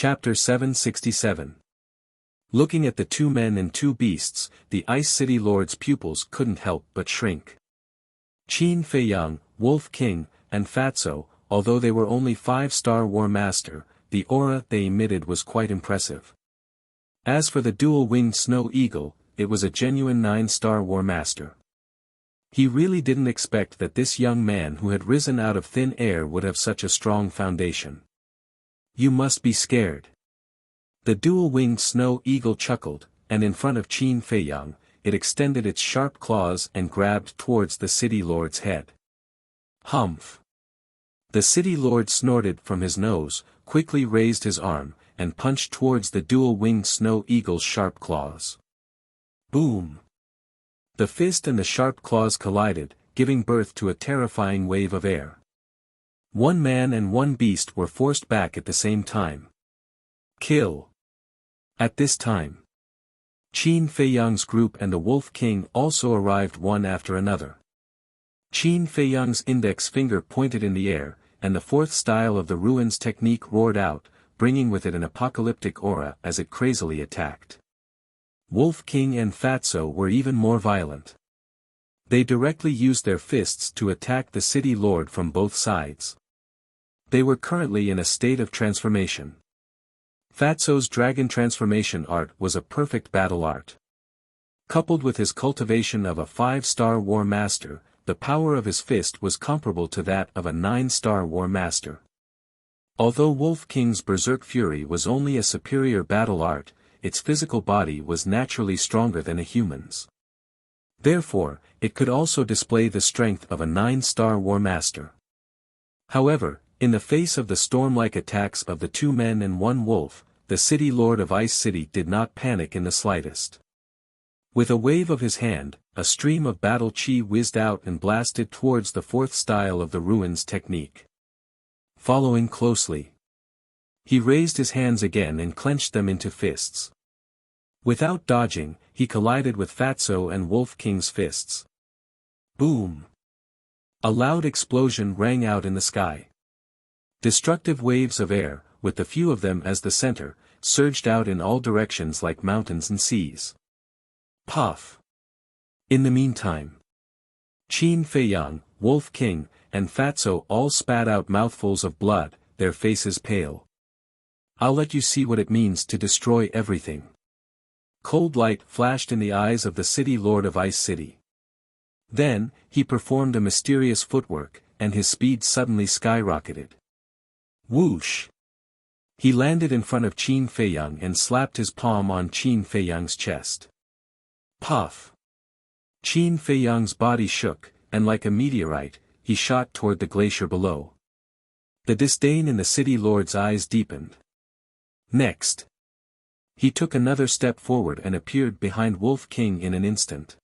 Chapter 767. Looking at the two men and two beasts, the Ice City Lord's pupils couldn't help but shrink. Qin Feiyang, Wolf King, and Fatso, although they were only 5-star War Master, the aura they emitted was quite impressive. As for the dual-winged Snow Eagle, it was a genuine 9-star War Master. He really didn't expect that this young man who had risen out of thin air would have such a strong foundation. You must be scared. The dual-winged Snow Eagle chuckled, and in front of Qin Feiyang, it extended its sharp claws and grabbed towards the City Lord's head. Humph! The City Lord snorted from his nose, quickly raised his arm, and punched towards the dual-winged Snow Eagle's sharp claws. Boom! The fist and the sharp claws collided, giving birth to a terrifying wave of air. One man and one beast were forced back at the same time. Kill! At this time, Qin Feiyang's group and the Wolf King also arrived one after another. Qin Feiyang's index finger pointed in the air, and the fourth style of the ruins technique roared out, bringing with it an apocalyptic aura as it crazily attacked. Wolf King and Fatso were even more violent. They directly used their fists to attack the City Lord from both sides. They were currently in a state of transformation. Fatso's dragon transformation art was a perfect battle art. Coupled with his cultivation of a 5-star War Master, the power of his fist was comparable to that of a 9-star War Master. Although Wolf King's Berserk Fury was only a superior battle art, its physical body was naturally stronger than a human's. Therefore, it could also display the strength of a 9-star War Master. However, in the face of the storm-like attacks of the two men and one wolf, the City Lord of Ice City did not panic in the slightest. With a wave of his hand, a stream of battle chi whizzed out and blasted towards the fourth style of the ruins technique. Following closely, he raised his hands again and clenched them into fists. Without dodging, he collided with Fatso and Wolf King's fists. Boom! A loud explosion rang out in the sky. Destructive waves of air, with the few of them as the center, surged out in all directions like mountains and seas. Puff! In the meantime, Qin Feiyang, Wolf King, and Fatso all spat out mouthfuls of blood, their faces pale. I'll let you see what it means to destroy everything. Cold light flashed in the eyes of the City Lord of Ice City. Then, he performed a mysterious footwork, and his speed suddenly skyrocketed. Whoosh! He landed in front of Qin Feiyang and slapped his palm on Qin Feiyang's chest. Puff! Qin Feiyang's body shook, and like a meteorite, he shot toward the glacier below. The disdain in the City Lord's eyes deepened. Next, he took another step forward and appeared behind Wolf King in an instant.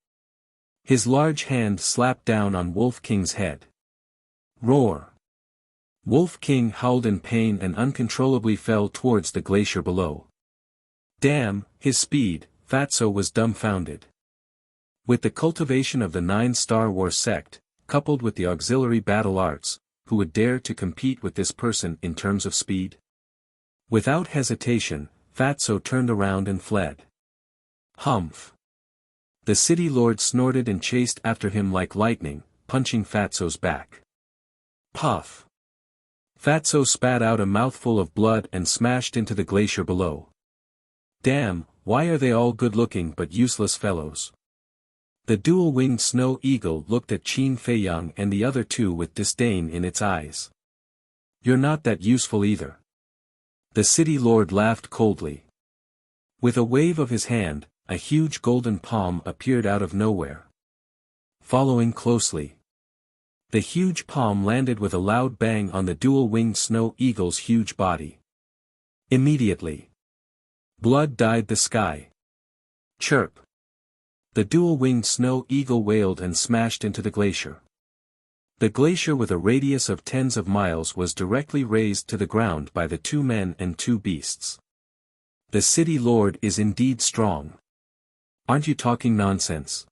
His large hand slapped down on Wolf King's head. Roar! Wolf King howled in pain and uncontrollably fell towards the glacier below. Damn, his speed! Fatso was dumbfounded. With the cultivation of the 9-star War sect, coupled with the auxiliary battle arts, who would dare to compete with this person in terms of speed? Without hesitation, Fatso turned around and fled. Humph! The City Lord snorted and chased after him like lightning, punching Fatso's back. Puff! Fatso spat out a mouthful of blood and smashed into the glacier below. Damn, why are they all good-looking but useless fellows? The dual-winged Snow Eagle looked at Qin Feiyang and the other two with disdain in its eyes. You're not that useful either. The City Lord laughed coldly. With a wave of his hand, a huge golden palm appeared out of nowhere. Following closely, the huge palm landed with a loud bang on the dual-winged Snow Eagle's huge body. Immediately, blood dyed the sky. Chirp! The dual-winged Snow Eagle wailed and smashed into the glacier. The glacier with a radius of tens of miles was directly razed to the ground by the two men and two beasts. The City Lord is indeed strong. Aren't you talking nonsense?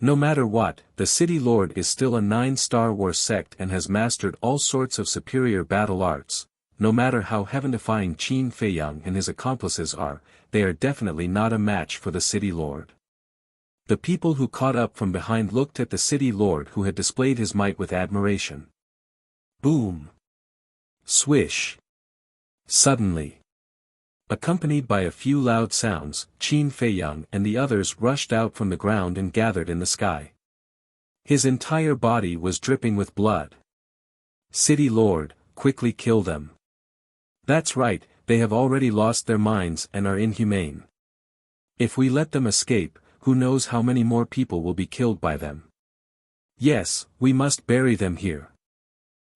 No matter what, the City Lord is still a 9-star War sect and has mastered all sorts of superior battle arts, no matter how heaven-defying Qin Feiyang and his accomplices are, they are definitely not a match for the city lord. The people who caught up from behind looked at the city lord who had displayed his might with admiration. Boom! Swish! Suddenly, accompanied by a few loud sounds, Qin Feiyang and the others rushed out from the ground and gathered in the sky. His entire body was dripping with blood. City lord, quickly kill them. That's right, they have already lost their minds and are inhumane. If we let them escape, who knows how many more people will be killed by them. Yes, we must bury them here.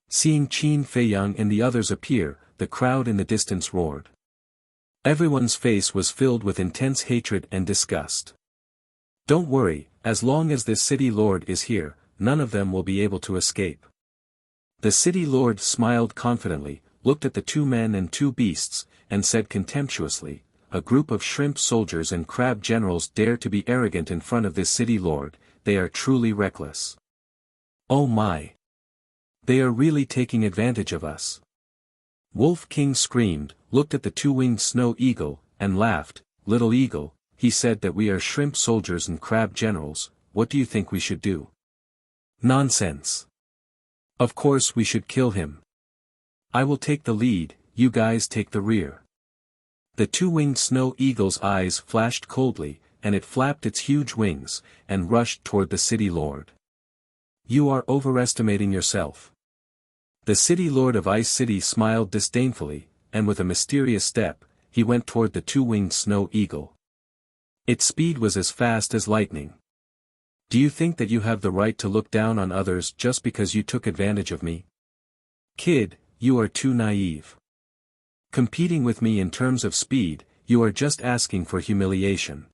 Seeing Qin Feiyang and the others appear, the crowd in the distance roared. Everyone's face was filled with intense hatred and disgust. Don't worry, as long as this city lord is here, none of them will be able to escape. The city lord smiled confidently, looked at the 2 men and 2 beasts, and said contemptuously, "A group of shrimp soldiers and crab generals dare to be arrogant in front of this city lord, they are truly reckless. Oh my! They are really taking advantage of us." Wolf King screamed, looked at the 2-winged snow eagle, and laughed. "Little eagle," he said, "that we are shrimp soldiers and crab generals, what do you think we should do?" "Nonsense. Of course we should kill him. I will take the lead, you guys take the rear." The 2-winged snow eagle's eyes flashed coldly, and it flapped its huge wings, and rushed toward the city lord. "You are overestimating yourself." The city lord of Ice City smiled disdainfully, and with a mysterious step, he went toward the 2-winged snow eagle. Its speed was as fast as lightning. "Do you think that you have the right to look down on others just because you took advantage of me? Kid, you are too naive. Competing with me in terms of speed, you are just asking for humiliation."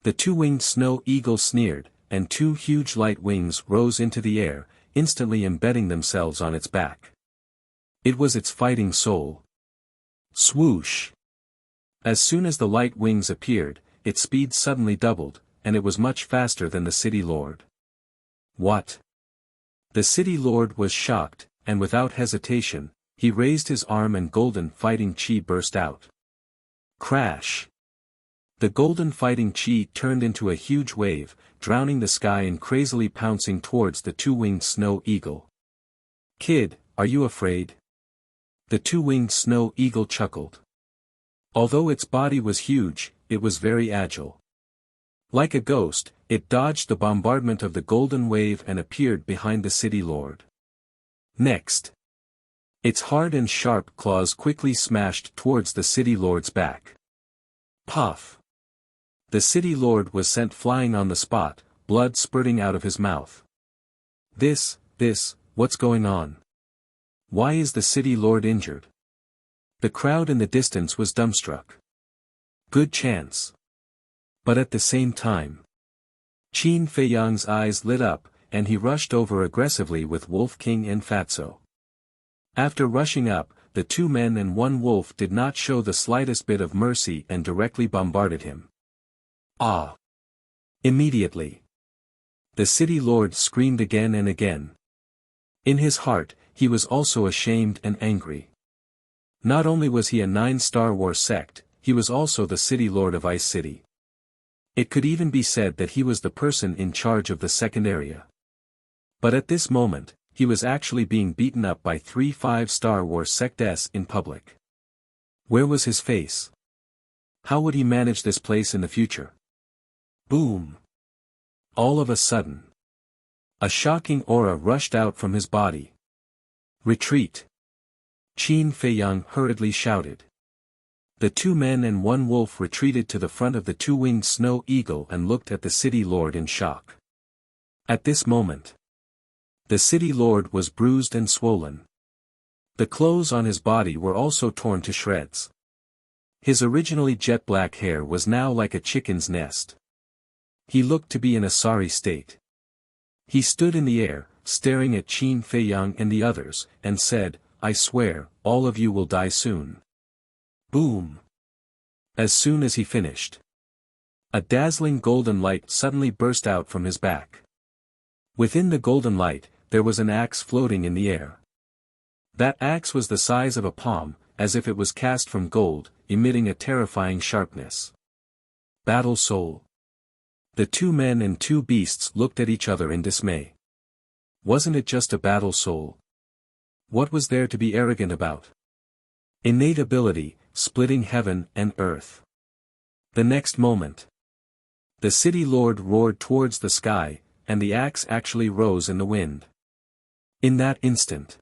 The 2-winged snow eagle sneered, and 2 huge light wings rose into the air, instantly embedding themselves on its back. It was its fighting soul. Swoosh! As soon as the light wings appeared, its speed suddenly doubled, and it was much faster than the city lord. What? The city lord was shocked, and without hesitation, he raised his arm and golden fighting chi burst out. Crash! The golden fighting chi turned into a huge wave, drowning the sky and crazily pouncing towards the 2-winged snow eagle. "Kid, are you afraid?" The 2-winged snow eagle chuckled. Although its body was huge, it was very agile. Like a ghost, it dodged the bombardment of the golden wave and appeared behind the city lord. Next, its hard and sharp claws quickly smashed towards the city lord's back. Puff! The city lord was sent flying on the spot, blood spurting out of his mouth. This, what's going on? Why is the city lord injured? The crowd in the distance was dumbstruck. Good chance. But at the same time, Qin Feiyang's eyes lit up, and he rushed over aggressively with Wolf King and Fatso. After rushing up, the 2 men and 1 wolf did not show the slightest bit of mercy and directly bombarded him. Ah! Immediately, the city lord screamed again and again. In his heart, he was also ashamed and angry. Not only was he a 9-star war sect, he was also the city lord of Ice City. It could even be said that he was the person in charge of the second area. But at this moment, he was actually being beaten up by 3 5-star war sects in public. Where was his face? How would he manage this place in the future? Boom! All of a sudden, a shocking aura rushed out from his body. Retreat! Qin Feiyang hurriedly shouted. The 2 men and 1 wolf retreated to the front of the 2-winged snow eagle and looked at the city lord in shock. At this moment, the city lord was bruised and swollen. The clothes on his body were also torn to shreds. His originally jet black hair was now like a chicken's nest. He looked to be in a sorry state. He stood in the air, staring at Qin Feiyang and the others, and said, "I swear, all of you will die soon." Boom! As soon as he finished, a dazzling golden light suddenly burst out from his back. Within the golden light, there was an axe floating in the air. That axe was the size of a palm, as if it was cast from gold, emitting a terrifying sharpness. Battle soul. The two men and two beasts looked at each other in dismay. Wasn't it just a battle soul? What was there to be arrogant about? Innate ability, splitting heaven and earth. The next moment, the city lord roared towards the sky, and the axe actually rose in the wind. In that instant,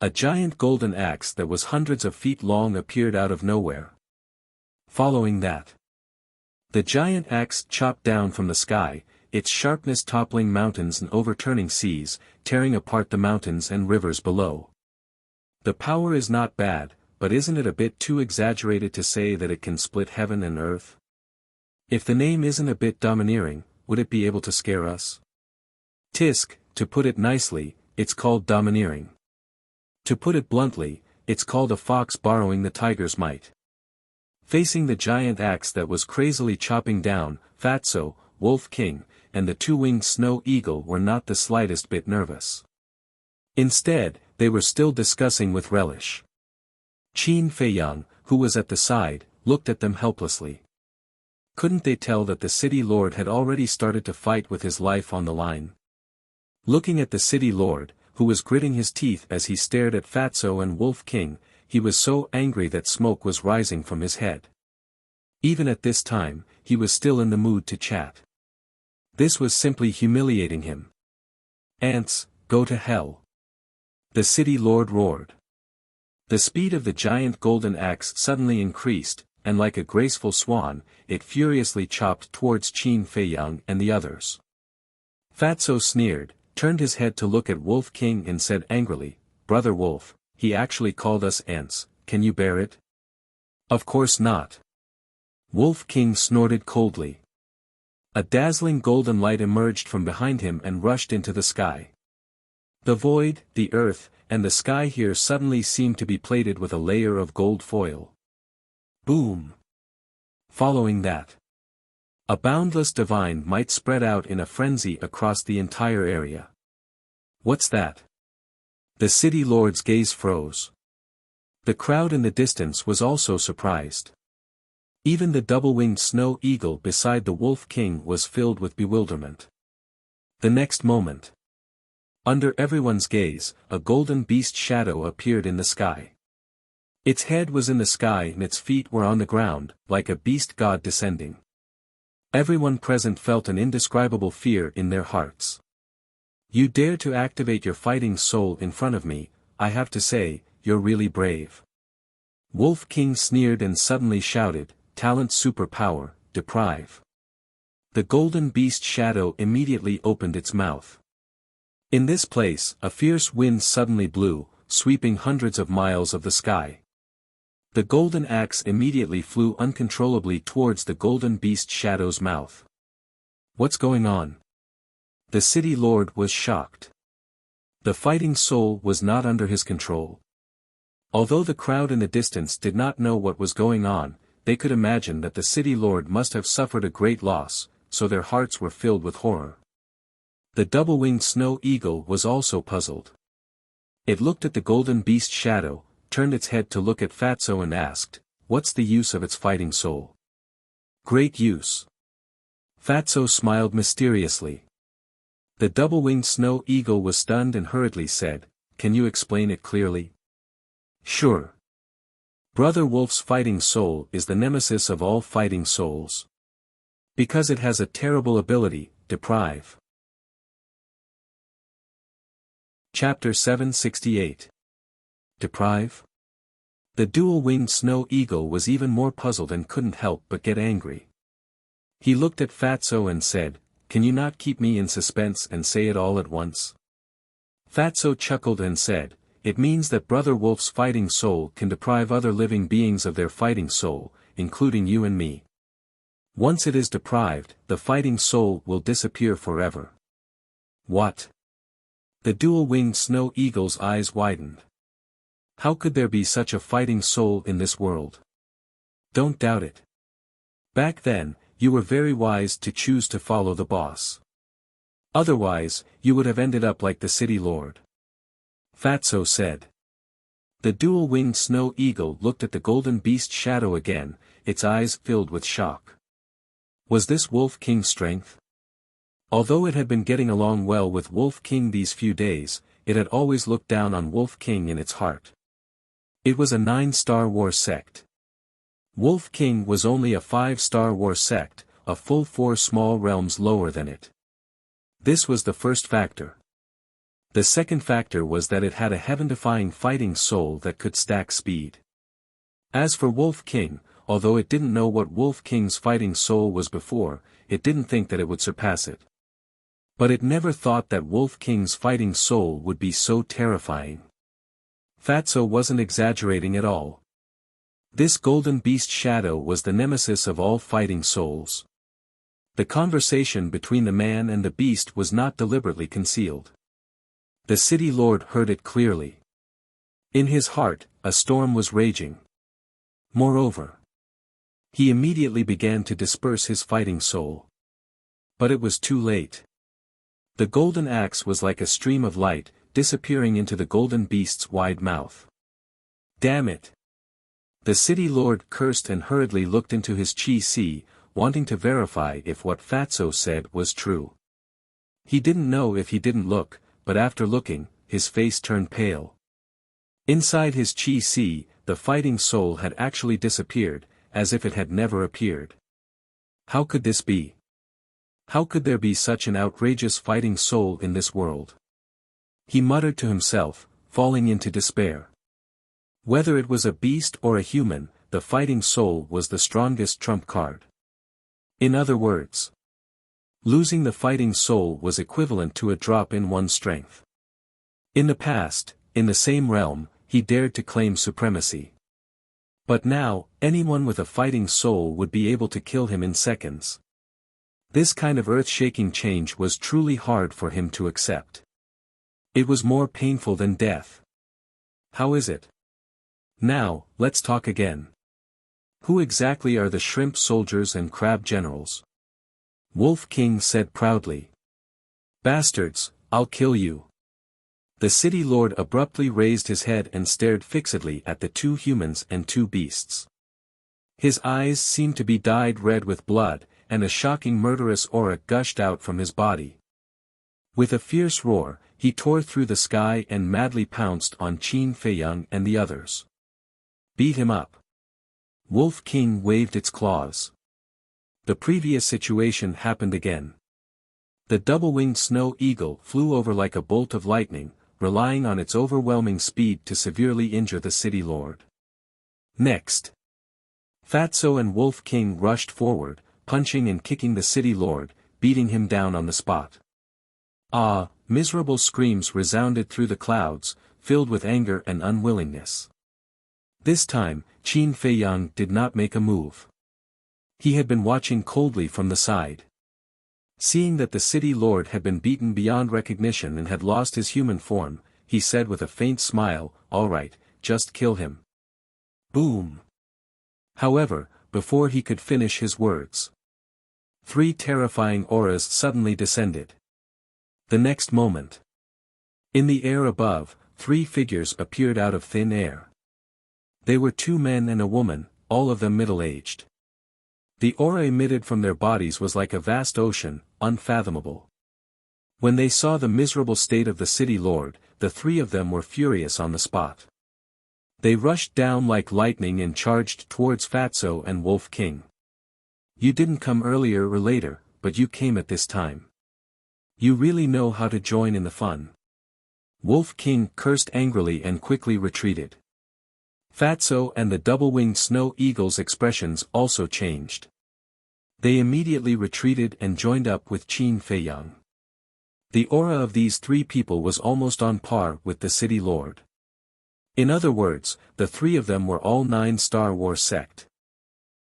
a giant golden axe that was hundreds of feet long appeared out of nowhere. Following that, the giant axe chopped down from the sky, its sharpness toppling mountains and overturning seas, tearing apart the mountains and rivers below. The power is not bad, but isn't it a bit too exaggerated to say that it can split heaven and earth? If the name isn't a bit domineering, would it be able to scare us? Tisk, to put it nicely, it's called domineering. To put it bluntly, it's called a fox borrowing the tiger's might. Facing the giant axe that was crazily chopping down, Fatso, Wolf King, and the two-winged snow eagle were not the slightest bit nervous. Instead, they were still discussing with relish. Qin Feiyang, who was at the side, looked at them helplessly. Couldn't they tell that the city lord had already started to fight with his life on the line? Looking at the city lord, who was gritting his teeth as he stared at Fatso and Wolf King, he was so angry that smoke was rising from his head. Even at this time, he was still in the mood to chat. This was simply humiliating him. Ants, go to hell. The city lord roared. The speed of the giant golden axe suddenly increased, and like a graceful swan, it furiously chopped towards Qin Feiyang and the others. Fatso sneered, turned his head to look at Wolf King and said angrily, "Brother Wolf, he actually called us ants, can you bear it?" "Of course not." Wolf King snorted coldly. A dazzling golden light emerged from behind him and rushed into the sky. The void, the earth, and the sky here suddenly seemed to be plated with a layer of gold foil. Boom! Following that, a boundless divine might spread out in a frenzy across the entire area. What's that? The city lord's gaze froze. The crowd in the distance was also surprised. Even the double-winged snow eagle beside the Wolf King was filled with bewilderment. The next moment, under everyone's gaze, a golden beast shadow appeared in the sky. Its head was in the sky and its feet were on the ground, like a beast god descending. Everyone present felt an indescribable fear in their hearts. "You dare to activate your fighting soul in front of me, I have to say, you're really brave." Wolf King sneered and suddenly shouted, "Talent superpower, deprive." The golden beast shadow immediately opened its mouth. In this place, a fierce wind suddenly blew, sweeping hundreds of miles of the sky. The golden axe immediately flew uncontrollably towards the golden beast shadow's mouth. What's going on? The city lord was shocked. The fighting soul was not under his control. Although the crowd in the distance did not know what was going on, they could imagine that the city lord must have suffered a great loss, so their hearts were filled with horror. The double-winged snow eagle was also puzzled. It looked at the golden beast shadow, turned its head to look at Fatso and asked, "What's the use of its fighting soul?" "Great use." Fatso smiled mysteriously. The double-winged snow eagle was stunned and hurriedly said, "Can you explain it clearly?" "Sure. Brother Wolf's fighting soul is the nemesis of all fighting souls. Because it has a terrible ability, deprive. Chapter 768. Deprive? The dual-winged snow eagle was even more puzzled and couldn't help but get angry. He looked at Fatso and said, "Can you not keep me in suspense and say it all at once?" Fatso chuckled and said, "It means that Brother Wolf's fighting soul can deprive other living beings of their fighting soul, including you and me. Once it is deprived, the fighting soul will disappear forever." What? The dual-winged snow eagle's eyes widened. How could there be such a fighting soul in this world? Don't doubt it. Back then, you were very wise to choose to follow the boss. Otherwise, you would have ended up like the city lord. Fatso said. The dual-winged snow eagle looked at the golden beast shadow again, its eyes filled with shock. Was this Wolf King's strength? Although it had been getting along well with Wolf King these few days, it had always looked down on Wolf King in its heart. It was a 9-star war sect. Wolf King was only a 5-star war sect, a full 4 small realms lower than it. This was the first factor. The second factor was that it had a heaven-defying fighting soul that could stack speed. As for Wolf King, although it didn't know what Wolf King's fighting soul was before, it didn't think that it would surpass it. But it never thought that Wolf King's fighting soul would be so terrifying. Fatso wasn't exaggerating at all. This golden beast shadow was the nemesis of all fighting souls. The conversation between the man and the beast was not deliberately concealed. The city lord heard it clearly. In his heart, a storm was raging. Moreover, he immediately began to disperse his fighting soul. But it was too late. The golden axe was like a stream of light, disappearing into the golden beast's wide mouth. Damn it! The city lord cursed and hurriedly looked into his chi-si, wanting to verify if what Fatso said was true. He didn't know if he didn't look, but after looking, his face turned pale. Inside his chi-si, the fighting soul had actually disappeared, as if it had never appeared. How could this be? How could there be such an outrageous fighting soul in this world? He muttered to himself, falling into despair. Whether it was a beast or a human, the fighting soul was the strongest trump card. In other words, losing the fighting soul was equivalent to a drop in one's strength. In the past, in the same realm, he dared to claim supremacy. But now, anyone with a fighting soul would be able to kill him in seconds. This kind of earth-shaking change was truly hard for him to accept. It was more painful than death. How is it? Now, let's talk again. Who exactly are the shrimp soldiers and crab generals? Wolf King said proudly. Bastards, I'll kill you. The city lord abruptly raised his head and stared fixedly at the 2 humans and 2 beasts. His eyes seemed to be dyed red with blood, and a shocking murderous aura gushed out from his body. With a fierce roar, he tore through the sky and madly pounced on Qin Feiyang and the others. Beat him up. Wolf King waved its claws. The previous situation happened again. The double-winged snow eagle flew over like a bolt of lightning, relying on its overwhelming speed to severely injure the city lord. Next, Fatso and Wolf King rushed forward, punching and kicking the city lord, beating him down on the spot. Ah, miserable screams resounded through the clouds, filled with anger and unwillingness. This time, Qin Feiyang did not make a move. He had been watching coldly from the side. Seeing that the city lord had been beaten beyond recognition and had lost his human form, he said with a faint smile, "All right, just kill him." Boom! However, before he could finish his words, 3 terrifying auras suddenly descended. The next moment, in the air above, 3 figures appeared out of thin air. They were 2 men and a woman, all of them middle-aged. The aura emitted from their bodies was like a vast ocean, unfathomable. When they saw the miserable state of the city lord, the 3 of them were furious on the spot. They rushed down like lightning and charged towards Fatso and Wolf King. You didn't come earlier or later, but you came at this time. You really know how to join in the fun. Wolf King cursed angrily and quickly retreated. Fatso and the double-winged snow eagle's expressions also changed. They immediately retreated and joined up with Qin Feiyang. The aura of these 3 people was almost on par with the city lord. In other words, the 3 of them were all 9-star war sect.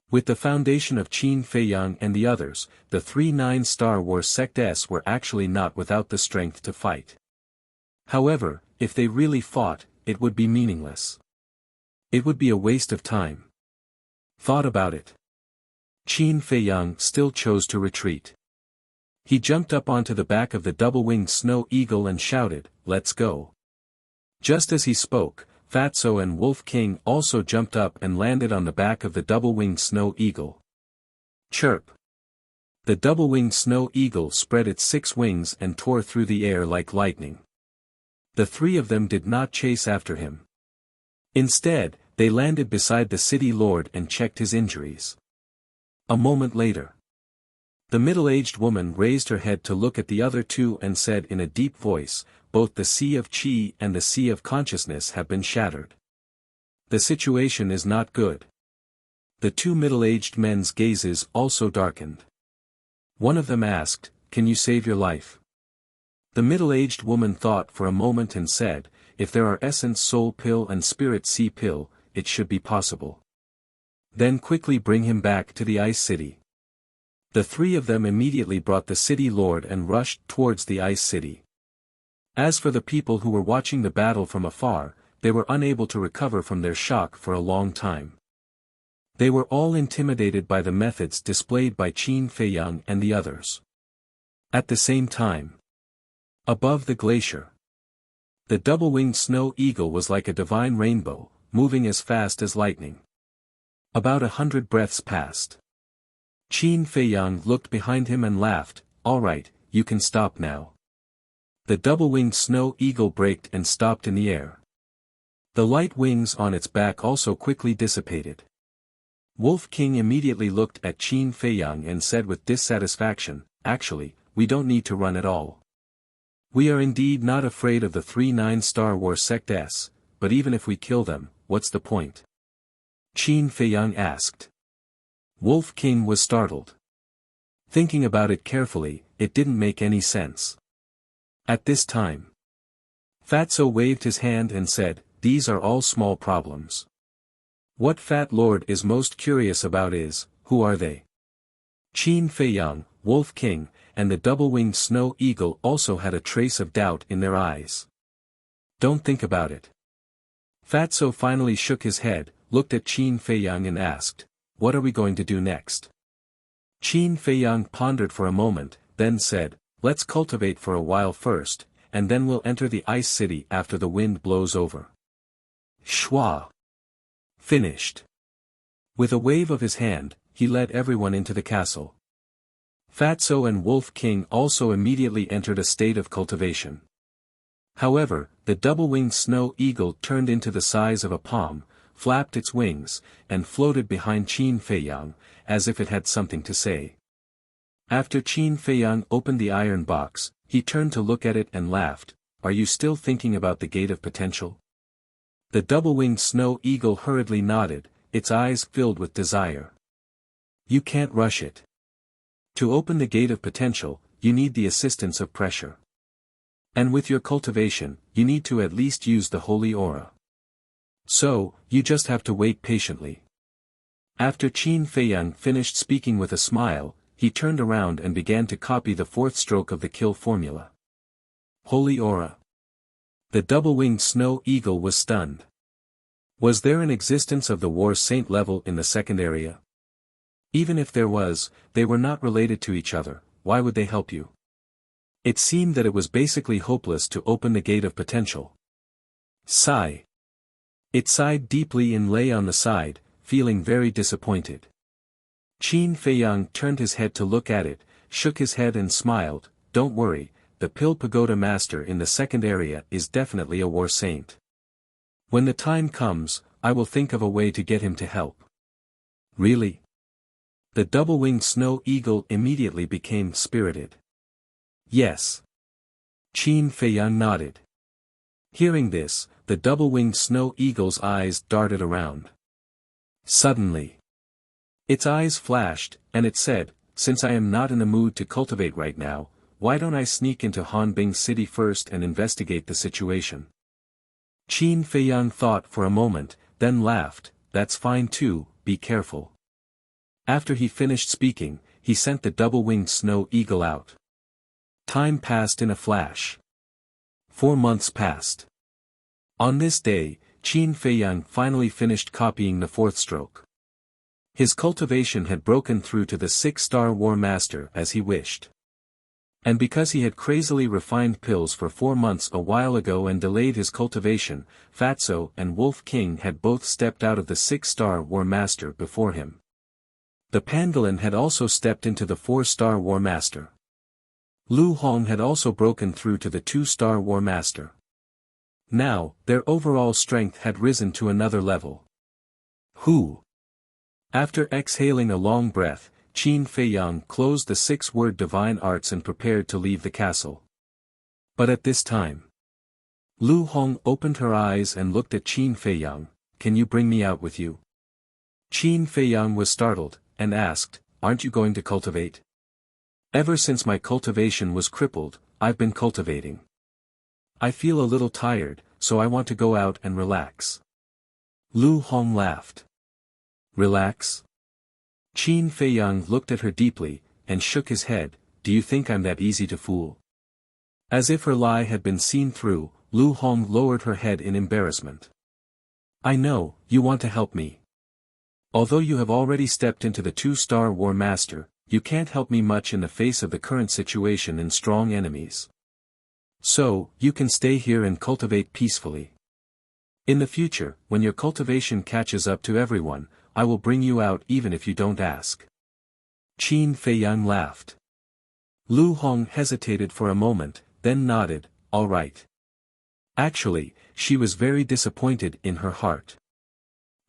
With the foundation of Qin Feiyang and the others, the 3 9-star war sects were actually not without the strength to fight. However, if they really fought, it would be meaningless. It would be a waste of time. Thought about it. Qin Feiyang still chose to retreat. He jumped up onto the back of the double-winged snow eagle and shouted, "Let's go." Just as he spoke, Fatso and Wolf King also jumped up and landed on the back of the double-winged snow eagle. Chirp! The double-winged snow eagle spread its 6 wings and tore through the air like lightning. The 3 of them did not chase after him. Instead, they landed beside the city lord and checked his injuries. A moment later, the middle-aged woman raised her head to look at the other 2 and said in a deep voice, "Both the sea of Qi and the sea of consciousness have been shattered. The situation is not good." The 2 middle-aged men's gazes also darkened. One of them asked, "Can you save your life?" The middle-aged woman thought for a moment and said, "If there are essence soul pill and spirit sea pill, it should be possible." Then quickly bring him back to the ice city. The 3 of them immediately brought the city lord and rushed towards the ice city. As for the people who were watching the battle from afar, they were unable to recover from their shock for a long time. They were all intimidated by the methods displayed by Qin Feiyang and the others. At the same time, above the glacier, the double-winged snow eagle was like a divine rainbow, moving as fast as lightning. About 100 breaths passed. Qin Feiyang looked behind him and laughed, "All right, you can stop now." The double-winged snow eagle braked and stopped in the air. The light wings on its back also quickly dissipated. Wolf King immediately looked at Qin Feiyang and said with dissatisfaction, "Actually, we don't need to run at all. We are indeed not afraid of the 3 9-star war sect S, but even if we kill them, what's the point?" Qin Feiyang asked. Wolf King was startled. Thinking about it carefully, it didn't make any sense. At this time, Fatso waved his hand and said, "These are all small problems. What Fat Lord is most curious about is, who are they?" Qin Feiyang, Wolf King, and the double-winged snow eagle also had a trace of doubt in their eyes. "Don't think about it." Fatso finally shook his head, looked at Qin Feiyang and asked, "What are we going to do next?" Qin Feiyang pondered for a moment, then said, "Let's cultivate for a while first, and then we'll enter the ice city after the wind blows over." Schwa. Finished. With a wave of his hand, he led everyone into the castle. Fatso and Wolf King also immediately entered a state of cultivation. However, the double-winged snow eagle turned into the size of a palm, flapped its wings, and floated behind Qin Feiyang, as if it had something to say. After Qin Feiyang opened the iron box, he turned to look at it and laughed, "Are you still thinking about the gate of potential?" The double-winged snow eagle hurriedly nodded, its eyes filled with desire. "You can't rush it. To open the gate of potential, you need the assistance of pressure. And with your cultivation, you need to at least use the holy aura. So, you just have to wait patiently." After Qin Feiyang finished speaking with a smile, he turned around and began to copy the 4th stroke of the kill formula. Holy aura. The double-winged snow eagle was stunned. Was there an existence of the war saint level in the second area? Even if there was, they were not related to each other, why would they help you? It seemed that it was basically hopeless to open the gate of potential. Sigh. It sighed deeply and lay on the side, feeling very disappointed. Qin Feiyang turned his head to look at it, shook his head and smiled, "Don't worry, the Pill Pagoda Master in the second area is definitely a war saint. When the time comes, I will think of a way to get him to help." "Really?" The double-winged snow eagle immediately became spirited. "Yes." Qin Feiyang nodded. Hearing this, the double-winged snow eagle's eyes darted around. Suddenly, its eyes flashed, and it said, "Since I am not in the mood to cultivate right now, why don't I sneak into Hanbing City first and investigate the situation?" Qin Feiyang thought for a moment, then laughed, "That's fine too, be careful." After he finished speaking, he sent the double-winged snow eagle out. Time passed in a flash. 4 months passed. On this day, Qin Feiyang finally finished copying the 4th stroke. His cultivation had broken through to the 6-star War Master as he wished. And because he had crazily refined pills for 4 months a while ago and delayed his cultivation, Fatso and Wolf King had both stepped out of the 6-star War Master before him. The pangolin had also stepped into the 4-star War Master. Lu Hong had also broken through to the 2-star War Master. Now, their overall strength had risen to another level. Who? After exhaling a long breath, Qin Feiyang closed the 6-word divine arts and prepared to leave the castle. But at this time, Lu Hong opened her eyes and looked at Qin Feiyang. Can you bring me out with you? Qin Feiyang was startled, and asked, aren't you going to cultivate? Ever since my cultivation was crippled, I've been cultivating. I feel a little tired, so I want to go out and relax. Lu Hong laughed. Relax? Qin Feiyang looked at her deeply, and shook his head. Do you think I'm that easy to fool? As if her lie had been seen through, Lu Hong lowered her head in embarrassment. I know, you want to help me. Although you have already stepped into the 2-star War Master, you can't help me much in the face of the current situation and strong enemies. So, you can stay here and cultivate peacefully. In the future, when your cultivation catches up to everyone, I will bring you out even if you don't ask. Qin Feiyang laughed. Lu Hong hesitated for a moment, then nodded, all right. Actually, she was very disappointed in her heart.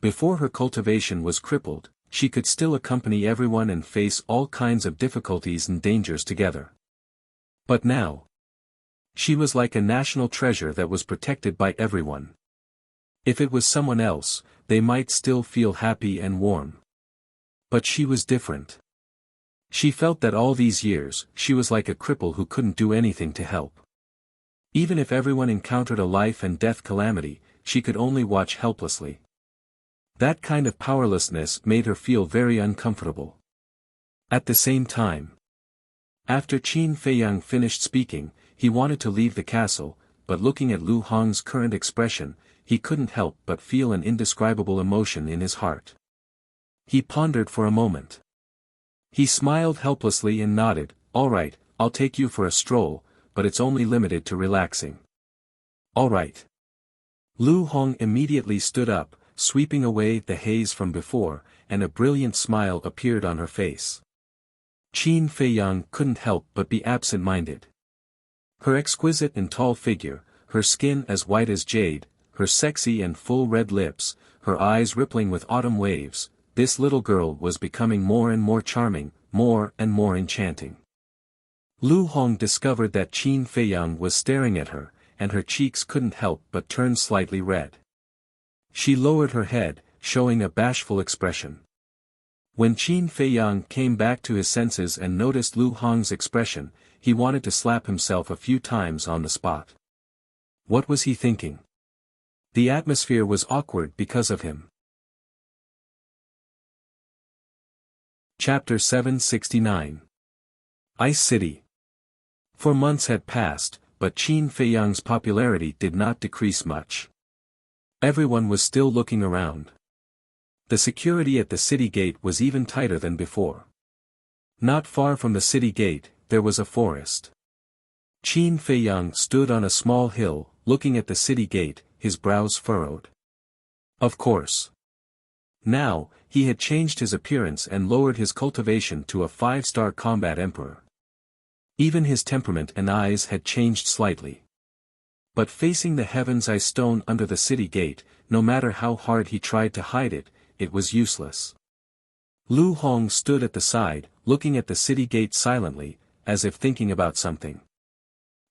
Before her cultivation was crippled, she could still accompany everyone and face all kinds of difficulties and dangers together. But now, she was like a national treasure that was protected by everyone. If it was someone else, they might still feel happy and warm. But she was different. She felt that all these years, she was like a cripple who couldn't do anything to help. Even if everyone encountered a life and death calamity, she could only watch helplessly. That kind of powerlessness made her feel very uncomfortable. At the same time, after Qin Feiyang finished speaking, he wanted to leave the castle, but looking at Lu Hong's current expression, he couldn't help but feel an indescribable emotion in his heart. He pondered for a moment. He smiled helplessly and nodded, all right, I'll take you for a stroll, but it's only limited to relaxing. All right. Lu Hong immediately stood up, sweeping away the haze from before, and a brilliant smile appeared on her face. Qin Feiyang couldn't help but be absent-minded. Her exquisite and tall figure, her skin as white as jade, her sexy and full red lips, her eyes rippling with autumn waves, this little girl was becoming more and more charming, more and more enchanting. Lu Hong discovered that Qin Feiyang was staring at her, and her cheeks couldn't help but turn slightly red. She lowered her head, showing a bashful expression. When Qin Feiyang came back to his senses and noticed Lu Hong's expression, he wanted to slap himself a few times on the spot. What was he thinking? The atmosphere was awkward because of him. Chapter 769. Ice City. For months had passed, but Qin Feiyang's popularity did not decrease much. Everyone was still looking around. The security at the city gate was even tighter than before. Not far from the city gate, there was a forest. Qin Feiyang stood on a small hill, looking at the city gate, his brows furrowed. Of course. Now, he had changed his appearance and lowered his cultivation to a 5-star combat emperor. Even his temperament and eyes had changed slightly. But facing the heaven's ice stone under the city gate, no matter how hard he tried to hide it, it was useless. Lu Hong stood at the side, looking at the city gate silently, as if thinking about something.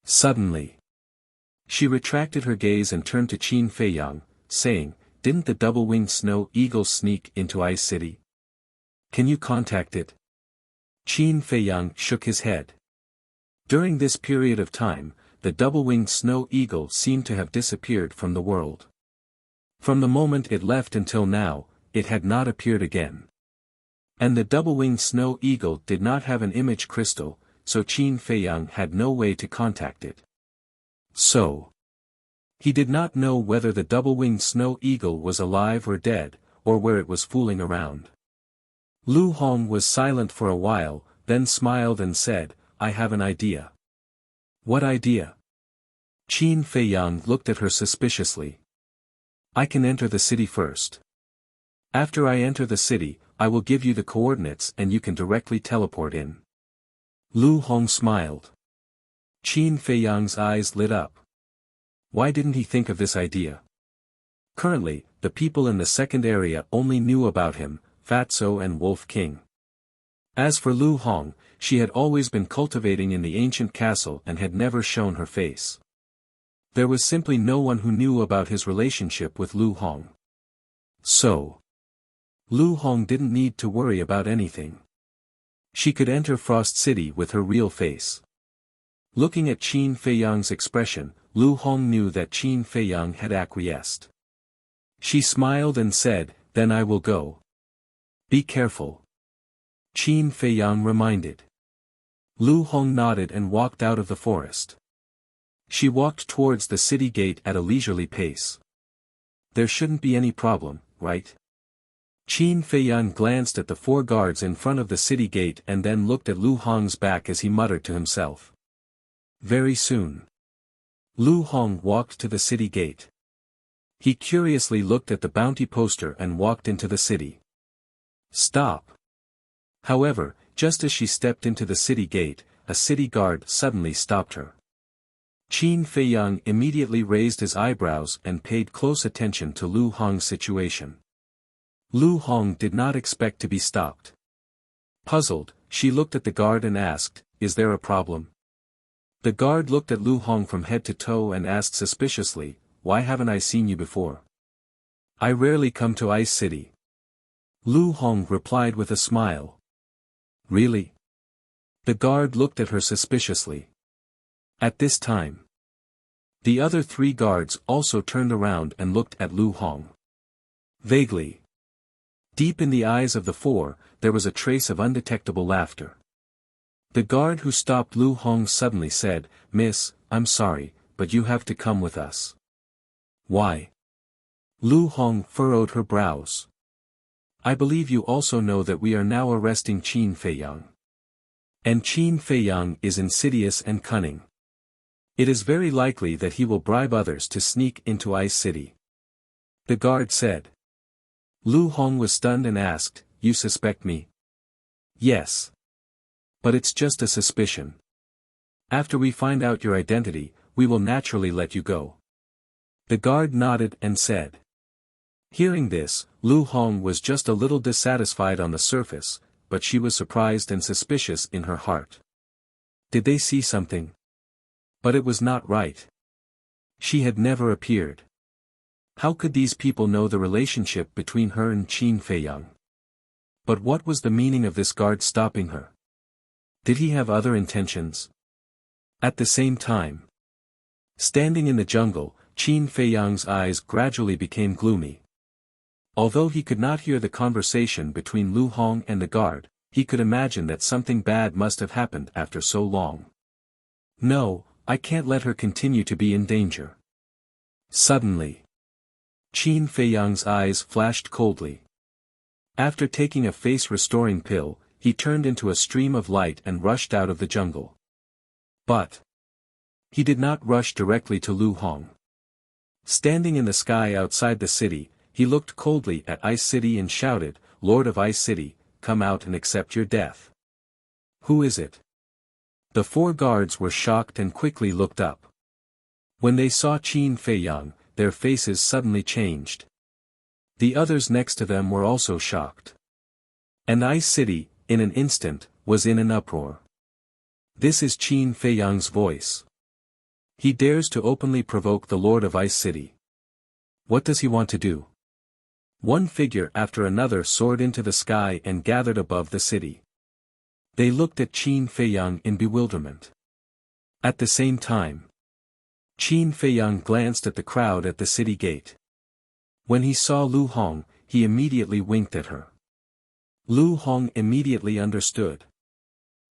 Suddenly, she retracted her gaze and turned to Qin Feiyang, saying, didn't the double-winged snow eagle sneak into Ice City? Can you contact it? Qin Feiyang shook his head. During this period of time, the double-winged snow eagle seemed to have disappeared from the world. From the moment it left until now, it had not appeared again. And the double-winged snow eagle did not have an image crystal, so Qin Feiyang had no way to contact it. So, he did not know whether the double-winged snow eagle was alive or dead, or where it was fooling around. Lu Hong was silent for a while, then smiled and said, I have an idea. What idea? Qin Feiyang looked at her suspiciously. I can enter the city first. After I enter the city, I will give you the coordinates and you can directly teleport in. Lu Hong smiled. Qin Feiyang's eyes lit up. Why didn't he think of this idea? Currently, the people in the second area only knew about him, Fatso and Wolf King. As for Lu Hong, she had always been cultivating in the ancient castle and had never shown her face. There was simply no one who knew about his relationship with Lu Hong. So, Lu Hong didn't need to worry about anything. She could enter Frost City with her real face. Looking at Qin Feiyang's expression, Lu Hong knew that Qin Feiyang had acquiesced. She smiled and said, "Then I will go. Be careful." Qin Feiyang reminded. Lu Hong nodded and walked out of the forest. She walked towards the city gate at a leisurely pace. There shouldn't be any problem, right? Qin Feiyang glanced at the 4 guards in front of the city gate and then looked at Lu Hong's back as he muttered to himself. Very soon, Lu Hong walked to the city gate. He curiously looked at the bounty poster and walked into the city. Stop! However, just as she stepped into the city gate, a city guard suddenly stopped her. Qin Feiyang immediately raised his eyebrows and paid close attention to Lu Hong's situation. Lu Hong did not expect to be stopped. Puzzled, she looked at the guard and asked, "Is there a problem?" The guard looked at Lu Hong from head to toe and asked suspiciously, "Why haven't I seen you before?" "I rarely come to Ice City." Lu Hong replied with a smile. "Really?" The guard looked at her suspiciously. At this time, the other 3 guards also turned around and looked at Lu Hong. Vaguely, deep in the eyes of the 4, there was a trace of undetectable laughter. The guard who stopped Lu Hong suddenly said, "Miss, I'm sorry, but you have to come with us." "Why?" Lu Hong furrowed her brows. "I believe you also know that we are now arresting Qin Feiyang. And Qin Feiyang is insidious and cunning. It is very likely that he will bribe others to sneak into Ice City." The guard said. Lu Hong was stunned and asked, "You suspect me?" "Yes. But it's just a suspicion. After we find out your identity, we will naturally let you go." The guard nodded and said. Hearing this, Lu Hong was just a little dissatisfied on the surface, but she was surprised and suspicious in her heart. Did they see something? But it was not right. She had never appeared. How could these people know the relationship between her and Qin Feiyang? But what was the meaning of this guard stopping her? Did he have other intentions? At the same time, standing in the jungle, Qin Feiyang's eyes gradually became gloomy. Although he could not hear the conversation between Lu Hong and the guard, he could imagine that something bad must have happened after so long. "No, I can't let her continue to be in danger." Suddenly, Qin Feiyang's eyes flashed coldly. After taking a face-restoring pill, he turned into a stream of light and rushed out of the jungle. But he did not rush directly to Lu Hong. Standing in the sky outside the city, he looked coldly at Ice City and shouted, "Lord of Ice City, come out and accept your death." "Who is it?" The 4 guards were shocked and quickly looked up. When they saw Qin Feiyang, their faces suddenly changed. The others next to them were also shocked. And Ice City, in an instant, was in an uproar. This is Qin Feiyang's voice. He dares to openly provoke the Lord of Ice City. What does he want to do? One figure after another soared into the sky and gathered above the city. They looked at Qin Feiyang in bewilderment. At the same time, Qin Feiyang glanced at the crowd at the city gate. When he saw Lu Hong, he immediately winked at her. Lu Hong immediately understood.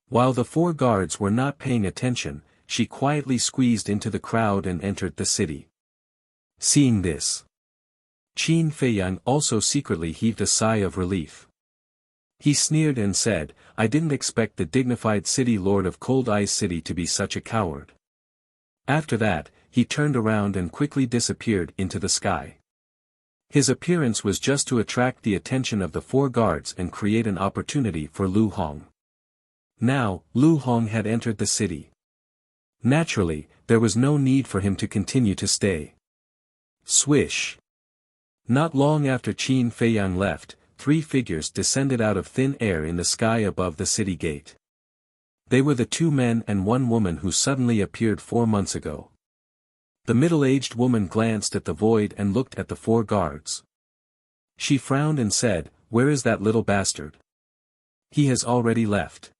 While the 4 guards were not paying attention, she quietly squeezed into the crowd and entered the city. Seeing this, Qin Feiyang also secretly heaved a sigh of relief. He sneered and said, "I didn't expect the dignified city lord of Cold Ice City to be such a coward." After that, he turned around and quickly disappeared into the sky. His appearance was just to attract the attention of the 4 guards and create an opportunity for Lu Hong. Now, Lu Hong had entered the city. Naturally, there was no need for him to continue to stay. Swish! Not long after Qin Feiyang left, 3 figures descended out of thin air in the sky above the city gate. They were the 2 men and 1 woman who suddenly appeared 4 months ago. The middle-aged woman glanced at the void and looked at the 4 guards. She frowned and said, "Where is that little bastard?" "He has already left."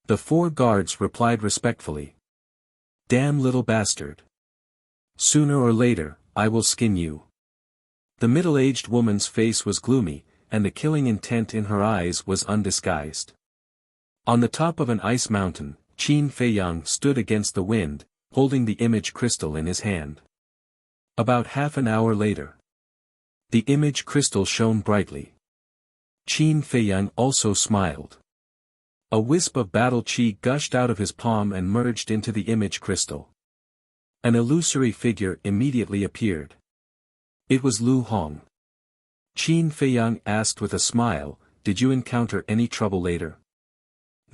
The 4 guards replied respectfully. "Damn little bastard. Sooner or later, I will skin you." The middle-aged woman's face was gloomy, and the killing intent in her eyes was undisguised. On the top of an ice mountain, Qin Feiyang stood against the wind, holding the image crystal in his hand. About half an hour later, the image crystal shone brightly. Qin Feiyang also smiled. A wisp of battle chi gushed out of his palm and merged into the image crystal. An illusory figure immediately appeared. It was Lu Hong. Qin Feiyang asked with a smile, "Did you encounter any trouble later?"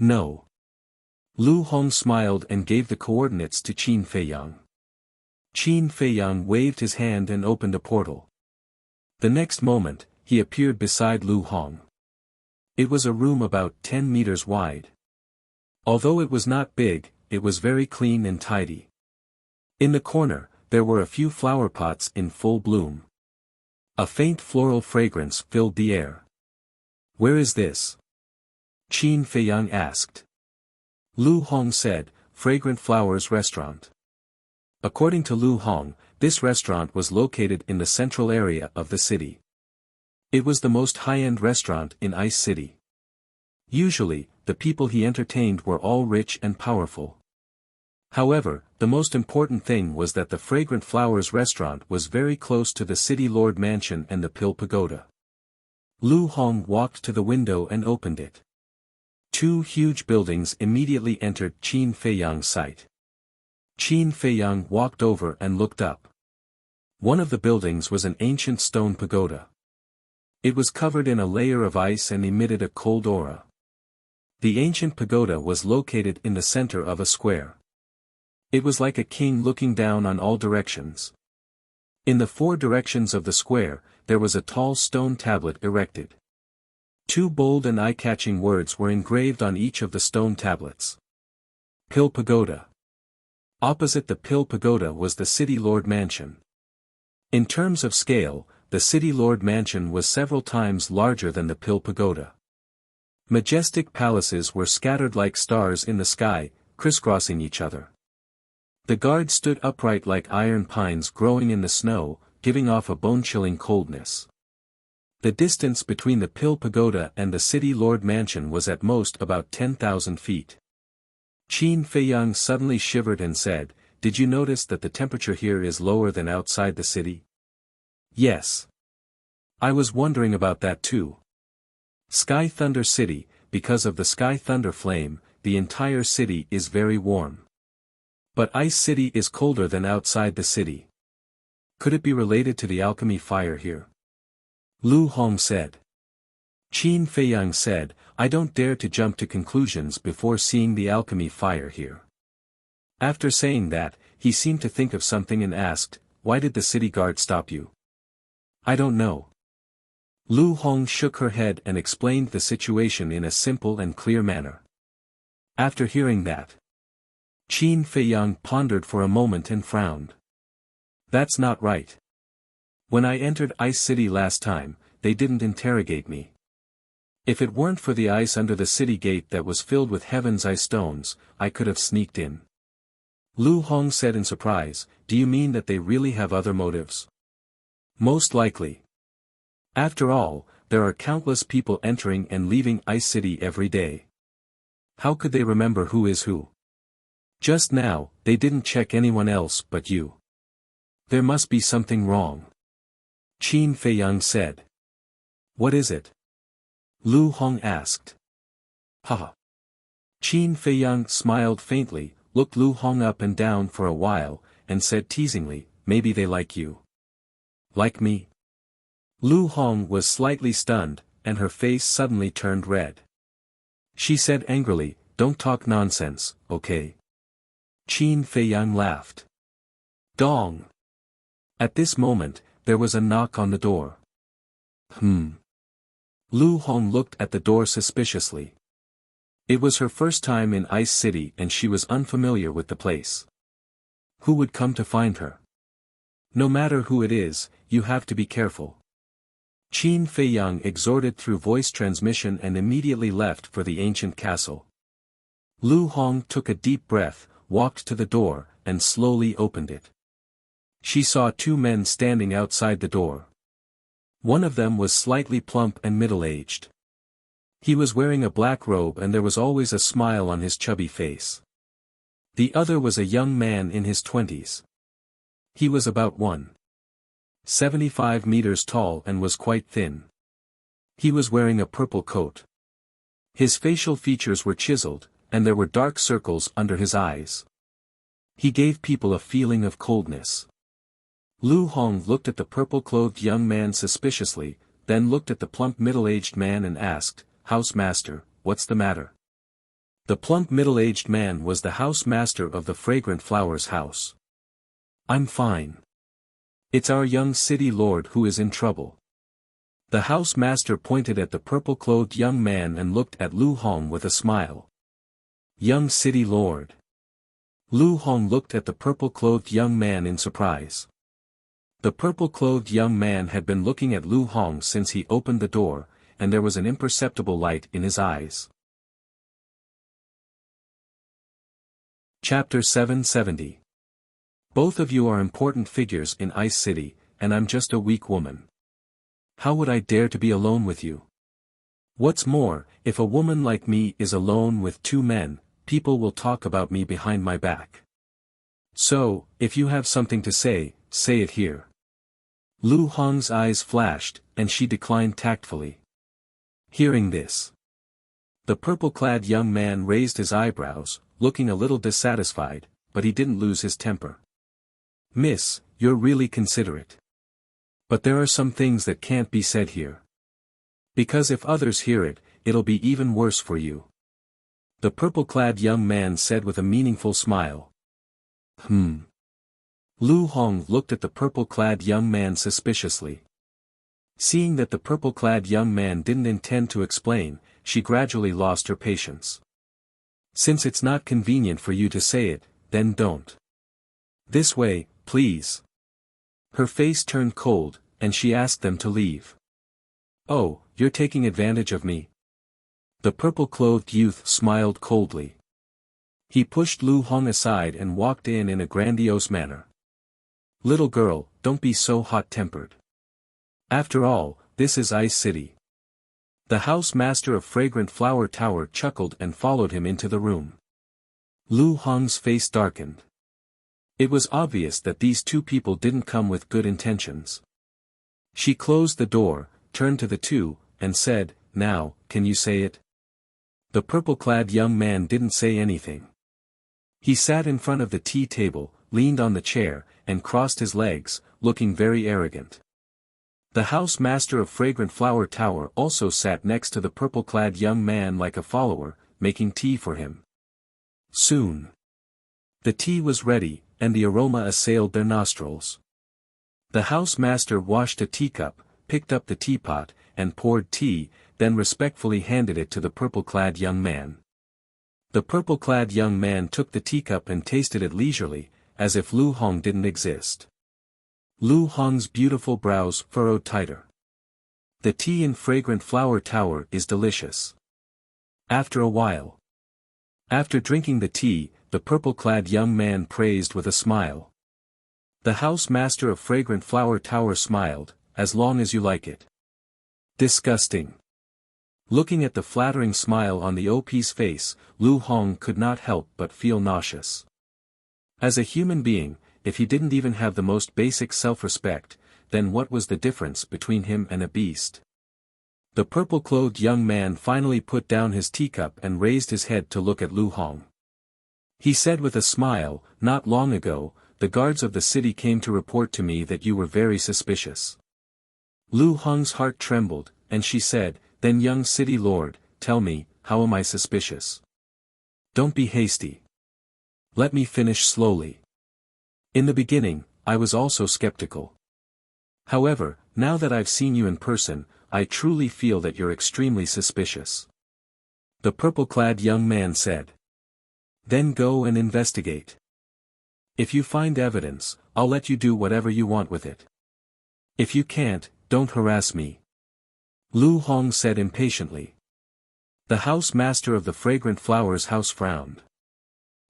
"No." Lu Hong smiled and gave the coordinates to Qin Feiyang. Qin Feiyang waved his hand and opened a portal. The next moment, he appeared beside Lu Hong. It was a room about 10 meters wide. Although it was not big, it was very clean and tidy. In the corner, there were a few flower pots in full bloom. A faint floral fragrance filled the air. "Where is this?" Qin Feiyang asked. Lu Hong said, "Fragrant Flowers Restaurant." According to Lu Hong, this restaurant was located in the central area of the city. It was the most high-end restaurant in Ice City. Usually, the people he entertained were all rich and powerful. However, the most important thing was that the Fragrant Flowers restaurant was very close to the City Lord Mansion and the Pill Pagoda. Lu Hong walked to the window and opened it. 2 huge buildings immediately entered Qin Feiyang's sight. Qin Feiyang walked over and looked up. One of the buildings was an ancient stone pagoda. It was covered in a layer of ice and emitted a cold aura. The ancient pagoda was located in the center of a square. It was like a king looking down on all directions. In the 4 directions of the square, there was a tall stone tablet erected. 2 bold and eye-catching words were engraved on each of the stone tablets. Pill Pagoda. Opposite the Pill Pagoda was the City Lord Mansion. In terms of scale, the City Lord Mansion was several times larger than the Pill Pagoda. Majestic palaces were scattered like stars in the sky, crisscrossing each other. The guards stood upright like iron pines growing in the snow, giving off a bone-chilling coldness. The distance between the Pill Pagoda and the City Lord Mansion was at most about 10,000 feet. Qin Feiyang suddenly shivered and said, "Did you notice that the temperature here is lower than outside the city?" "Yes. I was wondering about that too." Sky Thunder City, because of the Sky Thunder flame, the entire city is very warm. But Ice City is colder than outside the city. Could it be related to the alchemy fire here? Lu Hong said. Qin Feiyang said, "I don't dare to jump to conclusions before seeing the alchemy fire here." After saying that, he seemed to think of something and asked, "Why did the city guard stop you?" "I don't know." Lu Hong shook her head and explained the situation in a simple and clear manner. After hearing that, Qin Feiyang pondered for a moment and frowned. "That's not right. When I entered Ice City last time, they didn't interrogate me. If it weren't for the ice under the city gate that was filled with heaven's ice stones, I could have sneaked in." Lu Hong said in surprise, "Do you mean that they really have other motives?" "Most likely. After all, there are countless people entering and leaving Ice City every day. How could they remember who is who? Just now, they didn't check anyone else but you. There must be something wrong." Qin Feiyang said. "What is it?" Lu Hong asked. "Haha." Qin Feiyang smiled faintly, looked Lu Hong up and down for a while, and said teasingly, maybe they like you. Like me? Lu Hong was slightly stunned, and her face suddenly turned red. She said angrily, don't talk nonsense, okay? Qin Feiyang laughed. Dong! At this moment, there was a knock on the door. Lu Hong looked at the door suspiciously. It was her first time in Ice City and she was unfamiliar with the place. Who would come to find her? No matter who it is, you have to be careful. Qin Feiyang exhorted through voice transmission and immediately left for the ancient castle. Lu Hong took a deep breath, walked to the door, and slowly opened it. She saw two men standing outside the door. One of them was slightly plump and middle-aged. He was wearing a black robe and there was always a smile on his chubby face. The other was a young man in his 20s. He was about 1.75 meters tall and was quite thin. He was wearing a purple coat. His facial features were chiseled, and there were dark circles under his eyes. He gave people a feeling of coldness. Lu Hong looked at the purple-clothed young man suspiciously, then looked at the plump middle-aged man and asked, Housemaster, what's the matter? The plump middle-aged man was the housemaster of the Fragrant Flowers house. I'm fine. It's our young city lord who is in trouble. The housemaster pointed at the purple-clothed young man and looked at Lu Hong with a smile. Young city lord. Lu Hong looked at the purple-clothed young man in surprise. The purple-clothed young man had been looking at Lu Hong since he opened the door, and there was an imperceptible light in his eyes. Chapter 770. Both of you are important figures in Ice City, and I'm just a weak woman. How would I dare to be alone with you? What's more, if a woman like me is alone with two men, people will talk about me behind my back. So, if you have something to say it here. Lu Hong's eyes flashed, and she declined tactfully. Hearing this, the purple-clad young man raised his eyebrows, looking a little dissatisfied, but he didn't lose his temper. Miss, you're really considerate. But there are some things that can't be said here. Because if others hear it, it'll be even worse for you. The purple-clad young man said with a meaningful smile. Lu Hong looked at the purple-clad young man suspiciously. Seeing that the purple-clad young man didn't intend to explain, she gradually lost her patience. Since it's not convenient for you to say it, then don't. This way, please. Her face turned cold, and she asked them to leave. Oh, you're taking advantage of me? The purple-clothed youth smiled coldly. He pushed Lu Hong aside and walked in a grandiose manner. Little girl, don't be so hot-tempered. After all, this is Ice City. The house-master of Fragrant Flower Tower chuckled and followed him into the room. Lu Hong's face darkened. It was obvious that these two people didn't come with good intentions. She closed the door, turned to the two, and said, Now, can you say it? The purple-clad young man didn't say anything. He sat in front of the tea table, leaned on the chair, and crossed his legs, looking very arrogant. The house-master of Fragrant Flower Tower also sat next to the purple-clad young man like a follower, making tea for him. Soon, the tea was ready, and the aroma assailed their nostrils. The house-master washed a teacup, picked up the teapot, and poured tea, then respectfully handed it to the purple-clad young man. The purple-clad young man took the teacup and tasted it leisurely, as if Lu Hong didn't exist. Lu Hong's beautiful brows furrowed tighter. The tea in Fragrant Flower Tower is delicious. After a while. After drinking the tea, the purple-clad young man praised with a smile. The house-master of Fragrant Flower Tower smiled, as long as you like it. Disgusting. Looking at the flattering smile on the OP's face, Lu Hong could not help but feel nauseous. As a human being, if he didn't even have the most basic self-respect, then what was the difference between him and a beast? The purple-clothed young man finally put down his teacup and raised his head to look at Lu Hong. He said with a smile, "Not long ago, the guards of the city came to report to me that you were very suspicious." Lu Hong's heart trembled, and she said, "Then young city lord, tell me, how am I suspicious? Don't be hasty. Let me finish slowly. In the beginning, I was also skeptical. However, now that I've seen you in person, I truly feel that you're extremely suspicious." The purple-clad young man said. "Then go and investigate. If you find evidence, I'll let you do whatever you want with it. If you can't, don't harass me." Lu Hong said impatiently. The house master of the fragrant flowers house frowned.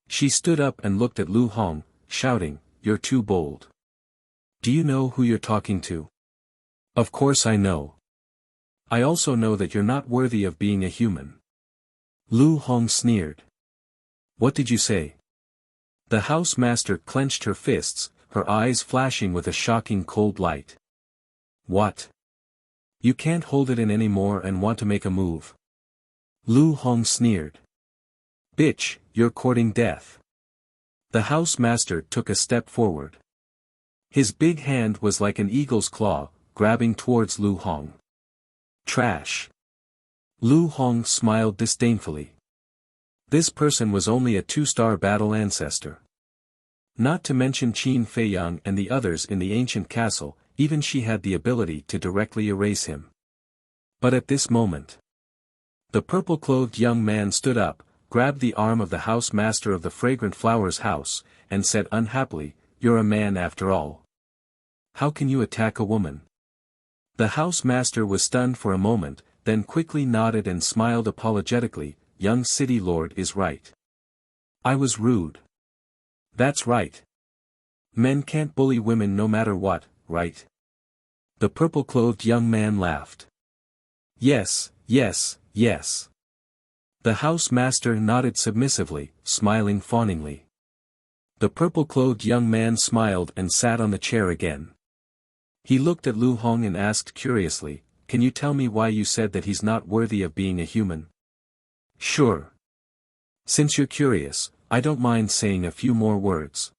She stood up and looked at Lu Hong, shouting, "You're too bold. Do you know who you're talking to?" "Of course I know. I also know that you're not worthy of being a human." Lu Hong sneered. "What did you say?" The house master clenched her fists, her eyes flashing with a shocking cold light. "What? You can't hold it in anymore and want to make a move?" Lu Hong sneered. "Bitch, you're courting death." The house master took a step forward. His big hand was like an eagle's claw, grabbing towards Lu Hong. "Trash." Lu Hong smiled disdainfully. This person was only a 2-star battle ancestor. Not to mention Qin Feiyang and the others in the ancient castle, even she had the ability to directly erase him. But at this moment, the purple-clothed young man stood up, grabbed the arm of the house master of the fragrant flowers house, and said unhappily, "You're a man after all. How can you attack a woman?" The house master was stunned for a moment, then quickly nodded and smiled apologetically, "Young city lord is right. I was rude." "That's right. Men can't bully women no matter what, right?" The purple-clothed young man laughed. "Yes, yes, yes." The house master nodded submissively, smiling fawningly. The purple-clothed young man smiled and sat on the chair again. He looked at Lu Hong and asked curiously, "Can you tell me why you said that he's not worthy of being a human?" "Sure. Since you're curious, I don't mind saying a few more words.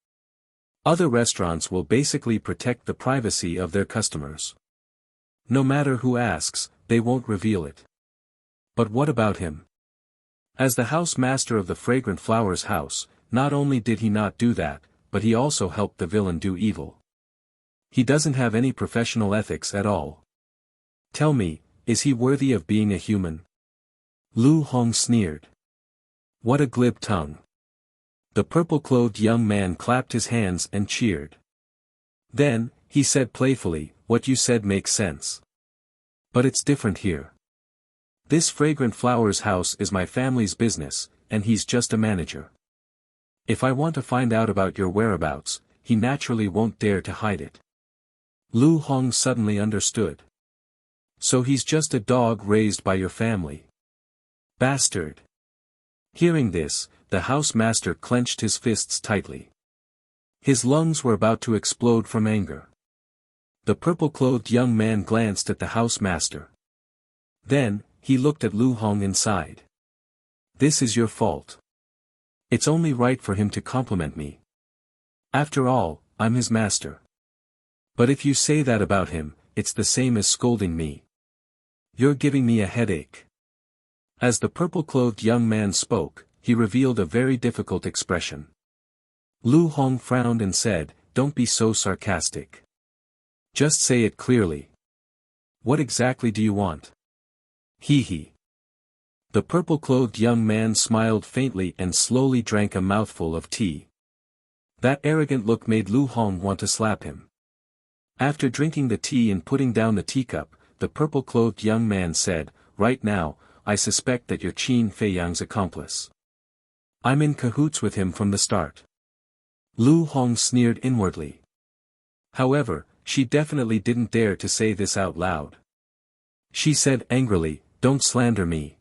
Other restaurants will basically protect the privacy of their customers. No matter who asks, they won't reveal it. But what about him? As the house master of the fragrant flowers house, not only did he not do that, but he also helped the villain do evil. He doesn't have any professional ethics at all. Tell me, is he worthy of being a human?" Lu Hong sneered. "What a glib tongue." The purple-clothed young man clapped his hands and cheered. Then, he said playfully, "What you said makes sense. But it's different here. This fragrant flowers house is my family's business, and he's just a manager. If I want to find out about your whereabouts, he naturally won't dare to hide it." Lu Hong suddenly understood. "So he's just a dog raised by your family. Bastard." Hearing this, the house master clenched his fists tightly. His lungs were about to explode from anger. The purple-clothed young man glanced at the house master. Then, he looked at Lu Hong and sighed. "This is your fault. It's only right for him to compliment me. After all, I'm his master. But if you say that about him, it's the same as scolding me. You're giving me a headache." As the purple-clothed young man spoke, he revealed a very difficult expression. Lu Hong frowned and said, "Don't be so sarcastic. Just say it clearly. What exactly do you want?" "Hee hee." The purple-clothed young man smiled faintly and slowly drank a mouthful of tea. That arrogant look made Lu Hong want to slap him. After drinking the tea and putting down the teacup, the purple-clothed young man said, "Right now, I suspect that you're Qin Feiyang's accomplice. I'm in cahoots with him from the start." Lu Hong sneered inwardly. However, she definitely didn't dare to say this out loud. She said angrily, "Don't slander me.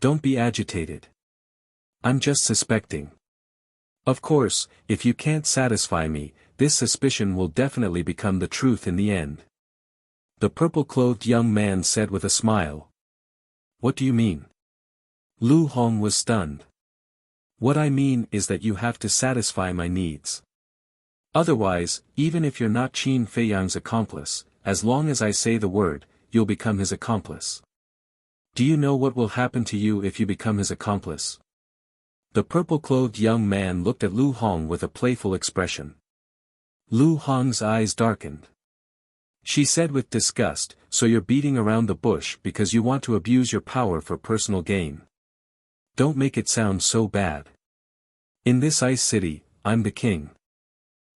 Don't be agitated. I'm just suspecting. Of course, if you can't satisfy me, this suspicion will definitely become the truth in the end." The purple-clothed young man said with a smile. "What do you mean?" Lu Hong was stunned. What I mean is that you have to satisfy my needs. Otherwise, even if you're not Qin Feiyang's accomplice, as long as I say the word, you'll become his accomplice. Do you know what will happen to you if you become his accomplice? The purple-clothed young man looked at Lu Hong with a playful expression. Lu Hong's eyes darkened. She said with disgust, "So you're beating around the bush because you want to abuse your power for personal gain. Don't make it sound so bad. In this ice city, I'm the king.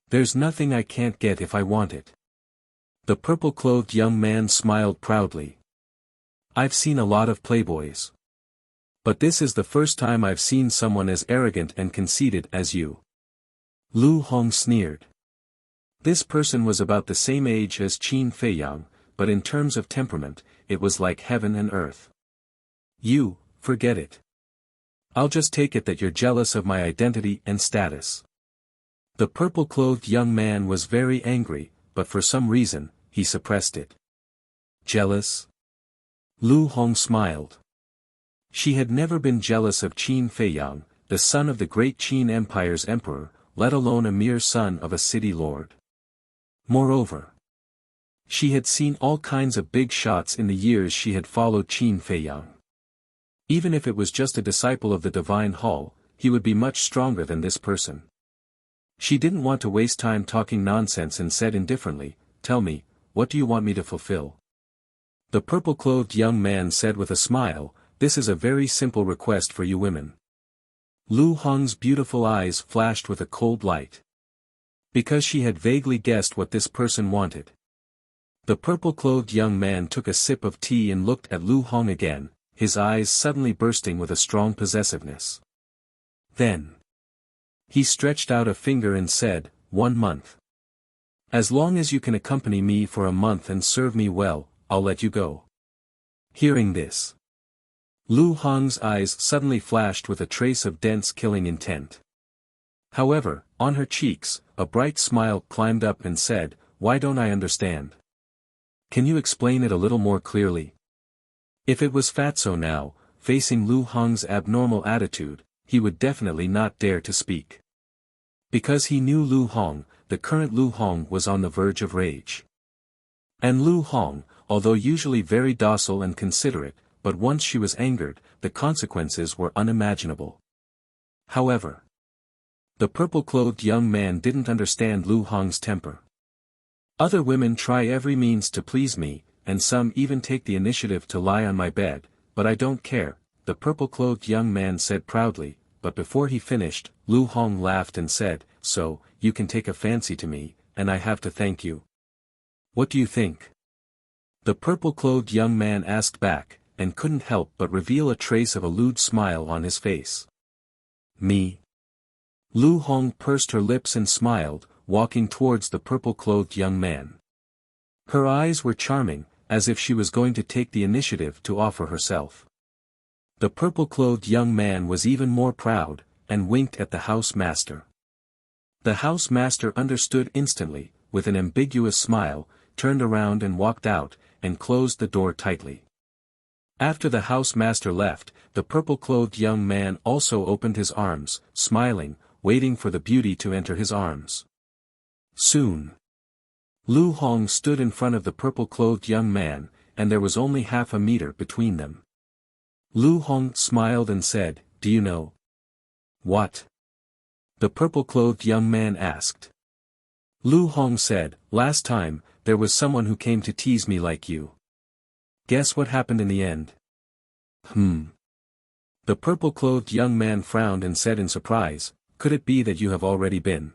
There's nothing I can't get if I want it." The purple-clothed young man smiled proudly. "I've seen a lot of playboys. But this is the first time I've seen someone as arrogant and conceited as you." Lu Hong sneered. This person was about the same age as Qin Feiyang, but in terms of temperament, it was like heaven and earth. "You, forget it. I'll just take it that you're jealous of my identity and status." The purple-clothed young man was very angry, but for some reason, he suppressed it. "Jealous?" Lu Hong smiled. She had never been jealous of Qin Feiyang, the son of the great Qin Empire's emperor, let alone a mere son of a city lord. Moreover, she had seen all kinds of big shots in the years she had followed Qin Feiyang. Even if it was just a disciple of the Divine Hall, he would be much stronger than this person. She didn't want to waste time talking nonsense and said indifferently, "Tell me, what do you want me to fulfill?" The purple-clothed young man said with a smile, "This is a very simple request for you women." Lu Hong's beautiful eyes flashed with a cold light. Because she had vaguely guessed what this person wanted. The purple-clothed young man took a sip of tea and looked at Lu Hong again, his eyes suddenly bursting with a strong possessiveness. Then he stretched out a finger and said, "1 month. As long as you can accompany me for a month and serve me well, I'll let you go." Hearing this, Lu Hong's eyes suddenly flashed with a trace of dense killing intent. However, on her cheeks, a bright smile climbed up and said, "Why don't I understand? Can you explain it a little more clearly?" If it was Fatso now, facing Lu Hong's abnormal attitude, he would definitely not dare to speak. Because he knew Lu Hong, the current Lu Hong was on the verge of rage. And Lu Hong, although usually very docile and considerate, but once she was angered, the consequences were unimaginable. However, the purple-clothed young man didn't understand Lu Hong's temper. "Other women try every means to please me, and some even take the initiative to lie on my bed, but I don't care," the purple-clothed young man said proudly, but before he finished, Lu Hong laughed and said, "So, you can take a fancy to me, and I have to thank you. What do you think?" The purple-clothed young man asked back, and couldn't help but reveal a trace of a lewd smile on his face. "Me?" Lu Hong pursed her lips and smiled, walking towards the purple-clothed young man. Her eyes were charming, as if she was going to take the initiative to offer herself. The purple-clothed young man was even more proud, and winked at the house master. The house master understood instantly, with an ambiguous smile, turned around and walked out, and closed the door tightly. After the house master left, the purple-clothed young man also opened his arms, smiling, waiting for the beauty to enter his arms. Soon, Lu Hong stood in front of the purple-clothed young man, and there was only half a meter between them. Lu Hong smiled and said, "Do you know?" "What?" the purple-clothed young man asked. Lu Hong said, "Last time, there was someone who came to tease me like you. Guess what happened in the end?" The purple-clothed young man frowned and said in surprise, "Could it be that you have already been?"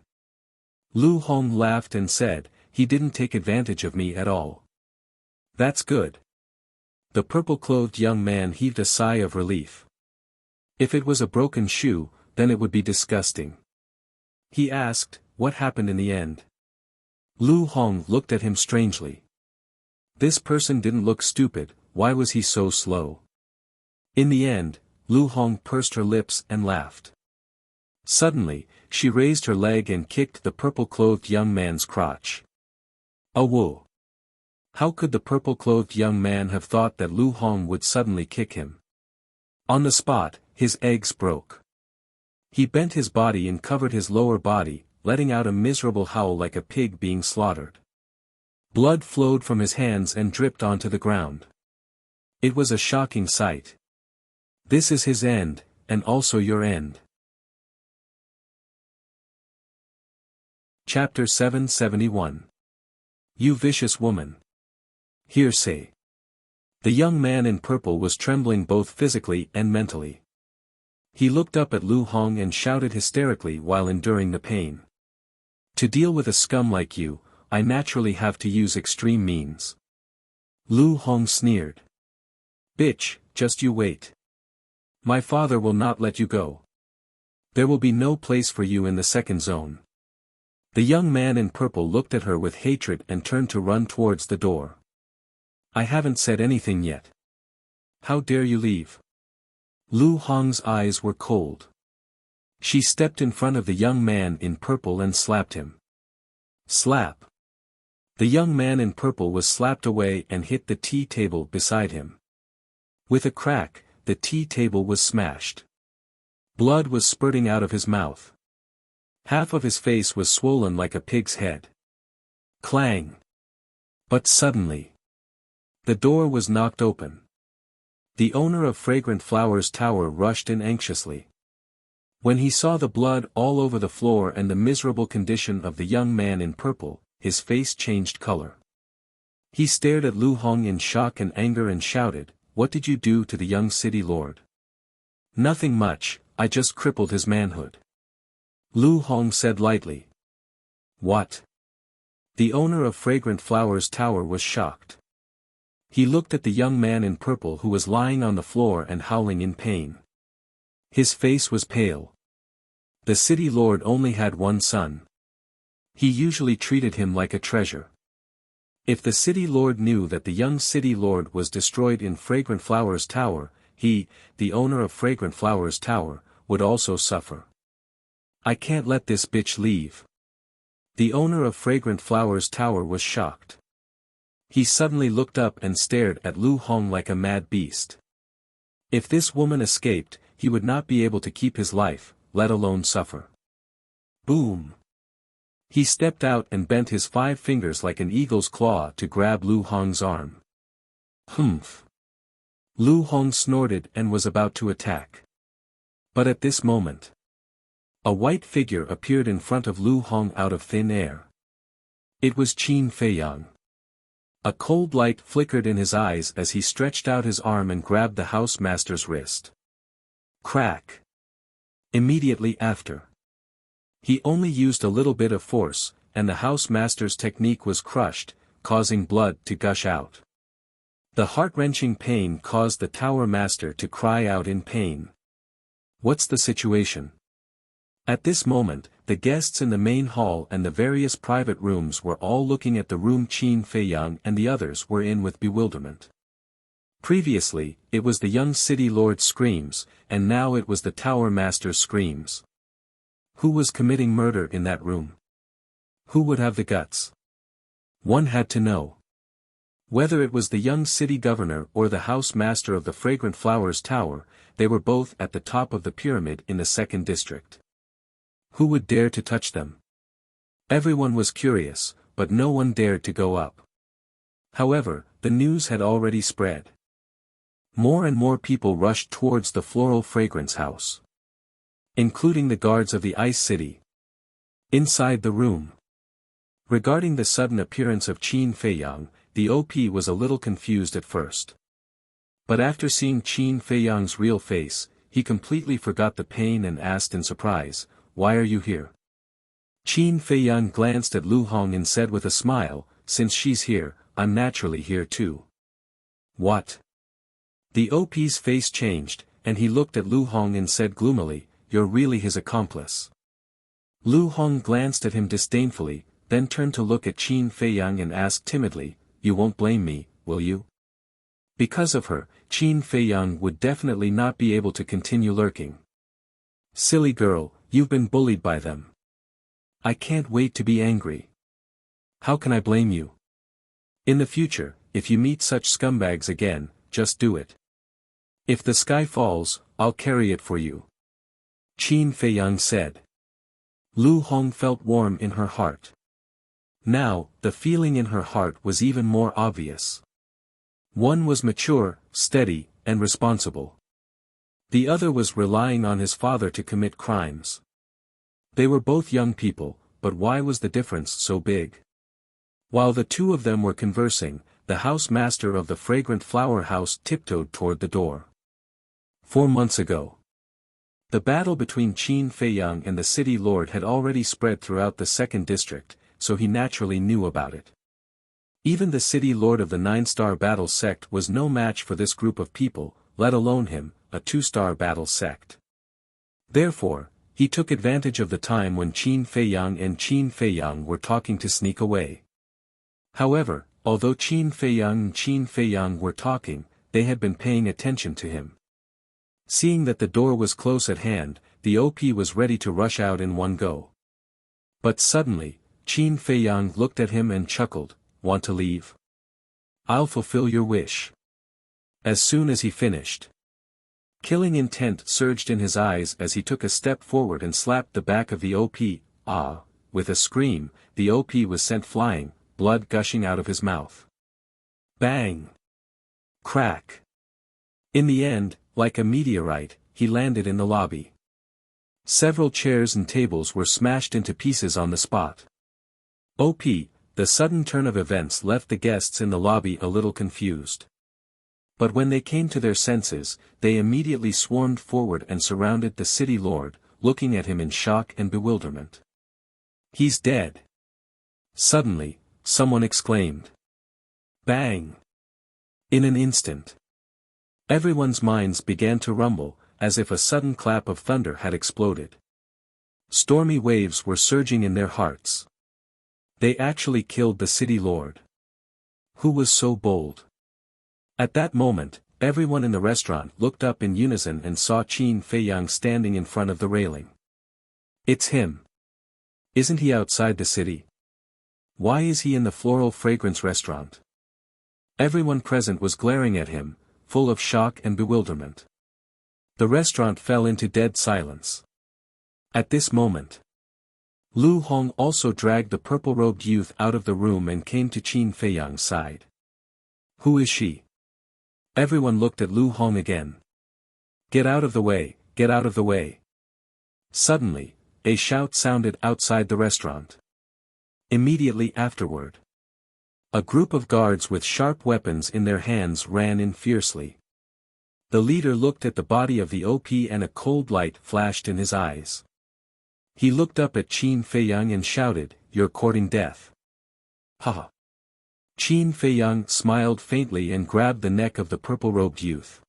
Lu Hong laughed and said, "He didn't take advantage of me at all." "That's good." The purple-clothed young man heaved a sigh of relief. If it was a broken shoe, then it would be disgusting. He asked, "What happened in the end?" Lu Hong looked at him strangely. This person didn't look stupid, why was he so slow? In the end, Lu Hong pursed her lips and laughed. Suddenly, she raised her leg and kicked the purple-clothed young man's crotch. Whoa! How could the purple-clothed young man have thought that Lu Hong would suddenly kick him? On the spot, his eggs broke. He bent his body and covered his lower body, letting out a miserable howl like a pig being slaughtered. Blood flowed from his hands and dripped onto the ground. It was a shocking sight. This is his end, and also your end. Chapter 771. You vicious woman. Hearsay. The young man in purple was trembling both physically and mentally. He looked up at Lu Hong and shouted hysterically while enduring the pain. To deal with a scum like you, I naturally have to use extreme means. Lu Hong sneered. Bitch, just you wait. My father will not let you go. There will be no place for you in the second zone. The young man in purple looked at her with hatred and turned to run towards the door. I haven't said anything yet. How dare you leave? Lu Hong's eyes were cold. She stepped in front of the young man in purple and slapped him. Slap. The young man in purple was slapped away and hit the tea table beside him. With a crack, the tea table was smashed. Blood was spurting out of his mouth. Half of his face was swollen like a pig's head. Clang. But suddenly, the door was knocked open. The owner of Fragrant Flowers Tower rushed in anxiously. When he saw the blood all over the floor and the miserable condition of the young man in purple, his face changed color. He stared at Lu Hong in shock and anger and shouted, "What did you do to the young city lord?" "Nothing much, I just crippled his manhood," Lu Hong said lightly. "What?" The owner of Fragrant Flowers Tower was shocked. He looked at the young man in purple who was lying on the floor and howling in pain. His face was pale. The city lord only had one son. He usually treated him like a treasure. If the city lord knew that the young city lord was destroyed in Fragrant Flowers Tower, he, the owner of Fragrant Flowers Tower, would also suffer. I can't let this bitch leave. The owner of Fragrant Flowers Tower was shocked. He suddenly looked up and stared at Lu Hong like a mad beast. If this woman escaped, he would not be able to keep his life, let alone suffer. Boom! He stepped out and bent his 5 fingers like an eagle's claw to grab Lu Hong's arm. Humph! Lu Hong snorted and was about to attack. But at this moment, a white figure appeared in front of Lu Hong out of thin air. It was Qin Feiyang. A cold light flickered in his eyes as he stretched out his arm and grabbed the housemaster's wrist. Crack! Immediately after, he only used a little bit of force, and the housemaster's technique was crushed, causing blood to gush out. The heart-wrenching pain caused the tower master to cry out in pain. What's the situation? At this moment, the guests in the main hall and the various private rooms were all looking at the room Qin Feiyang and the others were in with bewilderment. Previously, it was the young city lord's screams, and now it was the tower master's screams. Who was committing murder in that room? Who would have the guts? One had to know. Whether it was the young city governor or the house master of the Fragrant Flowers Tower, they were both at the top of the pyramid in the second district. Who would dare to touch them? Everyone was curious, but no one dared to go up. However, the news had already spread. More and more people rushed towards the floral fragrance house, including the guards of the Ice City. Inside the room, regarding the sudden appearance of Qin Feiyang, the OP was a little confused at first. But after seeing Qin Feiyang's real face, he completely forgot the pain and asked in surprise, "Why are you here?" Qin Feiyang glanced at Lu Hong and said with a smile, "Since she's here, I'm naturally here too." What? The OP's face changed, and he looked at Lu Hong and said gloomily, "You're really his accomplice." Lu Hong glanced at him disdainfully, then turned to look at Qin Feiyang and asked timidly, "You won't blame me, will you?" Because of her, Qin Feiyang would definitely not be able to continue lurking. "Silly girl, you've been bullied by them. I can't wait to be angry. How can I blame you? In the future, if you meet such scumbags again, just do it. If the sky falls, I'll carry it for you." Qin Feiyang said. Lu Hong felt warm in her heart. Now, the feeling in her heart was even more obvious. One was mature, steady, and responsible. The other was relying on his father to commit crimes. They were both young people, but why was the difference so big? While the two of them were conversing, the house master of the fragrant flower house tiptoed toward the door. 4 months ago. The battle between Qin Feiyang and the city lord had already spread throughout the second district, so he naturally knew about it. Even the city lord of the 9-star battle sect was no match for this group of people, let alone him, a 2-star battle sect. Therefore, he took advantage of the time when Qin Feiyang were talking to sneak away. However, although Qin Feiyang were talking, they had been paying attention to him. Seeing that the door was close at hand, the OP was ready to rush out in one go. But suddenly, Qin Feiyang looked at him and chuckled, "Want to leave? I'll fulfill your wish." As soon as he finished, killing intent surged in his eyes as he took a step forward and slapped the back of the OP. With a scream, the OP was sent flying, blood gushing out of his mouth. Bang! Crack! In the end, like a meteorite, he landed in the lobby. Several chairs and tables were smashed into pieces on the spot. The sudden turn of events left the guests in the lobby a little confused. But when they came to their senses, they immediately swarmed forward and surrounded the city lord, looking at him in shock and bewilderment. "He's dead!" Suddenly, someone exclaimed. Bang! In an instant, everyone's minds began to rumble, as if a sudden clap of thunder had exploded. Stormy waves were surging in their hearts. They actually killed the city lord. Who was so bold? At that moment, everyone in the restaurant looked up in unison and saw Qin Feiyang standing in front of the railing. It's him. Isn't he outside the city? Why is he in the floral fragrance restaurant? Everyone present was glaring at him, full of shock and bewilderment. The restaurant fell into dead silence. At this moment, Lu Hong also dragged the purple-robed youth out of the room and came to Qin Feiyang's side. Who is she? Everyone looked at Lu Hong again. Get out of the way, get out of the way. Suddenly, a shout sounded outside the restaurant. Immediately afterward, a group of guards with sharp weapons in their hands ran in fiercely. The leader looked at the body of the OP and a cold light flashed in his eyes. He looked up at Qin Feiyang and shouted, "You're courting death." Ha! Qin Feiyang smiled faintly and grabbed the neck of the purple-robed youth.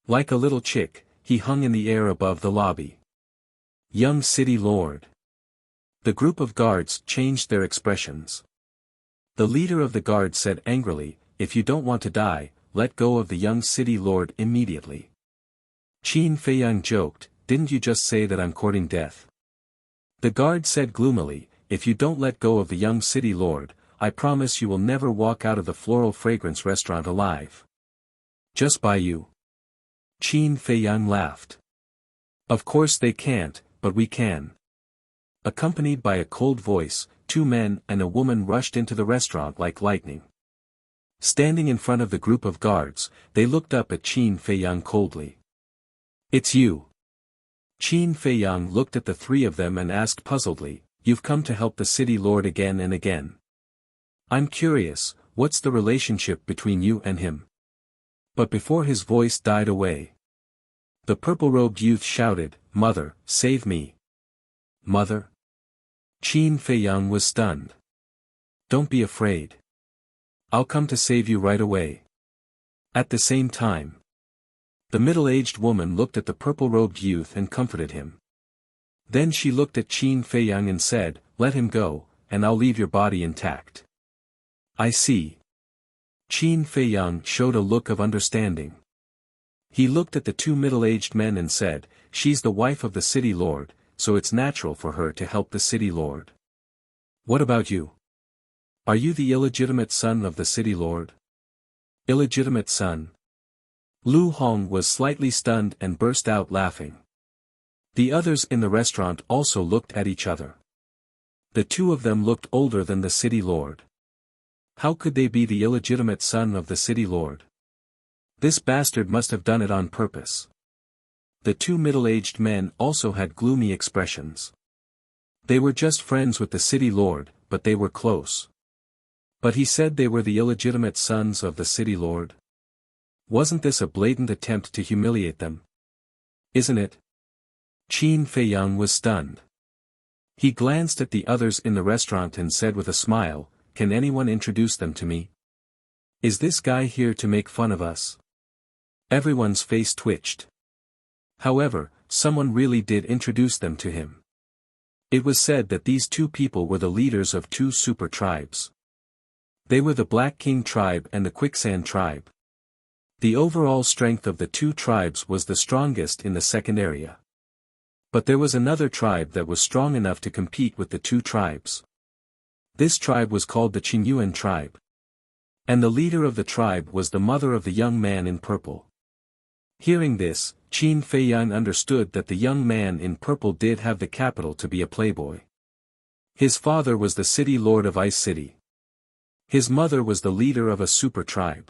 Like a little chick, he hung in the air above the lobby. Young city lord. The group of guards changed their expressions. The leader of the guard said angrily, "If you don't want to die, let go of the young city lord immediately." Qin Feiyang joked, "Didn't you just say that I'm courting death?" The guard said gloomily, "If you don't let go of the young city lord, I promise you will never walk out of the floral fragrance restaurant alive." "Just by you?" Qin Feiyang laughed. "Of course they can't, but we can." Accompanied by a cold voice, 2 men and a woman rushed into the restaurant like lightning. Standing in front of the group of guards, they looked up at Qin Feiyang coldly. "It's you." Qin Feiyang looked at the 3 of them and asked puzzledly, "You've come to help the city lord again and again. I'm curious, what's the relationship between you and him?" But before his voice died away, the purple-robed youth shouted, "Mother, save me." Mother? Qin Feiyang was stunned. "Don't be afraid. I'll come to save you right away." At the same time, the middle-aged woman looked at the purple-robed youth and comforted him. Then she looked at Qin Feiyang and said, "Let him go, and I'll leave your body intact." "I see." Qin Feiyang showed a look of understanding. He looked at the 2 middle-aged men and said, "She's the wife of the city lord, so it's natural for her to help the city lord. What about you? Are you the illegitimate son of the city lord?" "Illegitimate son?" Lu Hong was slightly stunned and burst out laughing. The others in the restaurant also looked at each other. The two of them looked older than the city lord. How could they be the illegitimate son of the city lord? This bastard must have done it on purpose. The two middle-aged men also had gloomy expressions. They were just friends with the city lord, but they were close. But he said they were the illegitimate sons of the city lord? Wasn't this a blatant attempt to humiliate them? Isn't it? Qin Feiyang was stunned. He glanced at the others in the restaurant and said with a smile, "Can anyone introduce them to me? Is this guy here to make fun of us?" Everyone's face twitched. However, someone really did introduce them to him. It was said that these two people were the leaders of two super tribes. They were the Black King tribe and the Quicksand tribe. The overall strength of the two tribes was the strongest in the second area. But there was another tribe that was strong enough to compete with the two tribes. This tribe was called the Qingyuan tribe. And the leader of the tribe was the mother of the young man in purple. Hearing this, Qin Feiyang understood that the young man in purple did have the capital to be a playboy. His father was the city lord of Ice City. His mother was the leader of a super tribe.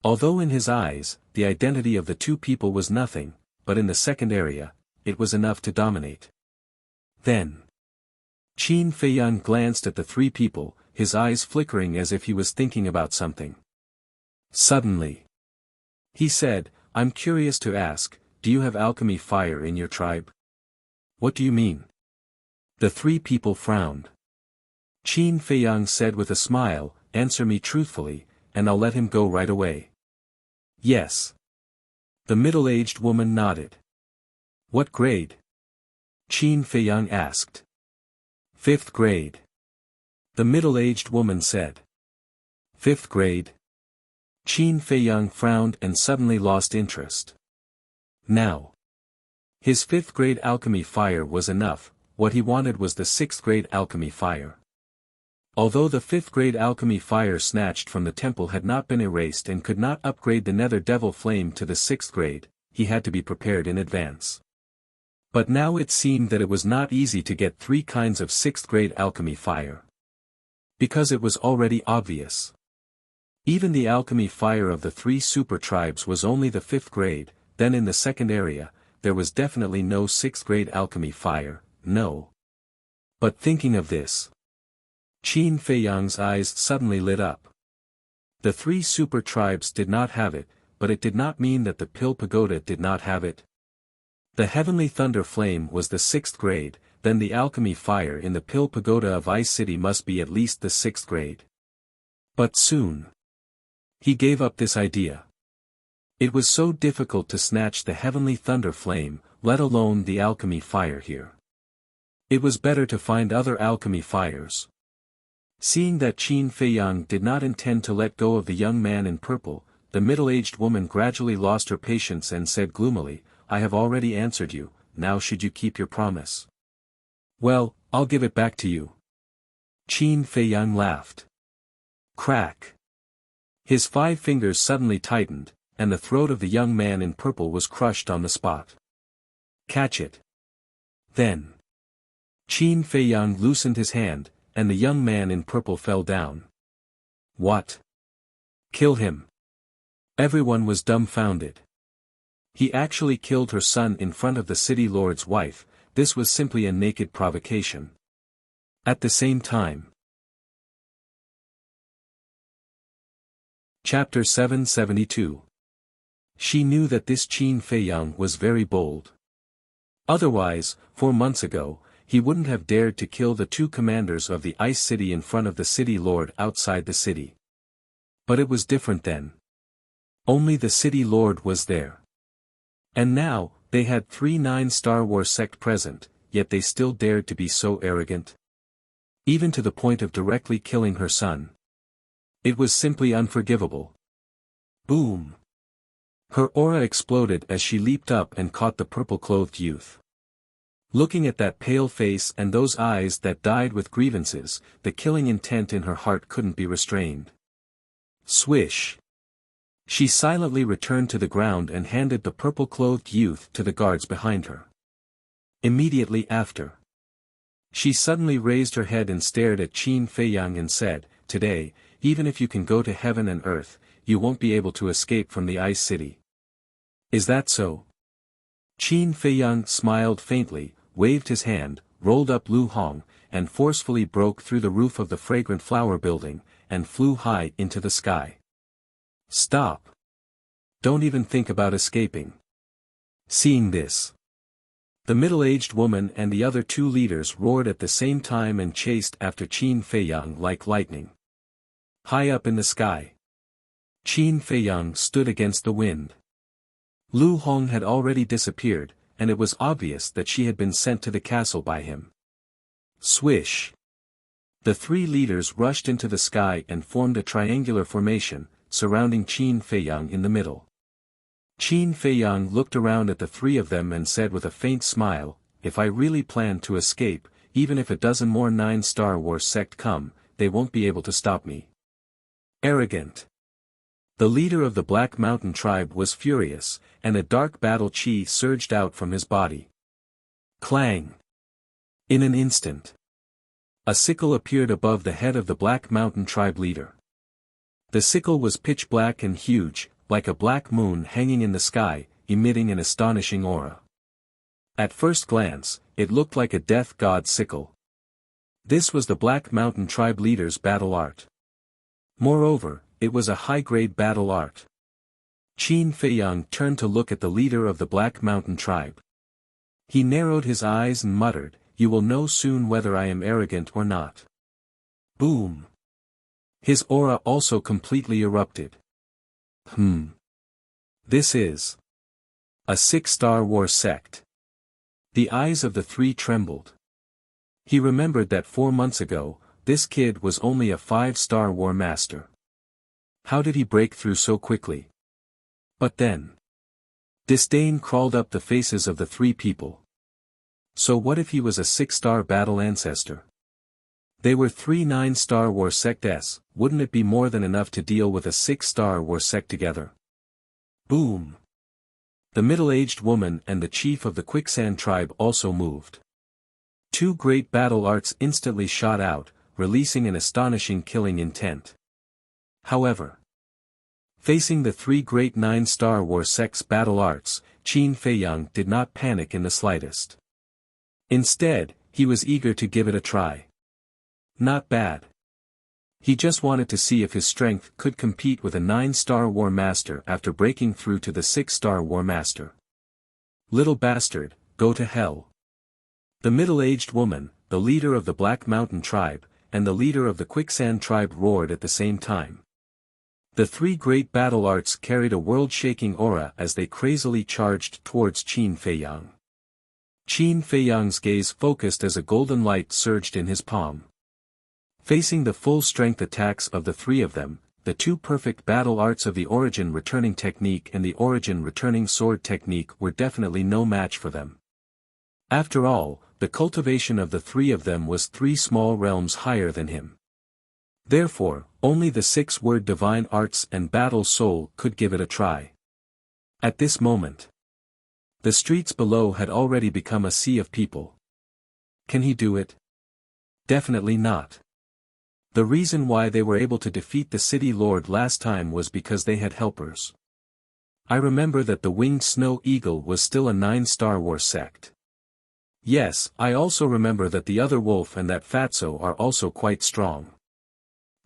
Although in his eyes, the identity of the two people was nothing, but in the second area, it was enough to dominate. Then, Qin Feiyang glanced at the three people, his eyes flickering as if he was thinking about something. Suddenly, he said, "I'm curious to ask, do you have alchemy fire in your tribe?" "What do you mean?" The three people frowned. Qin Feiyang said with a smile, "Answer me truthfully, and I'll let him go right away." "Yes." The middle-aged woman nodded. "What grade?" Qin Feiyang asked. "5th grade." The middle-aged woman said. "5th grade?" Qin Feiyang frowned and suddenly lost interest. Now, his 5th grade alchemy fire was enough, what he wanted was the 6th grade alchemy fire. Although the 5th grade alchemy fire snatched from the temple had not been erased and could not upgrade the nether devil flame to the 6th grade, he had to be prepared in advance. But now it seemed that it was not easy to get 3 kinds of 6th grade alchemy fire. Because it was already obvious. Even the alchemy fire of the 3 super tribes was only the 5th grade, then in the second area, there was definitely no 6th grade alchemy fire, no. But thinking of this, Qin Feiyang's eyes suddenly lit up. The 3 super tribes did not have it, but it did not mean that the Pill Pagoda did not have it. The Heavenly Thunder Flame was the 6th grade, then the alchemy fire in the Pill Pagoda of Ice City must be at least the 6th grade. But soon, he gave up this idea. It was so difficult to snatch the Heavenly Thunder Flame, let alone the alchemy fire here. It was better to find other alchemy fires. Seeing that Qin Feiyang did not intend to let go of the young man in purple, the middle-aged woman gradually lost her patience and said gloomily, "I have already answered you, now should you keep your promise?" "Well, I'll give it back to you." Qin Feiyang laughed. Crack. His 5 fingers suddenly tightened, and the throat of the young man in purple was crushed on the spot. "Catch it." Then, Qin Feiyang loosened his hand, and the young man in purple fell down. "What? Kill him?" Everyone was dumbfounded. He actually killed her son in front of the city lord's wife. This was simply a naked provocation. At the same time. Chapter 772. She knew that this Qin Feiyang was very bold. Otherwise, 4 months ago, he wouldn't have dared to kill the 2 commanders of the Ice City in front of the city lord outside the city. But it was different then. Only the city lord was there. And now, they had 3 9-star war sect present, yet they still dared to be so arrogant. Even to the point of directly killing her son. It was simply unforgivable. Boom! Her aura exploded as she leaped up and caught the purple-clothed youth. Looking at that pale face and those eyes that died with grievances, the killing intent in her heart couldn't be restrained. Swish! She silently returned to the ground and handed the purple-clothed youth to the guards behind her. Immediately after, she suddenly raised her head and stared at Qin Feiyang and said, "Today, even if you can go to heaven and earth, you won't be able to escape from the Ice City. Is that so?" Qin Feiyang smiled faintly, waved his hand, rolled up Lu Hong, and forcefully broke through the roof of the fragrant flower building, and flew high into the sky. "Stop! Don't even think about escaping." Seeing this, the middle-aged woman and the other two leaders roared at the same time and chased after Qin Feiyang like lightning. High up in the sky, Qin Feiyang stood against the wind. Lu Hong had already disappeared, and it was obvious that she had been sent to the castle by him. Swish! The three leaders rushed into the sky and formed a triangular formation, surrounding Qin Feiyang in the middle. Qin Feiyang looked around at the three of them and said with a faint smile, "If I really plan to escape, even if a dozen more 9-Star Wars sect come, they won't be able to stop me." Arrogant. The leader of the Black Mountain tribe was furious, and a dark battle chi surged out from his body. Clang! In an instant, a sickle appeared above the head of the Black Mountain tribe leader. The sickle was pitch black and huge, like a black moon hanging in the sky, emitting an astonishing aura. At first glance, it looked like a death god sickle. This was the Black Mountain tribe leader's battle art. Moreover, it was a high-grade battle art. Qin Feiyang turned to look at the leader of the Black Mountain tribe. He narrowed his eyes and muttered, "You will know soon whether I am arrogant or not." Boom! His aura also completely erupted. This is a 6-Star Wars sect. The eyes of the three trembled. He remembered that 4 months ago, this kid was only a 5-Star War master. How did he break through so quickly? But then, disdain crawled up the faces of the three people. So what if he was a 6-star battle ancestor? They were 3 9-Star Wars sects, wouldn't it be more than enough to deal with a 6-Star Wars sect together? Boom! The middle-aged woman and the chief of the Quicksand tribe also moved. 2 great battle arts instantly shot out, releasing an astonishing killing intent. However, facing the 3 great 9-Star Wars sects battle arts, Qin Feiyang did not panic in the slightest. Instead, he was eager to give it a try. Not bad. He just wanted to see if his strength could compete with a 9-Star War Master after breaking through to the 6-Star War Master. Little bastard, go to hell. The middle-aged woman, the leader of the Black Mountain tribe, and the leader of the Quicksand tribe roared at the same time. The 3 great battle arts carried a world-shaking aura as they crazily charged towards Qin Feiyang. Qin Feiyang's gaze focused as a golden light surged in his palm. Facing the full-strength attacks of the 3 of them, the 2 perfect battle arts of the Origin Returning Technique and the Origin Returning Sword Technique were definitely no match for them. After all, the cultivation of the 3 of them was 3 small realms higher than him. Therefore, only the 6-word divine arts and battle soul could give it a try. At this moment, the streets below had already become a sea of people. Can he do it? Definitely not. The reason why they were able to defeat the city lord last time was because they had helpers. I remember that the winged snow eagle was still a 9-Star Wars sect. Yes, I also remember that the other wolf and that fatso are also quite strong.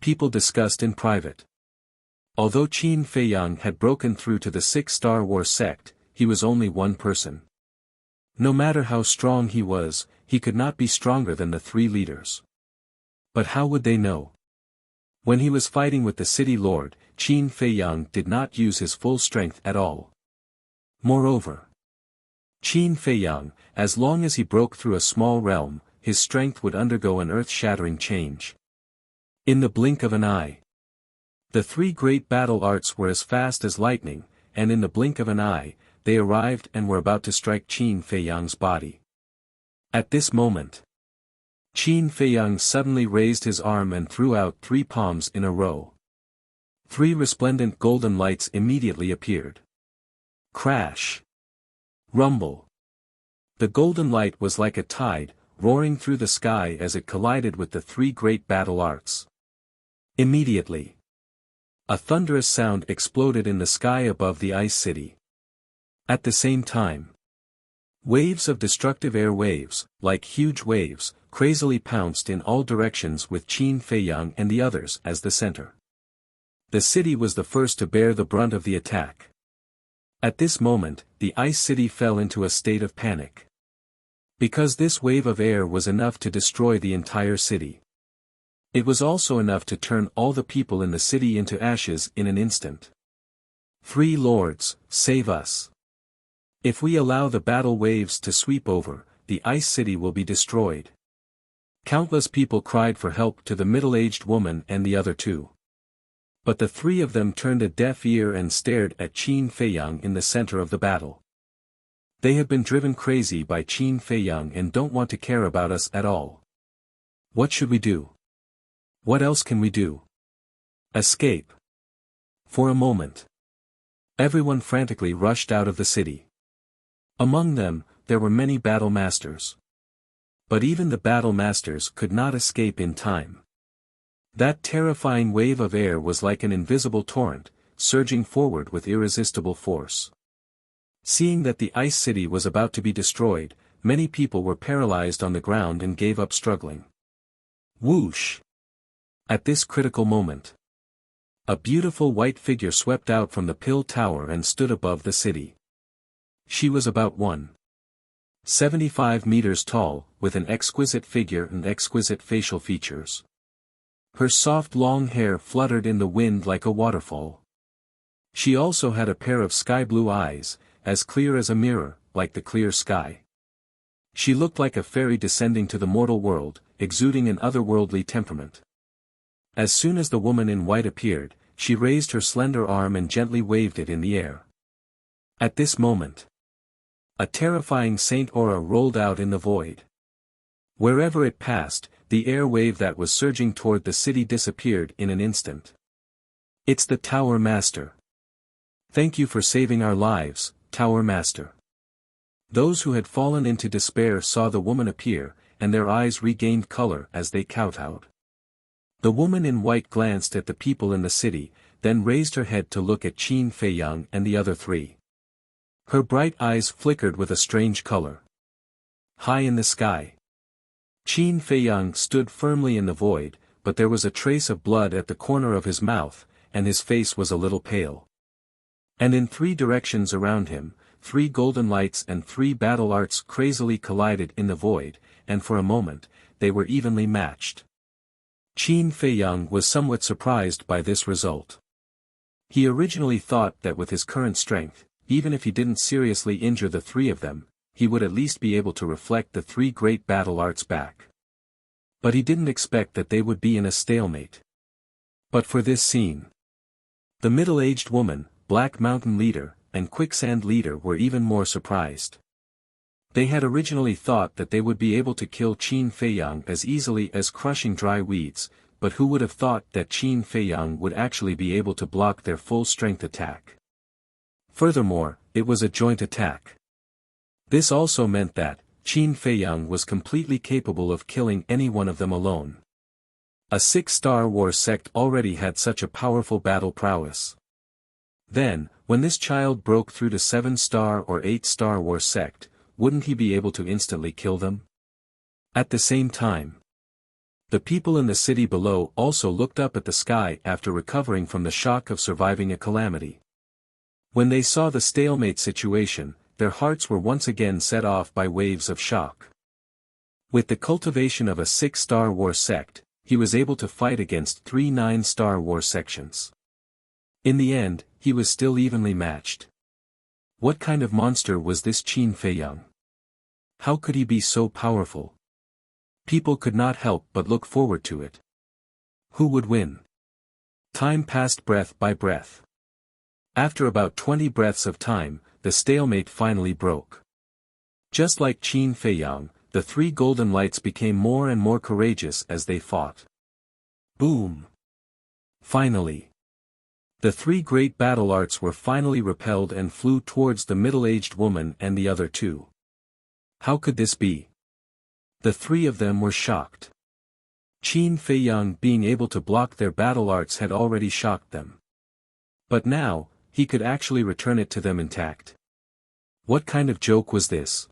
People discussed in private. Although Qin Feiyang had broken through to the 6-Star Wars sect, he was only one person. No matter how strong he was, he could not be stronger than the 3 leaders. But how would they know? When he was fighting with the city lord, Qin Feiyang did not use his full strength at all. Moreover, Qin Feiyang, as long as he broke through a small realm, his strength would undergo an earth-shattering change. In the blink of an eye, the 3 great battle arts were as fast as lightning, and in the blink of an eye, they arrived and were about to strike Qin Feiyang's body. At this moment, Qin Feiyang suddenly raised his arm and threw out 3 palms in a row. 3 resplendent golden lights immediately appeared. Crash! Rumble! The golden light was like a tide, roaring through the sky as it collided with the three great battle arts. Immediately, a thunderous sound exploded in the sky above the ice city. At the same time, waves of destructive air waves, like huge waves, crazily pounced in all directions with Qin Feiyang and the others as the center. The city was the first to bear the brunt of the attack. At this moment, the ice city fell into a state of panic. Because this wave of air was enough to destroy the entire city. It was also enough to turn all the people in the city into ashes in an instant. Three lords, save us. If we allow the battle waves to sweep over, the ice city will be destroyed. Countless people cried for help to the middle-aged woman and the other two. But the three of them turned a deaf ear and stared at Qin Feiyang in the center of the battle. They have been driven crazy by Qin Feiyang and don't want to care about us at all. What should we do? What else can we do? Escape. For a moment, everyone frantically rushed out of the city. Among them, there were many battle masters. But even the battle masters could not escape in time. That terrifying wave of air was like an invisible torrent, surging forward with irresistible force. Seeing that the ice city was about to be destroyed, many people were paralyzed on the ground and gave up struggling. Whoosh! At this critical moment, a beautiful white figure swept out from the pill tower and stood above the city. She was about 1.75 meters tall, with an exquisite figure and exquisite facial features. Her soft long hair fluttered in the wind like a waterfall. She also had a pair of sky-blue eyes, as clear as a mirror, like the clear sky. She looked like a fairy descending to the mortal world, exuding an otherworldly temperament. As soon as the woman in white appeared, she raised her slender arm and gently waved it in the air. At this moment, a terrifying saint aura rolled out in the void. Wherever it passed, the air wave that was surging toward the city disappeared in an instant. It's the Tower Master. Thank you for saving our lives, Tower Master. Those who had fallen into despair saw the woman appear, and their eyes regained color as they kowtowed. The woman in white glanced at the people in the city, then raised her head to look at Qin Feiyang and the other three. Her bright eyes flickered with a strange color. High in the sky, Qin Feiyang stood firmly in the void, but there was a trace of blood at the corner of his mouth, and his face was a little pale. And in three directions around him, three golden lights and three battle arts crazily collided in the void, and for a moment, they were evenly matched. Qin Feiyang was somewhat surprised by this result. He originally thought that with his current strength, even if he didn't seriously injure the three of them, he would at least be able to reflect the three great battle arts back. But he didn't expect that they would be in a stalemate. But for this scene, the middle-aged woman, Black Mountain Leader, and Quicksand Leader were even more surprised. They had originally thought that they would be able to kill Qin Feiyang as easily as crushing dry weeds, but who would have thought that Qin Feiyang would actually be able to block their full-strength attack? Furthermore, it was a joint attack. This also meant that Qin Feiyang was completely capable of killing any one of them alone. A 6-star war sect already had such a powerful battle prowess. Then, when this child broke through to 7-star or 8-star war sect, wouldn't he be able to instantly kill them? At the same time, the people in the city below also looked up at the sky after recovering from the shock of surviving a calamity. When they saw the stalemate situation, their hearts were once again set off by waves of shock. With the cultivation of a 6-star war sect, he was able to fight against 3 9-star war sections. In the end, he was still evenly matched. What kind of monster was this Qin Feiyang? How could he be so powerful? People could not help but look forward to it. Who would win? Time passed breath by breath. After about 20 breaths of time, the stalemate finally broke. Just like Qin Feiyang, the three golden lights became more and more courageous as they fought. Boom! Finally, the three great battle arts were finally repelled and flew towards the middle-aged woman and the other two. How could this be? The three of them were shocked. Qin Feiyang being able to block their battle arts had already shocked them. But now, he could actually return it to them intact. What kind of joke was this?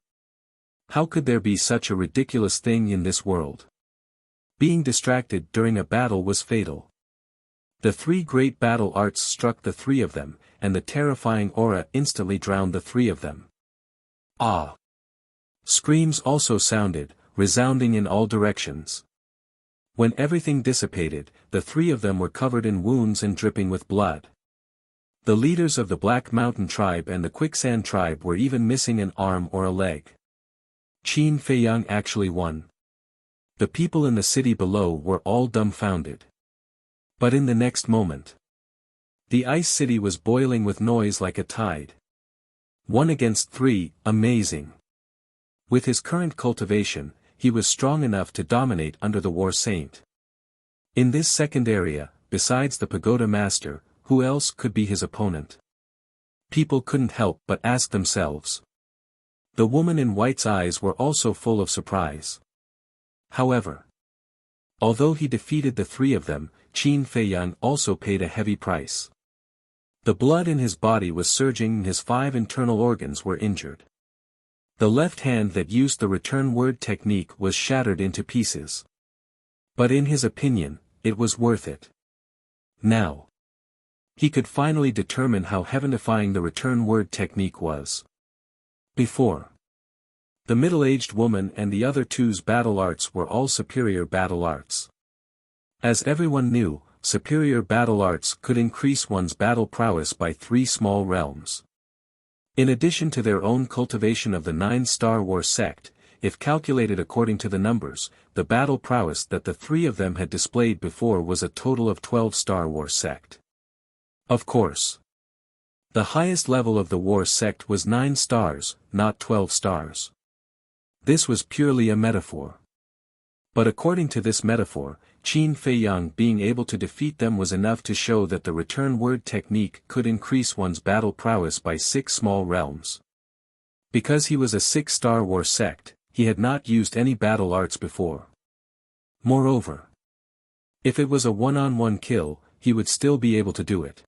How could there be such a ridiculous thing in this world? Being distracted during a battle was fatal. The three great battle arts struck the three of them, and the terrifying aura instantly drowned the three of them. Ah! Screams also sounded, resounding in all directions. When everything dissipated, the three of them were covered in wounds and dripping with blood. The leaders of the Black Mountain tribe and the Quicksand tribe were even missing an arm or a leg. Qin Feiyang actually won. The people in the city below were all dumbfounded. But in the next moment, the ice city was boiling with noise like a tide. 1 against 3, amazing. With his current cultivation, he was strong enough to dominate under the War Saint. In this second area, besides the Pagoda Master, who else could be his opponent? People couldn't help but ask themselves. The woman in white's eyes were also full of surprise. However, although he defeated the three of them, Qin Feiyang also paid a heavy price. The blood in his body was surging and his 5 internal organs were injured. The left hand that used the return word technique was shattered into pieces. But in his opinion, it was worth it. Now, he could finally determine how heaven-defying the return word technique was. Before, the middle-aged woman and the other two's battle arts were all superior battle arts. As everyone knew, superior battle arts could increase one's battle prowess by 3 small realms. In addition to their own cultivation of the 9-star war sect, if calculated according to the numbers, the battle prowess that the three of them had displayed before was a total of 12-star war sect. Of course, the highest level of the war sect was 9 stars, not 12 stars. This was purely a metaphor. But according to this metaphor, Qin Feiyang being able to defeat them was enough to show that the return word technique could increase one's battle prowess by 6 small realms. Because he was a 6-star war sect, he had not used any battle arts before. Moreover, if it was a one-on-one kill, he would still be able to do it.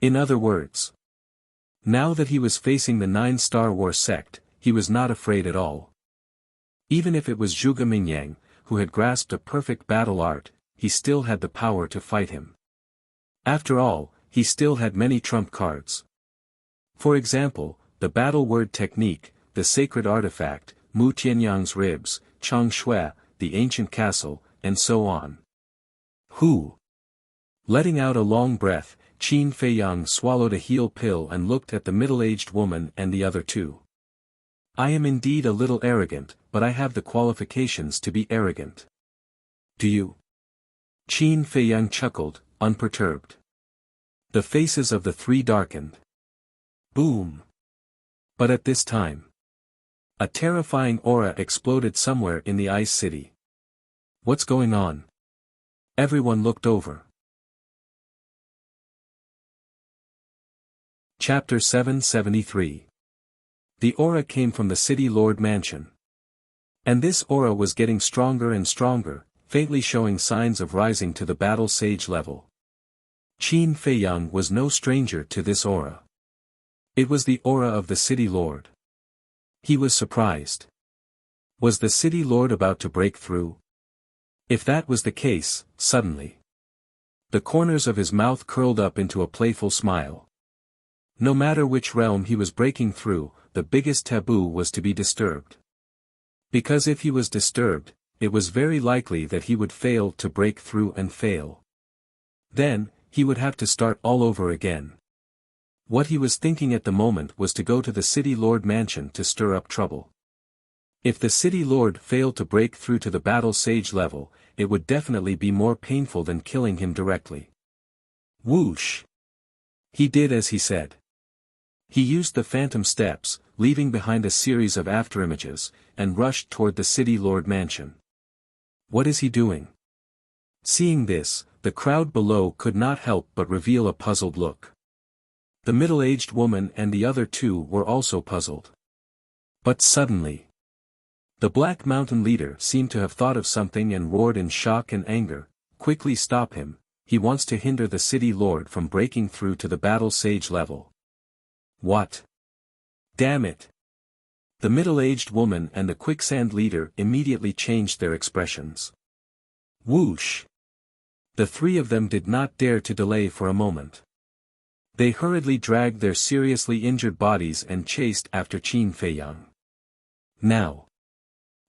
In other words, now that he was facing the 9-star war sect, he was not afraid at all. Even if it was Zhuge Mingyang, who had grasped a perfect battle art, he still had the power to fight him. After all, he still had many trump cards. For example, the battle word technique, the sacred artifact, Mu Tianyang's ribs, Chang Shui, the ancient castle, and so on. Who? Letting out a long breath, Qin Feiyang swallowed a heal pill and looked at the middle-aged woman and the other two. I am indeed a little arrogant, but I have the qualifications to be arrogant. Do you? Qin Feiyang chuckled, unperturbed. The faces of the three darkened. Boom! But at this time, a terrifying aura exploded somewhere in the ice city. What's going on? Everyone looked over. Chapter 773. The aura came from the City Lord Mansion. And this aura was getting stronger and stronger, faintly showing signs of rising to the battle sage level. Qin Feiyang was no stranger to this aura. It was the aura of the City Lord. He was surprised. Was the City Lord about to break through? If that was the case, suddenly, the corners of his mouth curled up into a playful smile. No matter which realm he was breaking through, the biggest taboo was to be disturbed. Because if he was disturbed, it was very likely that he would fail to break through and fail. Then, he would have to start all over again. What he was thinking at the moment was to go to the City Lord Mansion to stir up trouble. If the City Lord failed to break through to the battle sage level, it would definitely be more painful than killing him directly. Whoosh! He did as he said. He used the phantom steps, leaving behind a series of afterimages, and rushed toward the City Lord Mansion. What is he doing? Seeing this, the crowd below could not help but reveal a puzzled look. The middle-aged woman and the other two were also puzzled. But suddenly, The Black Mountain leader seemed to have thought of something and roared in shock and anger, "Quickly stop him, he wants to hinder the city lord from breaking through to the battle sage level." "What? Damn it!" The middle-aged woman and the quicksand leader immediately changed their expressions. Whoosh! The three of them did not dare to delay for a moment. They hurriedly dragged their seriously injured bodies and chased after Qin Feiyang. Now,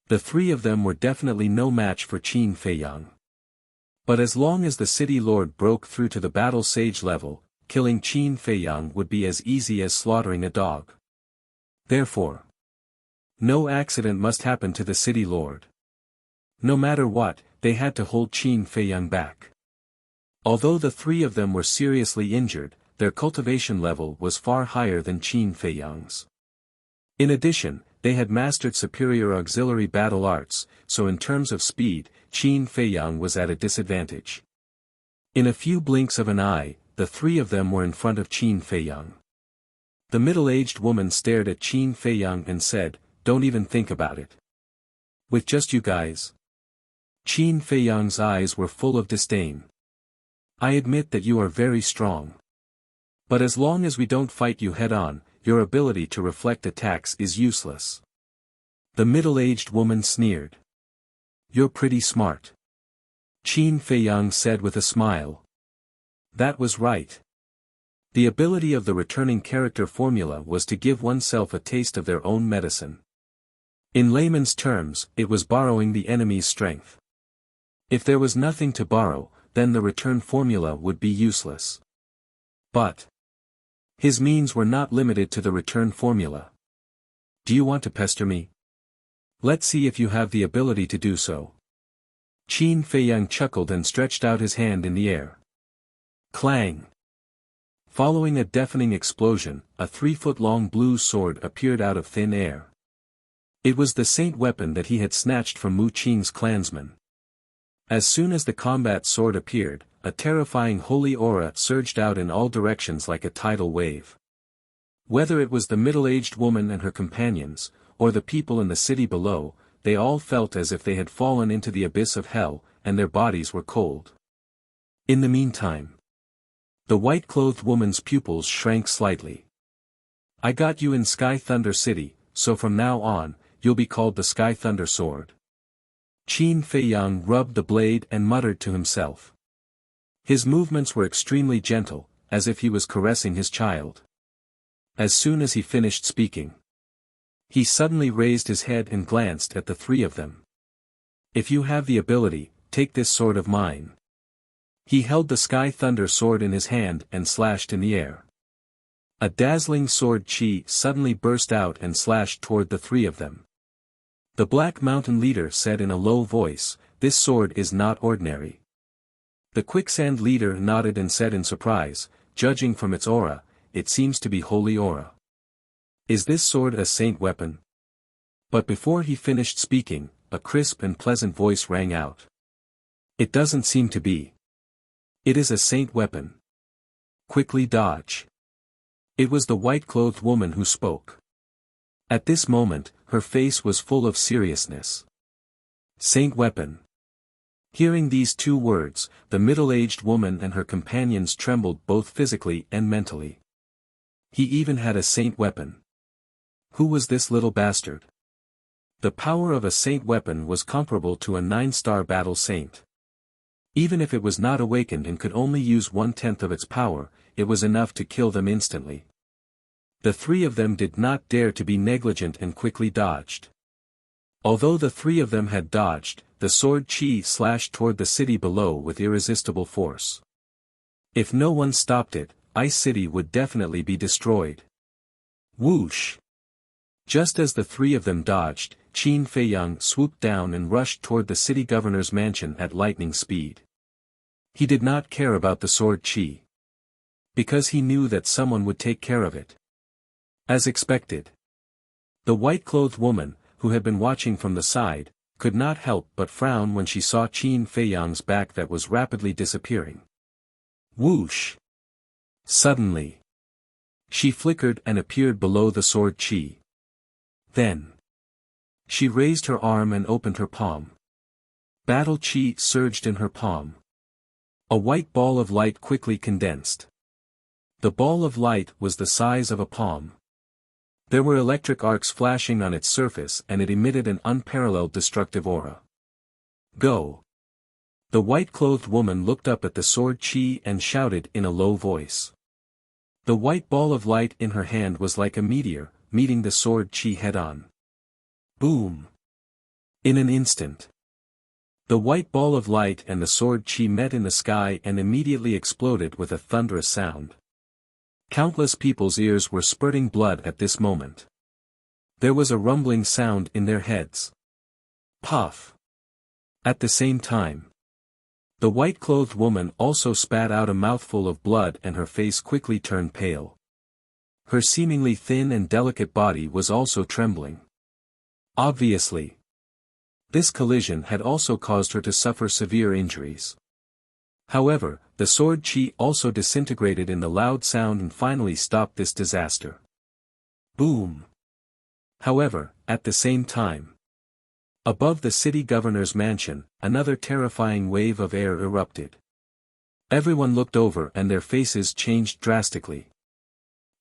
the three of them were definitely no match for Qin Feiyang. But as long as the city lord broke through to the battle sage level, killing Qin Feiyang would be as easy as slaughtering a dog. Therefore, no accident must happen to the city lord. No matter what, they had to hold Qin Feiyang back. Although the three of them were seriously injured, their cultivation level was far higher than Qin Feiyang's. In addition, they had mastered superior auxiliary battle arts, so in terms of speed, Qin Feiyang was at a disadvantage. In a few blinks of an eye, the three of them were in front of Qin Feiyang. The middle-aged woman stared at Qin Feiyang and said, "Don't even think about it. With just you guys?" Qin Feiyang's eyes were full of disdain. "I admit that you are very strong. But as long as we don't fight you head-on, your ability to reflect attacks is useless." The middle-aged woman sneered. "You're pretty smart," Qin Feiyang said with a smile. That was right. The ability of the returning character formula was to give oneself a taste of their own medicine. In layman's terms, it was borrowing the enemy's strength. If there was nothing to borrow, then the return formula would be useless. But his means were not limited to the return formula. "Do you want to pester me? Let's see if you have the ability to do so." Qin Feiyang chuckled and stretched out his hand in the air. Clang! Following a deafening explosion, a 3-foot-long blue sword appeared out of thin air. It was the saint weapon that he had snatched from Mu Qing's clansmen. As soon as the combat sword appeared, a terrifying holy aura surged out in all directions like a tidal wave. Whether it was the middle-aged woman and her companions, or the people in the city below, they all felt as if they had fallen into the abyss of hell, and their bodies were cold. In the meantime, the white-clothed woman's pupils shrank slightly. "I got you in Sky Thunder City, so from now on, you'll be called the Sky Thunder Sword." Qin Feiyang rubbed the blade and muttered to himself. His movements were extremely gentle, as if he was caressing his child. As soon as he finished speaking, he suddenly raised his head and glanced at the three of them. "If you have the ability, take this sword of mine." He held the Sky Thunder Sword in his hand and slashed in the air. A dazzling sword chi suddenly burst out and slashed toward the three of them. The Black Mountain leader said in a low voice, "This sword is not ordinary." The Quicksand leader nodded and said in surprise, "Judging from its aura, it seems to be holy aura. Is this sword a saint weapon?" But before he finished speaking, a crisp and pleasant voice rang out. "It doesn't seem to be. It is a saint weapon. Quickly dodge." It was the white-clothed woman who spoke. At this moment, her face was full of seriousness. Saint weapon. Hearing these two words, the middle-aged woman and her companions trembled both physically and mentally. He even had a saint weapon. Who was this little bastard? The power of a saint weapon was comparable to a 9-star battle saint. Even if it was not awakened and could only use 1/10 of its power, it was enough to kill them instantly. The three of them did not dare to be negligent and quickly dodged. Although the three of them had dodged, the sword chi slashed toward the city below with irresistible force. If no one stopped it, Ice City would definitely be destroyed. Whoosh! Just as the three of them dodged, Qin Feiyang swooped down and rushed toward the city governor's mansion at lightning speed. He did not care about the sword chi, because he knew that someone would take care of it. As expected, the white-clothed woman, who had been watching from the side, could not help but frown when she saw Qin Feiyang's back that was rapidly disappearing. Whoosh! Suddenly, she flickered and appeared below the sword chi. Then, She raised her arm and opened her palm. Battle chi surged in her palm. A white ball of light quickly condensed. The ball of light was the size of a palm. There were electric arcs flashing on its surface and it emitted an unparalleled destructive aura. Go! The white-clothed woman looked up at the sword chi and shouted in a low voice. The white ball of light in her hand was like a meteor, meeting the sword chi head-on. Boom! In an instant. The white ball of light and the sword chi met in the sky and immediately exploded with a thunderous sound. Countless people's ears were spurting blood at this moment. There was a rumbling sound in their heads. Puff! At the same time, the white-clothed woman also spat out a mouthful of blood and her face quickly turned pale. Her seemingly thin and delicate body was also trembling. Obviously, this collision had also caused her to suffer severe injuries. However, the sword chi also disintegrated in the loud sound and finally stopped this disaster. Boom! However, at the same time, above the city governor's mansion, another terrifying wave of air erupted. Everyone looked over and their faces changed drastically.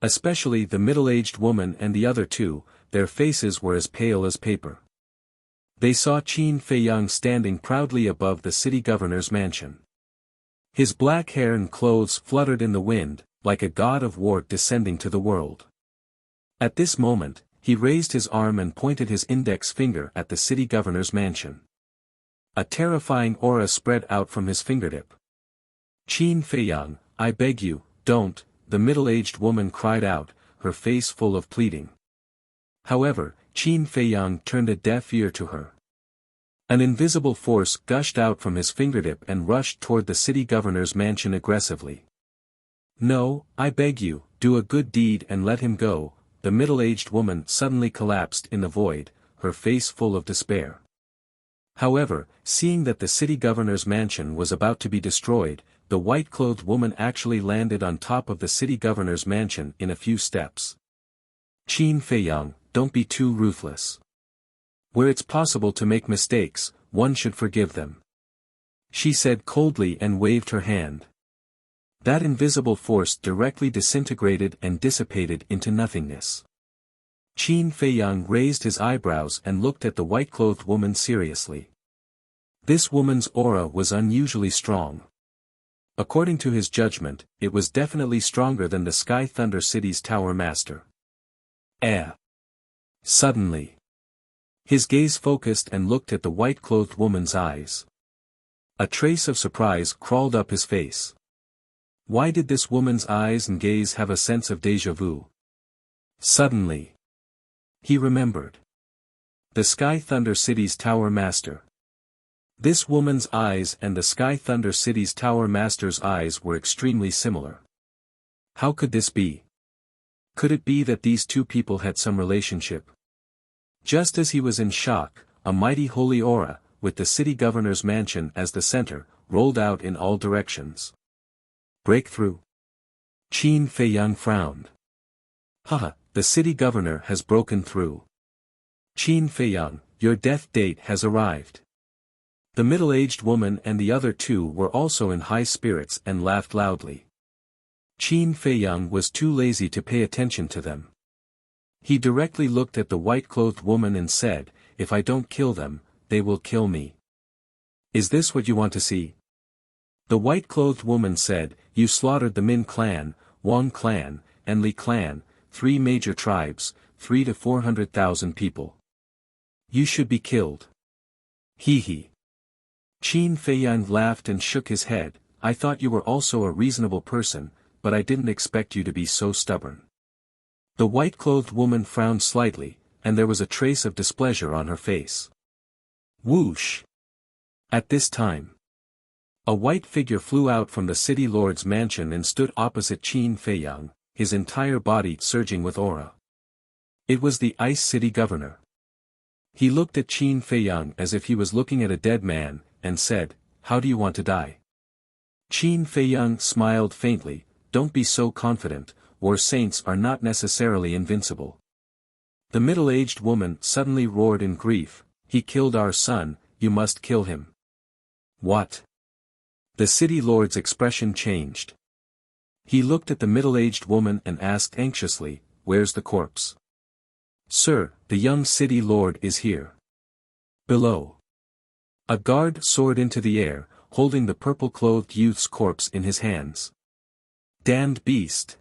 Especially the middle-aged woman and the other two, their faces were as pale as paper. They saw Qin Feiyang standing proudly above the city governor's mansion. His black hair and clothes fluttered in the wind, like a god of war descending to the world. At this moment, he raised his arm and pointed his index finger at the city governor's mansion. A terrifying aura spread out from his fingertip. Qin Feiyang, I beg you, don't, the middle-aged woman cried out, her face full of pleading. However, Qin Feiyang turned a deaf ear to her. An invisible force gushed out from his fingertip and rushed toward the city governor's mansion aggressively. No, I beg you, do a good deed and let him go. The middle-aged woman suddenly collapsed in the void, her face full of despair. However, seeing that the city governor's mansion was about to be destroyed, the white-clothed woman actually landed on top of the city governor's mansion in a few steps. Qin Feiyang, don't be too ruthless. Where it's possible to make mistakes, one should forgive them. She said coldly and waved her hand. That invisible force directly disintegrated and dissipated into nothingness. Qin Feiyang raised his eyebrows and looked at the white-clothed woman seriously. This woman's aura was unusually strong. According to his judgment, it was definitely stronger than the Sky Thunder City's Tower Master. Suddenly, his gaze focused and looked at the white-clothed woman's eyes. A trace of surprise crawled up his face. Why did this woman's eyes and gaze have a sense of déjà vu? Suddenly, he remembered. The Sky Thunder City's Tower Master. This woman's eyes and the Sky Thunder City's Tower Master's eyes were extremely similar. How could this be? Could it be that these two people had some relationship? Just as he was in shock, a mighty holy aura, with the city governor's mansion as the center, rolled out in all directions. Breakthrough. Qin Feiyang frowned. Haha, the city governor has broken through. Qin Feiyang, your death date has arrived. The middle-aged woman and the other two were also in high spirits and laughed loudly. Qin Feiyang was too lazy to pay attention to them. He directly looked at the white-clothed woman and said, if I don't kill them, they will kill me. Is this what you want to see? The white-clothed woman said, you slaughtered the Min clan, Wang clan, and Li clan, 3 major tribes, 3 to 400,000 people. You should be killed. Hee hee. Qin Feiyang laughed and shook his head, I thought you were also a reasonable person, but I didn't expect you to be so stubborn. The white-clothed woman frowned slightly, and there was a trace of displeasure on her face. Whoosh! At this time, a white figure flew out from the city lord's mansion and stood opposite Qin Feiyang, his entire body surging with aura. It was the Ice City Governor. He looked at Qin Feiyang as if he was looking at a dead man, and said, how do you want to die? Qin Feiyang smiled faintly, don't be so confident, war saints are not necessarily invincible. The middle-aged woman suddenly roared in grief, "He killed our son, you must kill him." "What?" The city lord's expression changed. He looked at the middle-aged woman and asked anxiously, "Where's the corpse?" "Sir, the young city lord is here. Below." A guard soared into the air, holding the purple-clothed youth's corpse in his hands. "Damned beast!"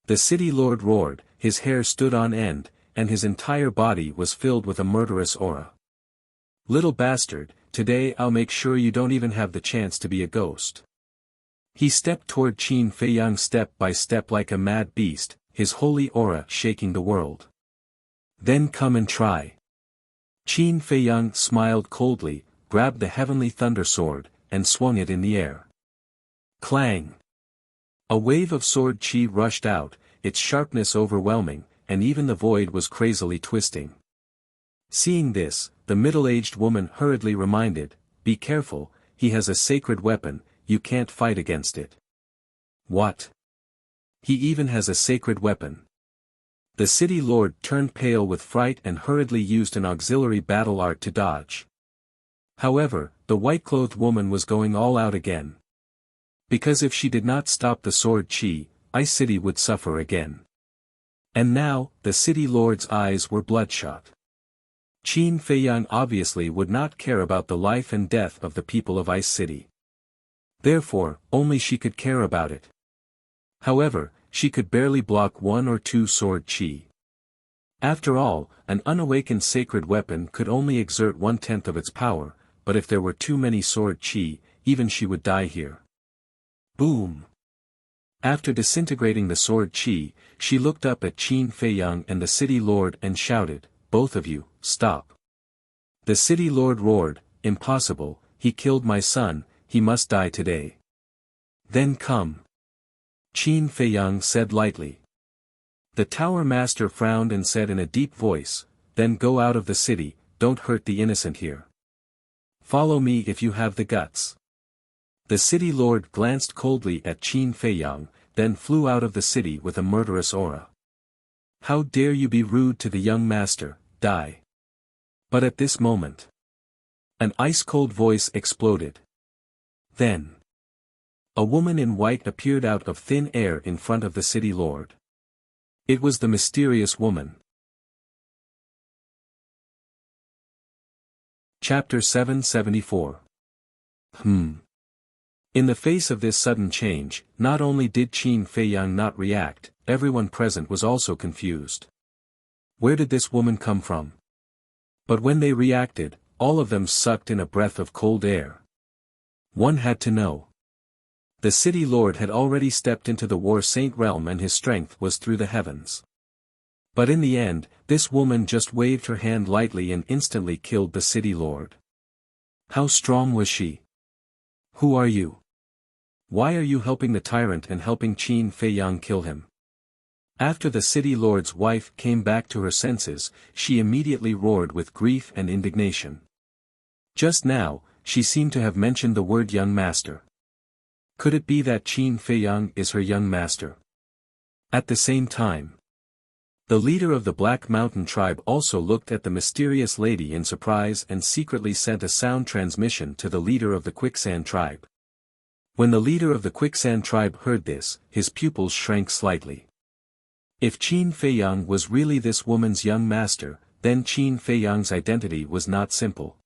The city lord roared, his hair stood on end, and his entire body was filled with a murderous aura. "Little bastard, today I'll make sure you don't even have the chance to be a ghost." He stepped toward Qin Feiyang step by step like a mad beast, his holy aura shaking the world. "Then come and try." Qin Feiyang smiled coldly, grabbed the heavenly thunder sword, and swung it in the air. Clang! A wave of sword chi rushed out, its sharpness overwhelming, and even the void was crazily twisting. Seeing this, the middle-aged woman hurriedly reminded, "Be careful, he has a sacred weapon, you can't fight against it." "What? He even has a sacred weapon?" The city lord turned pale with fright and hurriedly used an auxiliary battle art to dodge. However, the white-clothed woman was going all out again. Because if she did not stop the sword chi, Ice City would suffer again. And now, the city lord's eyes were bloodshot. Qin Feiyang obviously would not care about the life and death of the people of Ice City. Therefore, only she could care about it. However, she could barely block one or two sword chi. After all, an unawakened sacred weapon could only exert 1/10 of its power, but if there were too many sword chi, even she would die here. Boom! After disintegrating the sword chi, she looked up at Qin Feiyang and the city lord and shouted, "Both of you, stop." The city lord roared, "Impossible, he killed my son, he must die today." "Then come." Qin Feiyang said lightly. The tower master frowned and said in a deep voice, "Then go out of the city, don't hurt the innocent here. Follow me if you have the guts." The city lord glanced coldly at Qin Feiyang, then flew out of the city with a murderous aura. "How dare you be rude to the young master, die." But at this moment, an ice-cold voice exploded. Then, a woman in white appeared out of thin air in front of the city lord. It was the mysterious woman. Chapter 774. In the face of this sudden change, not only did Qin Feiyang not react, everyone present was also confused. Where did this woman come from? But when they reacted, all of them sucked in a breath of cold air. One had to know. The city lord had already stepped into the War Saint realm and his strength was through the heavens. But in the end, this woman just waved her hand lightly and instantly killed the city lord. How strong was she? Who are you? Why are you helping the tyrant and helping Qin Feiyang kill him? After the city lord's wife came back to her senses, she immediately roared with grief and indignation. Just now, she seemed to have mentioned the word young master. Could it be that Qin Feiyang is her young master? At the same time, the leader of the Black Mountain tribe also looked at the mysterious lady in surprise and secretly sent a sound transmission to the leader of the Quicksand tribe. When the leader of the Quicksand tribe heard this, his pupils shrank slightly. If Qin Feiyang was really this woman's young master, then Qin Feiyang's identity was not simple.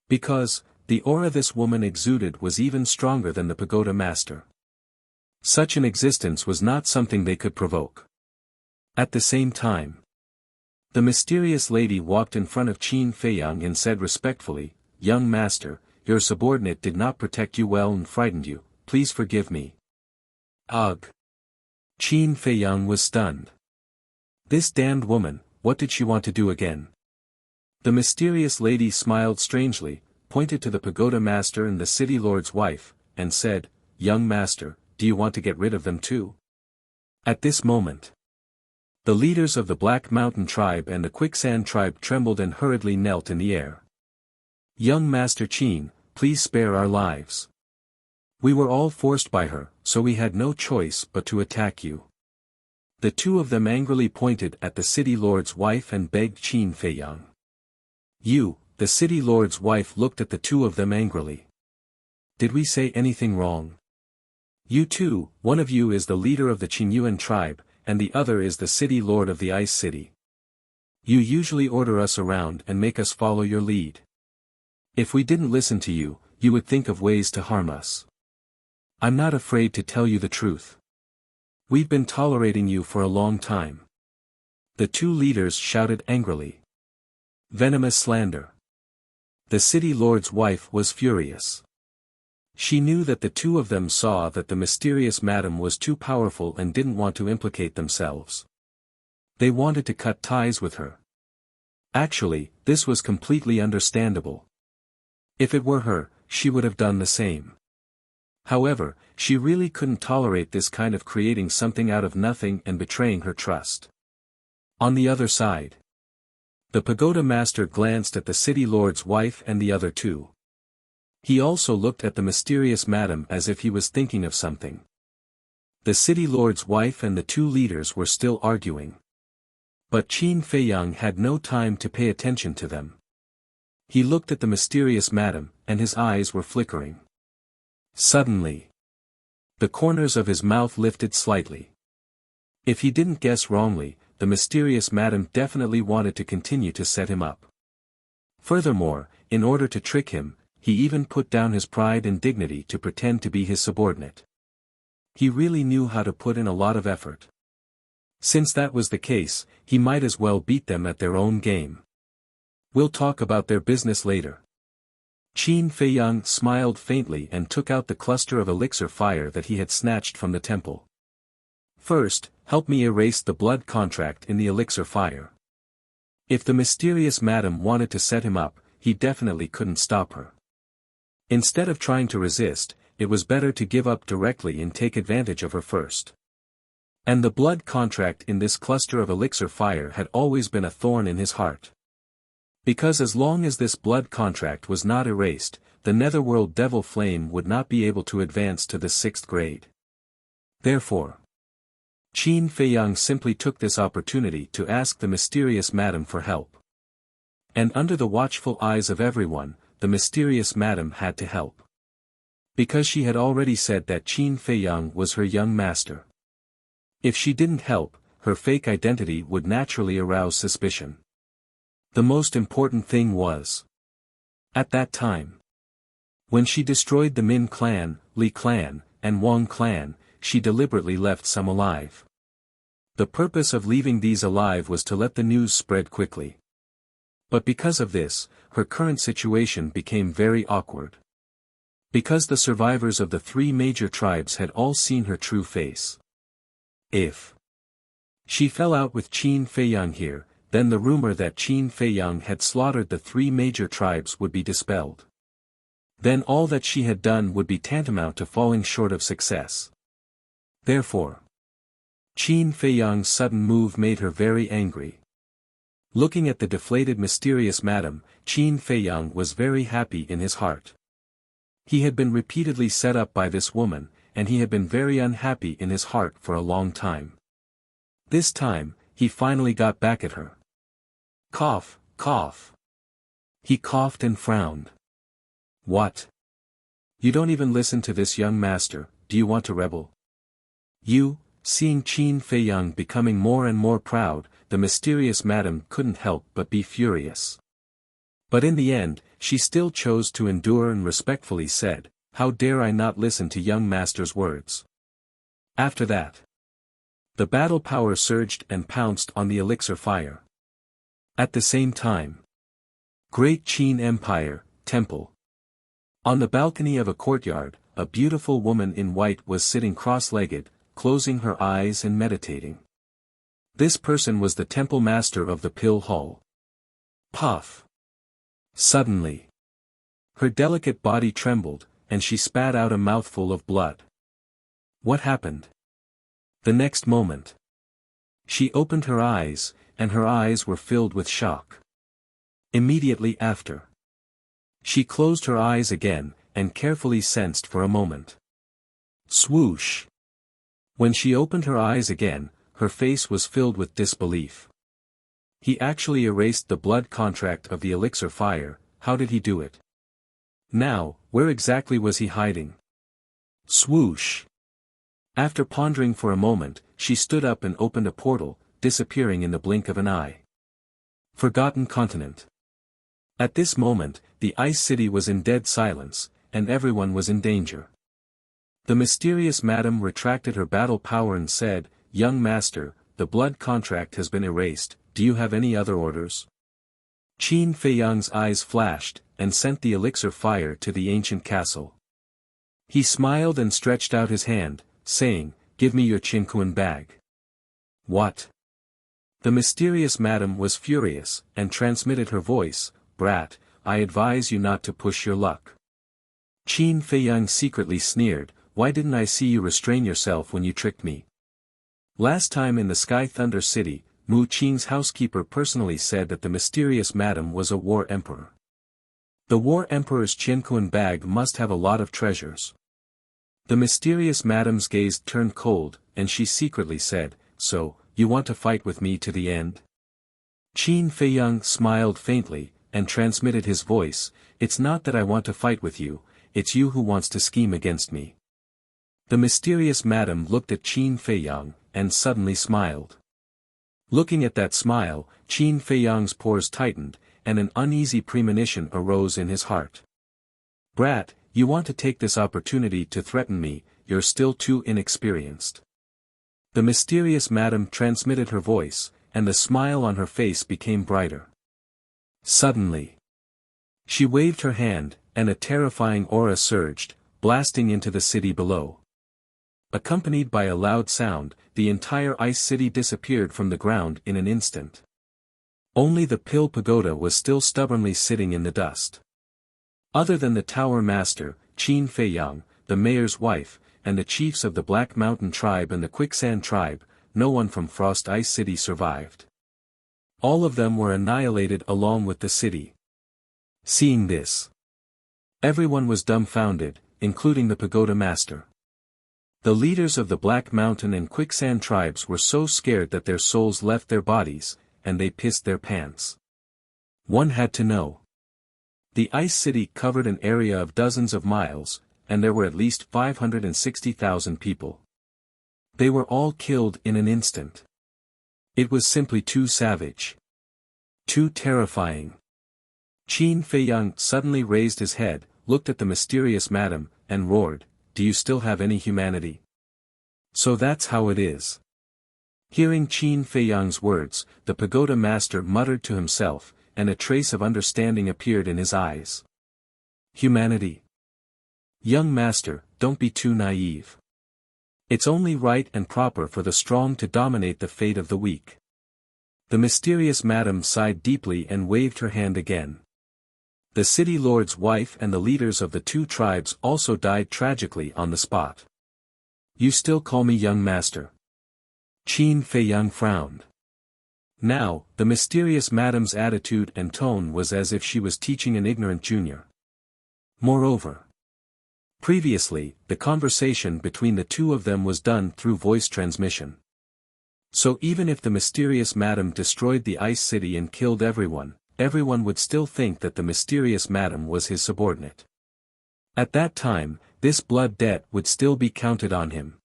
Because, the aura this woman exuded was even stronger than the pagoda master. Such an existence was not something they could provoke. At the same time, the mysterious lady walked in front of Qin Feiyang and said respectfully, "Young master, your subordinate did not protect you well and frightened you, please forgive me." Ugh! Qin Feiyang was stunned. This damned woman, what did she want to do again? The mysterious lady smiled strangely, pointed to the pagoda master and the city lord's wife, and said, "Young master, do you want to get rid of them too?" At this moment, the leaders of the Black Mountain tribe and the Quicksand tribe trembled and hurriedly knelt in the air. "Young Master Qin, please spare our lives. We were all forced by her, so we had no choice but to attack you." The two of them angrily pointed at the city lord's wife and begged Qin Feiyang. The city lord's wife looked at the two of them angrily. Did we say anything wrong? You two, one of you is the leader of the Qinyuan tribe, and the other is the city lord of the Ice City. You usually order us around and make us follow your lead. If we didn't listen to you, you would think of ways to harm us. I'm not afraid to tell you the truth. We've been tolerating you for a long time. The two leaders shouted angrily. Venomous slander. The city lord's wife was furious. She knew that the two of them saw that the mysterious madam was too powerful and didn't want to implicate themselves. They wanted to cut ties with her. Actually, this was completely understandable. If it were her, she would have done the same. However, she really couldn't tolerate this kind of creating something out of nothing and betraying her trust. On the other side, the pagoda master glanced at the city lord's wife and the other two. He also looked at the mysterious madam as if he was thinking of something. The city lord's wife and the two leaders were still arguing. But Qin Feiyang had no time to pay attention to them. He looked at the mysterious madam, and his eyes were flickering. Suddenly, the corners of his mouth lifted slightly. If he didn't guess wrongly, the mysterious madam definitely wanted to continue to set him up. Furthermore, in order to trick him, he even put down his pride and dignity to pretend to be his subordinate. He really knew how to put in a lot of effort. Since that was the case, he might as well beat them at their own game. We'll talk about their business later. Qin Feiyang smiled faintly and took out the cluster of elixir fire that he had snatched from the temple. First, help me erase the blood contract in the elixir fire. If the mysterious madam wanted to set him up, he definitely couldn't stop her. Instead of trying to resist, it was better to give up directly and take advantage of her first. And the blood contract in this cluster of elixir fire had always been a thorn in his heart. Because as long as this blood contract was not erased, the netherworld devil flame would not be able to advance to the 6th grade. Therefore, Qin Feiyang simply took this opportunity to ask the mysterious madam for help. And under the watchful eyes of everyone, the mysterious madam had to help. Because she had already said that Qin Feiyang was her young master. If she didn't help, her fake identity would naturally arouse suspicion. The most important thing was, at that time, when she destroyed the Min clan, Li clan, and Wang clan, she deliberately left some alive. The purpose of leaving these alive was to let the news spread quickly. But because of this, her current situation became very awkward. Because the survivors of the 3 major tribes had all seen her true face. If she fell out with Qin Feiyang here, then the rumor that Qin Feiyang had slaughtered the 3 major tribes would be dispelled. Then all that she had done would be tantamount to falling short of success. Therefore, Qin Feiyang's sudden move made her very angry. Looking at the deflated mysterious madam, Qin Feiyang was very happy in his heart. He had been repeatedly set up by this woman, and he had been very unhappy in his heart for a long time. This time, he finally got back at her. Cough, cough. He coughed and frowned. What? You don't even listen to this young master, do you want to rebel? Seeing Qin Feiyang becoming more and more proud, the mysterious madam couldn't help but be furious. But in the end, she still chose to endure and respectfully said, "How dare I not listen to young master's words?" After that, the battle power surged and pounced on the elixir fire. At the same time, Great Qin Empire, Temple. On the balcony of a courtyard, a beautiful woman in white was sitting cross-legged, closing her eyes and meditating. This person was the temple master of the Pill Hall. Puff! Suddenly, her delicate body trembled, and she spat out a mouthful of blood. What happened? The next moment, she opened her eyes, and her eyes were filled with shock. Immediately after, she closed her eyes again, and carefully sensed for a moment. Swoosh! When she opened her eyes again, her face was filled with disbelief. He actually erased the blood contract of the elixir fire. How did he do it? Now, where exactly was he hiding? Swoosh! After pondering for a moment, she stood up and opened a portal, disappearing in the blink of an eye. Forgotten continent. At this moment, the Ice City was in dead silence, and everyone was in danger. The mysterious madam retracted her battle power and said, "Young master, the blood contract has been erased, do you have any other orders?" Qin Feiyang's eyes flashed, and sent the elixir fire to the ancient castle. He smiled and stretched out his hand, saying, "Give me your Qinkuan bag." What? The mysterious madam was furious, and transmitted her voice, "Brat, I advise you not to push your luck." Qin Feiyang secretly sneered, "Why didn't I see you restrain yourself when you tricked me?" Last time in the Sky Thunder City, Mu Qing's housekeeper personally said that the mysterious madam was a war emperor. The war emperor's Qinkuan bag must have a lot of treasures. The mysterious madam's gaze turned cold, and she secretly said, "So, you want to fight with me to the end?" Qin Feiyang smiled faintly, and transmitted his voice, "It's not that I want to fight with you, it's you who wants to scheme against me." The mysterious madam looked at Qin Feiyang, and suddenly smiled. Looking at that smile, Qin Feiyang's pores tightened, and an uneasy premonition arose in his heart. "Brat, you want to take this opportunity to threaten me, you're still too inexperienced." The mysterious madam transmitted her voice, and the smile on her face became brighter. Suddenly, she waved her hand, and a terrifying aura surged, blasting into the city below. Accompanied by a loud sound, the entire Ice City disappeared from the ground in an instant. Only the Pill Pagoda was still stubbornly sitting in the dust. Other than the Tower Master, Qin Feiyang, the mayor's wife, and the chiefs of the Black Mountain Tribe and the Quicksand Tribe, no one from Frost Ice City survived. All of them were annihilated along with the city. Seeing this, everyone was dumbfounded, including the Pagoda Master. The leaders of the Black Mountain and Quicksand Tribes were so scared that their souls left their bodies, and they pissed their pants. One had to know. The Ice City covered an area of dozens of miles, and there were at least 560,000 people. They were all killed in an instant. It was simply too savage. Too terrifying. Qin Feiyang suddenly raised his head, looked at the mysterious madam, and roared, "Do you still have any humanity? So that's how it is." Hearing Qin Feiyang's words, the Pagoda Master muttered to himself, and a trace of understanding appeared in his eyes. Humanity. Young master, don't be too naive. It's only right and proper for the strong to dominate the fate of the weak. The mysterious madam sighed deeply and waved her hand again. The city lord's wife and the leaders of the two tribes also died tragically on the spot. "You still call me young master?" Qin Feiyang frowned. Now, the mysterious madam's attitude and tone was as if she was teaching an ignorant junior. Moreover, previously, the conversation between the two of them was done through voice transmission. So even if the mysterious madam destroyed the Ice City and killed everyone, everyone would still think that the mysterious madam was his subordinate. At that time, this blood debt would still be counted on him.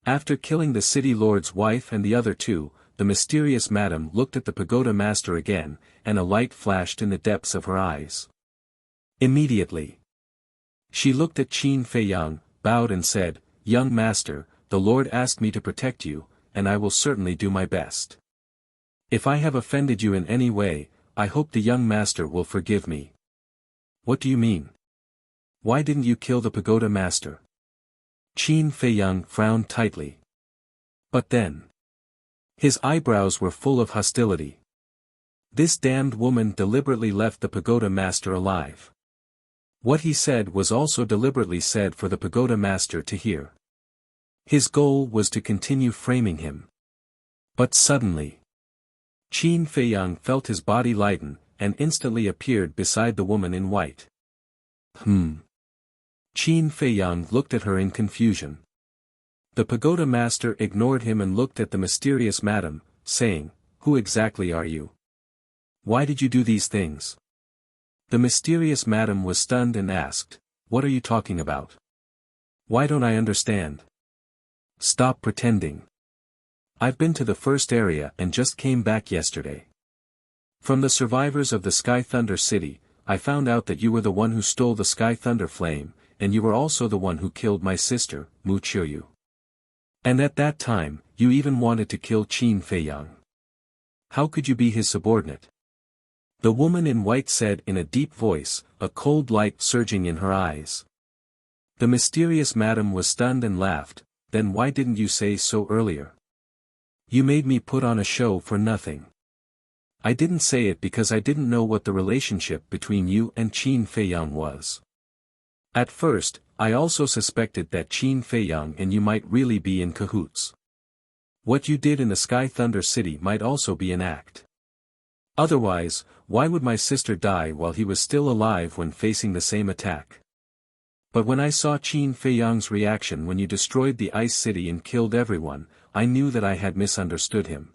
After killing the city lord's wife and the other two, the mysterious madam looked at the Pagoda Master again, and a light flashed in the depths of her eyes. Immediately, she looked at Qin Feiyang, bowed and said, "Young master, the Lord asked me to protect you, and I will certainly do my best. If I have offended you in any way, I hope the young master will forgive me." "What do you mean? Why didn't you kill the Pagoda Master?" Qin Feiyang frowned tightly. But then, his eyebrows were full of hostility. This damned woman deliberately left the Pagoda Master alive. What he said was also deliberately said for the Pagoda Master to hear. His goal was to continue framing him. But suddenly, Qin Feiyang felt his body lighten, and instantly appeared beside the woman in white. Qin Feiyang looked at her in confusion. The pagoda master ignored him and looked at the mysterious madam, saying, "Who exactly are you? Why did you do these things?" The mysterious madam was stunned and asked, "What are you talking about? Why don't I understand?" "Stop pretending. I've been to the first area and just came back yesterday. From the survivors of the Sky Thunder City, I found out that you were the one who stole the Sky Thunder Flame, and you were also the one who killed my sister, Wuxia. And at that time, you even wanted to kill Qin Feiyang. How could you be his subordinate?" The woman in white said in a deep voice, a cold light surging in her eyes. The mysterious madam was stunned and laughed. "Then why didn't you say so earlier? You made me put on a show for nothing. I didn't say it because I didn't know what the relationship between you and Qin Feiyang was. At first, I also suspected that Qin Feiyang and you might really be in cahoots. What you did in the Sky Thunder City might also be an act. Otherwise, why would my sister die while he was still alive when facing the same attack? But when I saw Qin Feiyang's reaction when you destroyed the Ice City and killed everyone, I knew that I had misunderstood him.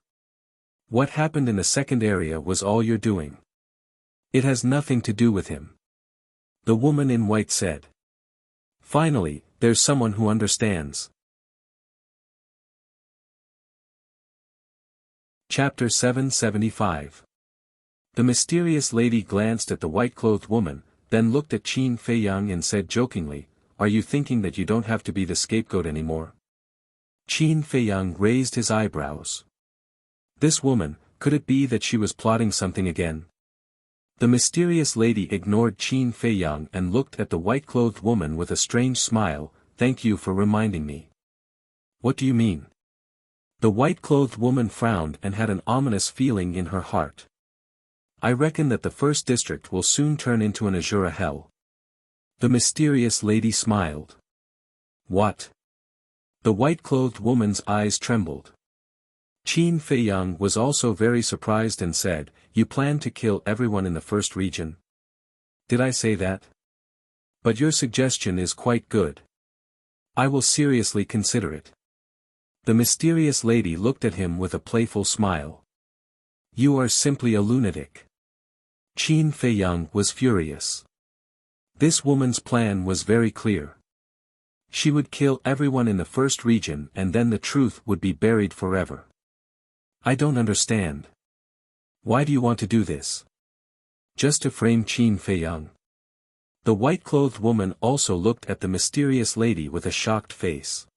What happened in the second area was all your doing. It has nothing to do with him," the woman in white said. "Finally, there's someone who understands." Chapter 775. The mysterious lady glanced at the white-clothed woman, then looked at Qin Feiyang and said jokingly, "Are you thinking that you don't have to be the scapegoat anymore?" Qin Feiyang raised his eyebrows. This woman, could it be that she was plotting something again? The mysterious lady ignored Qin Feiyang and looked at the white-clothed woman with a strange smile. "Thank you for reminding me." "What do you mean?" The white-clothed woman frowned and had an ominous feeling in her heart. "I reckon that the first district will soon turn into an Azura hell." The mysterious lady smiled. "What?" The white-clothed woman's eyes trembled. Qin Feiyang was also very surprised and said, "You plan to kill everyone in the first region?" "Did I say that? But your suggestion is quite good. I will seriously consider it." The mysterious lady looked at him with a playful smile. "You are simply a lunatic." Qin Feiyang was furious. This woman's plan was very clear. She would kill everyone in the first region and then the truth would be buried forever. "I don't understand. Why do you want to do this? Just to frame Qin Feiyang?" The white-clothed woman also looked at the mysterious lady with a shocked face.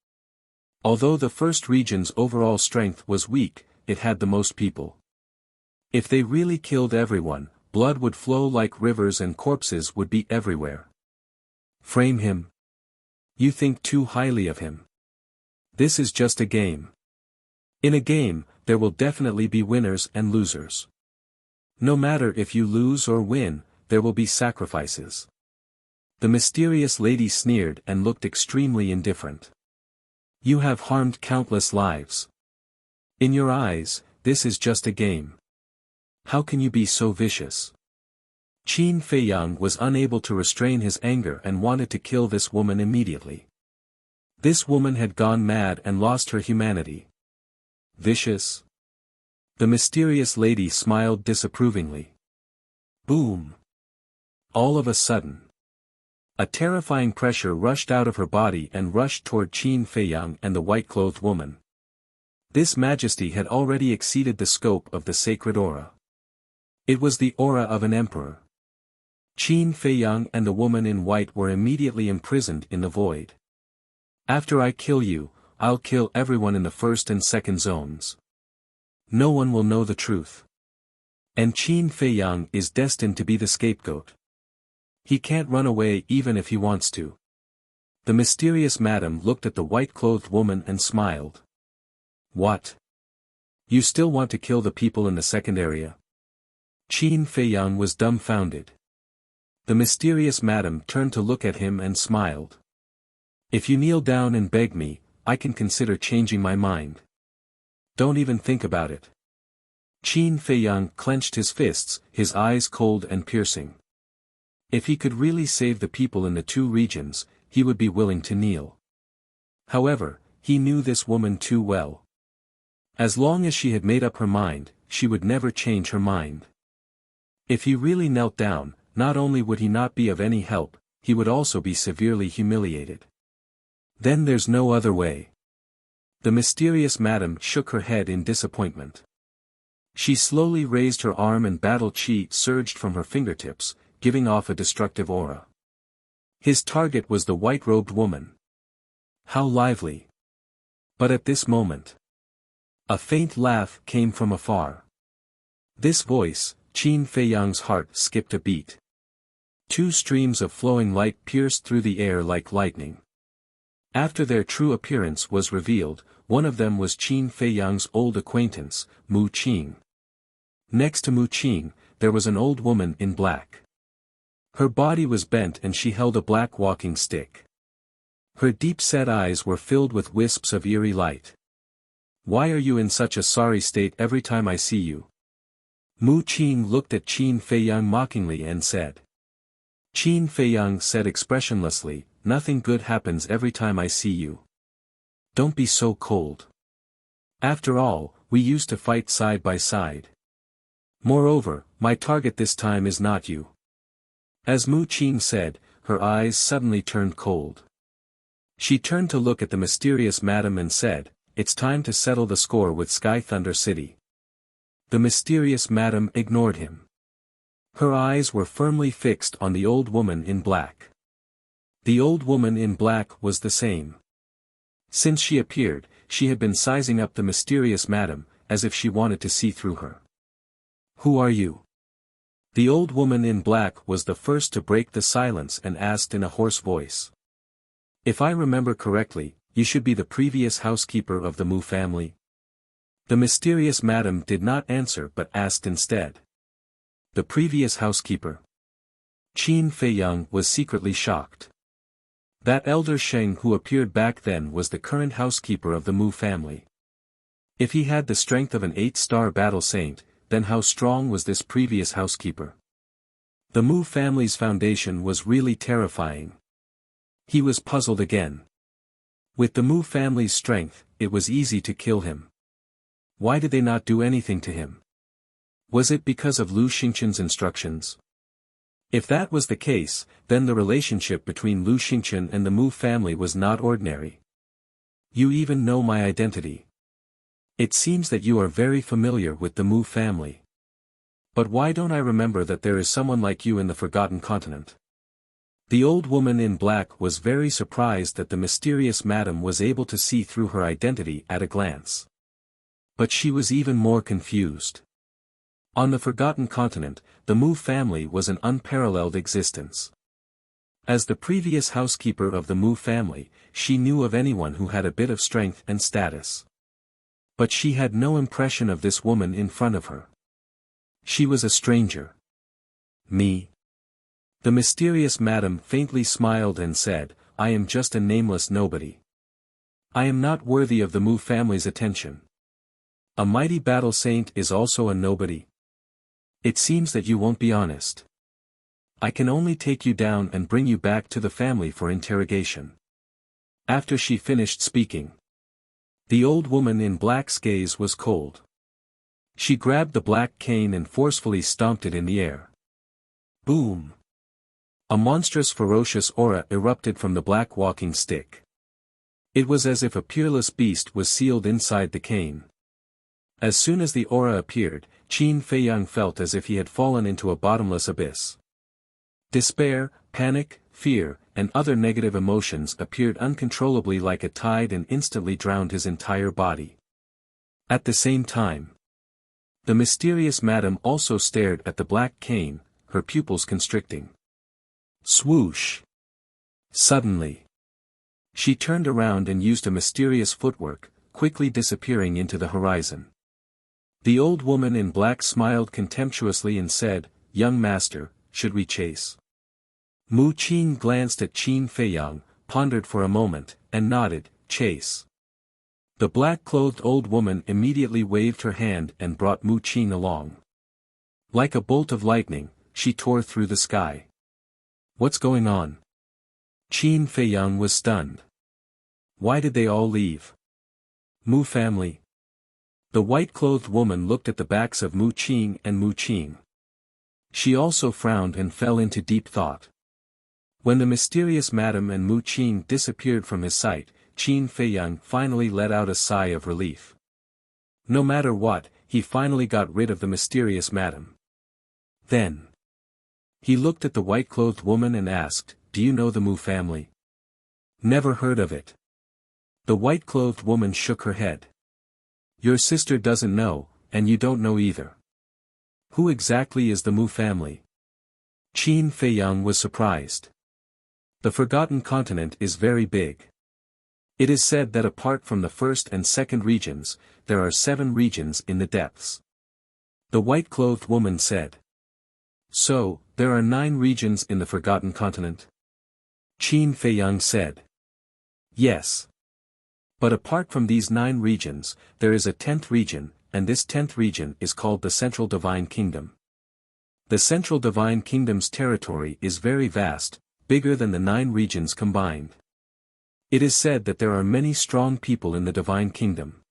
Although the first region's overall strength was weak, it had the most people. If they really killed everyone, blood would flow like rivers and corpses would be everywhere. "Frame him? You think too highly of him. This is just a game. In a game, there will definitely be winners and losers. No matter if you lose or win, there will be sacrifices." The mysterious lady sneered and looked extremely indifferent. "You have harmed countless lives. In your eyes, this is just a game. How can you be so vicious?" Qin Feiyang was unable to restrain his anger and wanted to kill this woman immediately. This woman had gone mad and lost her humanity. Vicious? The mysterious lady smiled disapprovingly. Boom! All of a sudden, a terrifying pressure rushed out of her body and rushed toward Qin Feiyang and the white-clothed woman. This majesty had already exceeded the scope of the sacred aura. It was the aura of an emperor. Qin Feiyang and the woman in white were immediately imprisoned in the void. "After I kill you, I'll kill everyone in the first and second zones. No one will know the truth. And Qin Feiyang is destined to be the scapegoat. He can't run away even if he wants to." The mysterious madam looked at the white-clothed woman and smiled. "What? You still want to kill the people in the second area?" Qin Feiyang was dumbfounded. The mysterious madam turned to look at him and smiled. "If you kneel down and beg me, I can consider changing my mind. Don't even think about it." Qin Feiyang clenched his fists, his eyes cold and piercing. If he could really save the people in the two regions, he would be willing to kneel. However, He knew this woman too well. As long as she had made up her mind, she would never change her mind. If he really knelt down, not only would he not be of any help, he would also be severely humiliated. Then there's no other way. The mysterious madam shook her head in disappointment. She slowly raised her arm and battle chi surged from her fingertips, giving off a destructive aura. His target was the white-robed woman. How lively! But at this moment, a faint laugh came from afar. This voice, Qin Feiyang's heart skipped a beat. Two streams of flowing light pierced through the air like lightning. After their true appearance was revealed, one of them was Qin Feiyang's old acquaintance, Mu Qing. Next to Mu Qing, there was an old woman in black. Her body was bent and she held a black walking stick. Her deep-set eyes were filled with wisps of eerie light. "Why are you in such a sorry state every time I see you?" Mu Qing looked at Qin Feiyang mockingly and said. Qin Feiyang said expressionlessly, "Nothing good happens every time I see you. Don't be so cold. After all, we used to fight side by side. Moreover, my target this time is not you." As Mu Qing said, her eyes suddenly turned cold. She turned to look at the mysterious madam and said, "It's time to settle the score with Sky Thunder City." The mysterious madam ignored him. Her eyes were firmly fixed on the old woman in black. The old woman in black was the same. Since she appeared, she had been sizing up the mysterious madam, as if she wanted to see through her. "Who are you?" The old woman in black was the first to break the silence and asked in a hoarse voice. "If I remember correctly, you should be the previous housekeeper of the Mu family." The mysterious madam did not answer but asked instead. "The previous housekeeper?" Qin Feiyang was secretly shocked. That elder Sheng who appeared back then was the current housekeeper of the Mu family. If he had the strength of an 8-star battle saint, then how strong was this previous housekeeper? The Mu family's foundation was really terrifying. He was puzzled again. With the Mu family's strength, it was easy to kill him. Why did they not do anything to him? Was it because of Lu Xingqian's instructions? If that was the case, then the relationship between Lu Xingqian and the Mu family was not ordinary. "You even know my identity. It seems that you are very familiar with the Mu family. But why don't I remember that there is someone like you in the Forgotten Continent?" The old woman in black was very surprised that the mysterious madam was able to see through her identity at a glance. But she was even more confused. On the Forgotten Continent, the Mu family was an unparalleled existence. As the previous housekeeper of the Mu family, she knew of anyone who had a bit of strength and status. But she had no impression of this woman in front of her. She was a stranger. "Me?" The mysterious madam faintly smiled and said, "I am just a nameless nobody. I am not worthy of the Mu family's attention. A mighty battle saint is also a nobody. It seems that you won't be honest. I can only take you down and bring you back to the family for interrogation." After she finished speaking, the old woman in black's gaze was cold. She grabbed the black cane and forcefully stomped it in the air. Boom! A monstrous ferocious aura erupted from the black walking stick. It was as if a peerless beast was sealed inside the cane. As soon as the aura appeared, Qin Feiyang felt as if he had fallen into a bottomless abyss. Despair, panic, fear, and other negative emotions appeared uncontrollably like a tide and instantly drowned his entire body. At the same time, the mysterious madam also stared at the black cane, her pupils constricting. Swoosh! Suddenly, she turned around and used a mysterious footwork, quickly disappearing into the horizon. The old woman in black smiled contemptuously and said, "Young master, should we chase?" Mu Qing glanced at Qin Feiyang, pondered for a moment, and nodded, "Chase." The black-clothed old woman immediately waved her hand and brought Mu Qing along. Like a bolt of lightning, she tore through the sky. "What's going on?" Qin Feiyang was stunned. Why did they all leave? Mu family. The white-clothed woman looked at the backs of Mu Qing and Mu Qing. She also frowned and fell into deep thought. When the mysterious madam and Mu Qing disappeared from his sight, Qin Feiyang finally let out a sigh of relief. No matter what, he finally got rid of the mysterious madam. Then he looked at the white-clothed woman and asked, "Do you know the Mu family?" "Never heard of it." The white-clothed woman shook her head. "Your sister doesn't know, and you don't know either. Who exactly is the Mu family?" Qin Feiyang was surprised. The Forgotten Continent is very big. It is said that apart from the first and second regions, there are 7 regions in the depths. The white-clothed woman said. "So, there are 9 regions in the Forgotten Continent?" Qin Feiyang said. "Yes. But apart from these 9 regions, there is a 10th region, and this 10th region is called the Central Divine Kingdom. The Central Divine Kingdom's territory is very vast, bigger than the 9 regions combined. It is said that there are many strong people in the Divine Kingdom.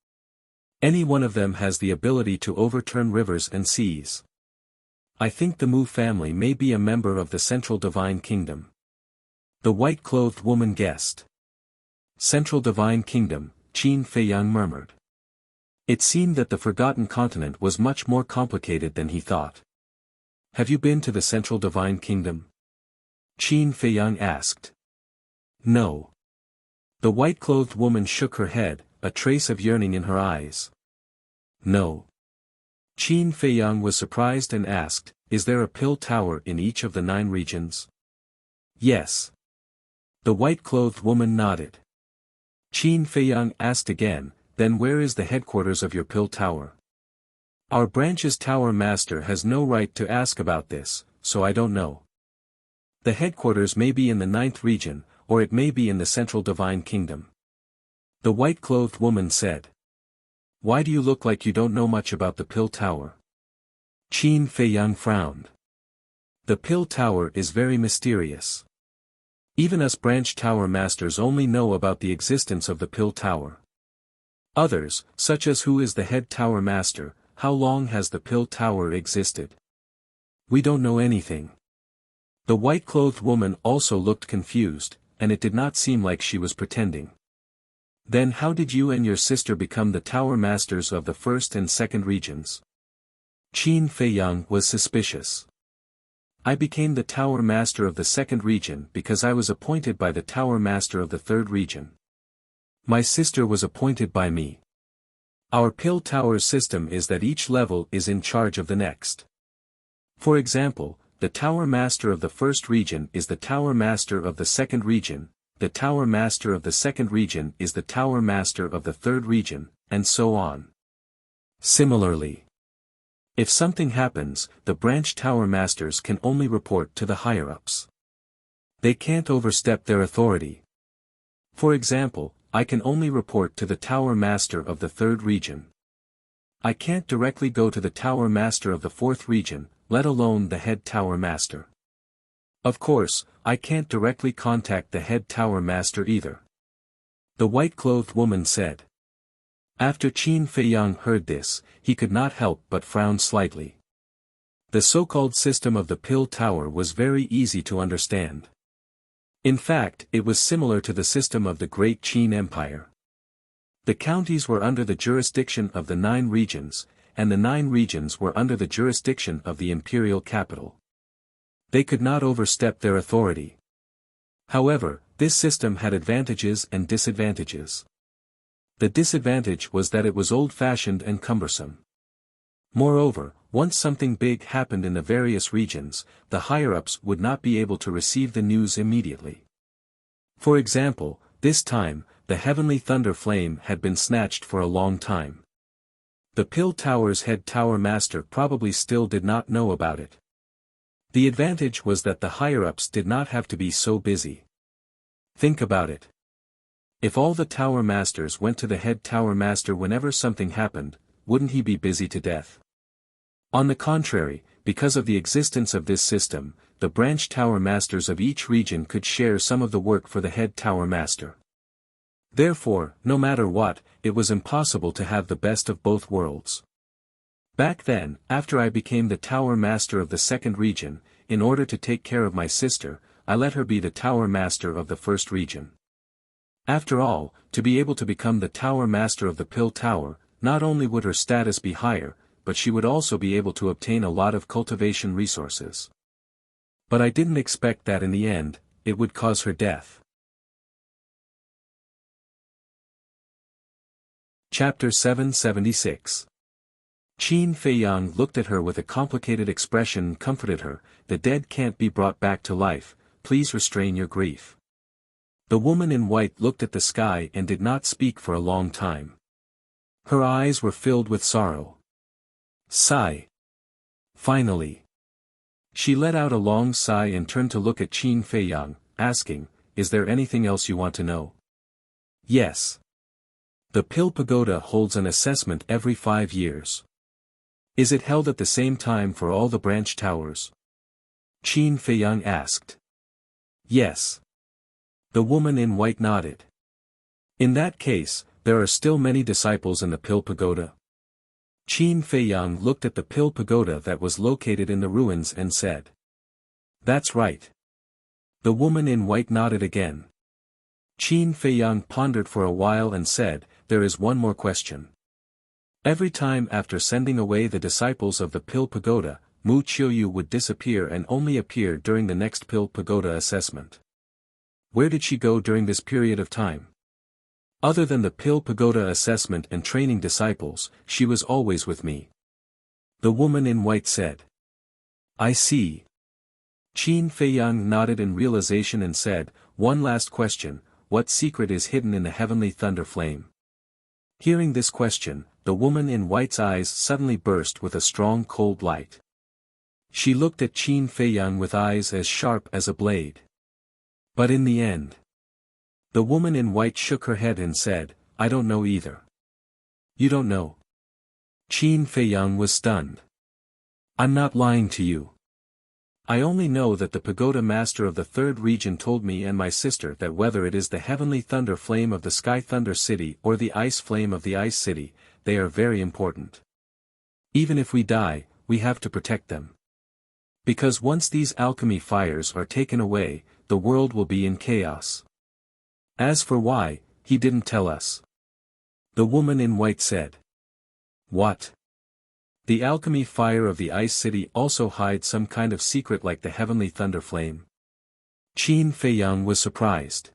Any one of them has the ability to overturn rivers and seas. I think the Mu family may be a member of the Central Divine Kingdom." The white-clothed woman guessed. Central Divine Kingdom, Qin Feiyang murmured. It seemed that the Forgotten Continent was much more complicated than he thought. "Have you been to the Central Divine Kingdom?" Qin Feiyang asked. "No." The white-clothed woman shook her head, a trace of yearning in her eyes. "No." Qin Feiyang was surprised and asked, "Is there a pill tower in each of the 9 regions?" "Yes." The white-clothed woman nodded. Qin Feiyang asked again, "Then where is the headquarters of your pill tower?" "Our branch's tower master has no right to ask about this, so I don't know. The headquarters may be in the 9th region, or it may be in the Central Divine Kingdom." The white-clothed woman said. "Why do you look like you don't know much about the pill tower?" Qin Feiyang frowned. "The pill tower is very mysterious. Even us branch tower masters only know about the existence of the pill tower. Others, such as who is the head tower master, how long has the pill tower existed? We don't know anything." The white-clothed woman also looked confused, and it did not seem like she was pretending. "Then how did you and your sister become the tower masters of the 1st and 2nd regions?" Qin Feiyang was suspicious. "I became the tower master of the 2nd region because I was appointed by the tower master of the 3rd region. My sister was appointed by me. Our pill tower system is that each level is in charge of the next. For example, the tower master of the 1st region is the tower master of the 2nd region, the tower master of the 2nd region is the tower master of the 3rd region, and so on. Similarly, if something happens, the branch tower masters can only report to the higher-ups. They can't overstep their authority. For example, I can only report to the tower master of the 3rd region. I can't directly go to the tower master of the 4th region, let alone the head tower master. Of course, I can't directly contact the head tower master either." The white-clothed woman said. After Qin Feiyang heard this, he could not help but frown slightly. The so-called system of the pill tower was very easy to understand. In fact, it was similar to the system of the Great Qin Empire. The counties were under the jurisdiction of the 9 regions, and the 9 regions were under the jurisdiction of the imperial capital. They could not overstep their authority. However, this system had advantages and disadvantages. The disadvantage was that it was old-fashioned and cumbersome. Moreover, once something big happened in the various regions, the higher-ups would not be able to receive the news immediately. For example, this time, the heavenly thunder flame had been snatched for a long time. The pill tower's head tower master probably still did not know about it. The advantage was that the higher-ups did not have to be so busy. Think about it. If all the tower masters went to the head tower master whenever something happened, wouldn't he be busy to death? On the contrary, because of the existence of this system, the branch tower masters of each region could share some of the work for the head tower master. Therefore, no matter what, it was impossible to have the best of both worlds. Back then, after I became the tower master of the second region, in order to take care of my sister, I let her be the tower master of the first region. After all, to be able to become the tower master of the Pill Tower, not only would her status be higher, but she would also be able to obtain a lot of cultivation resources. But I didn't expect that in the end, it would cause her death. Chapter 776. Qin Feiyang looked at her with a complicated expression and comforted her, "The dead can't be brought back to life, please restrain your grief." The woman in white looked at the sky and did not speak for a long time. Her eyes were filled with sorrow. Sigh. Finally. She let out a long sigh and turned to look at Qin Feiyang, asking, "Is there anything else you want to know?" "Yes. The Pill Pagoda holds an assessment every 5 years. Is it held at the same time for all the branch towers?" Qin Feiyang asked. "Yes." The woman in white nodded. "In that case, there are still many disciples in the Pill Pagoda?" Qin Feiyang looked at the Pill Pagoda that was located in the ruins and said. "That's right." The woman in white nodded again. Qin Feiyang pondered for a while and said, "There is one more question. Every time after sending away the disciples of the Pill Pagoda, Mu Qiuyu would disappear and only appear during the next Pill Pagoda assessment. Where did she go during this period of time? Other than the Pill Pagoda assessment and training disciples, she was always with me." The woman in white said. "I see." Qin Feiyang nodded in realization and said, "One last question, what secret is hidden in the heavenly thunder flame?" Hearing this question, the woman in white's eyes suddenly burst with a strong cold light. She looked at Qin Feiyang with eyes as sharp as a blade. But in the end, the woman in white shook her head and said, "I don't know either." "You don't know?" Qin Feiyang was stunned. "I'm not lying to you. I only know that the pagoda master of the third region told me and my sister that whether it is the heavenly thunder flame of the Sky Thunder City or the ice flame of the Ice City, they are very important. Even if we die, we have to protect them. Because once these alchemy fires are taken away, the world will be in chaos. As for why, he didn't tell us." The woman in white said. "What? The alchemy fire of the Ice City also hides some kind of secret like the heavenly thunder flame?" Qin Feiyang was surprised.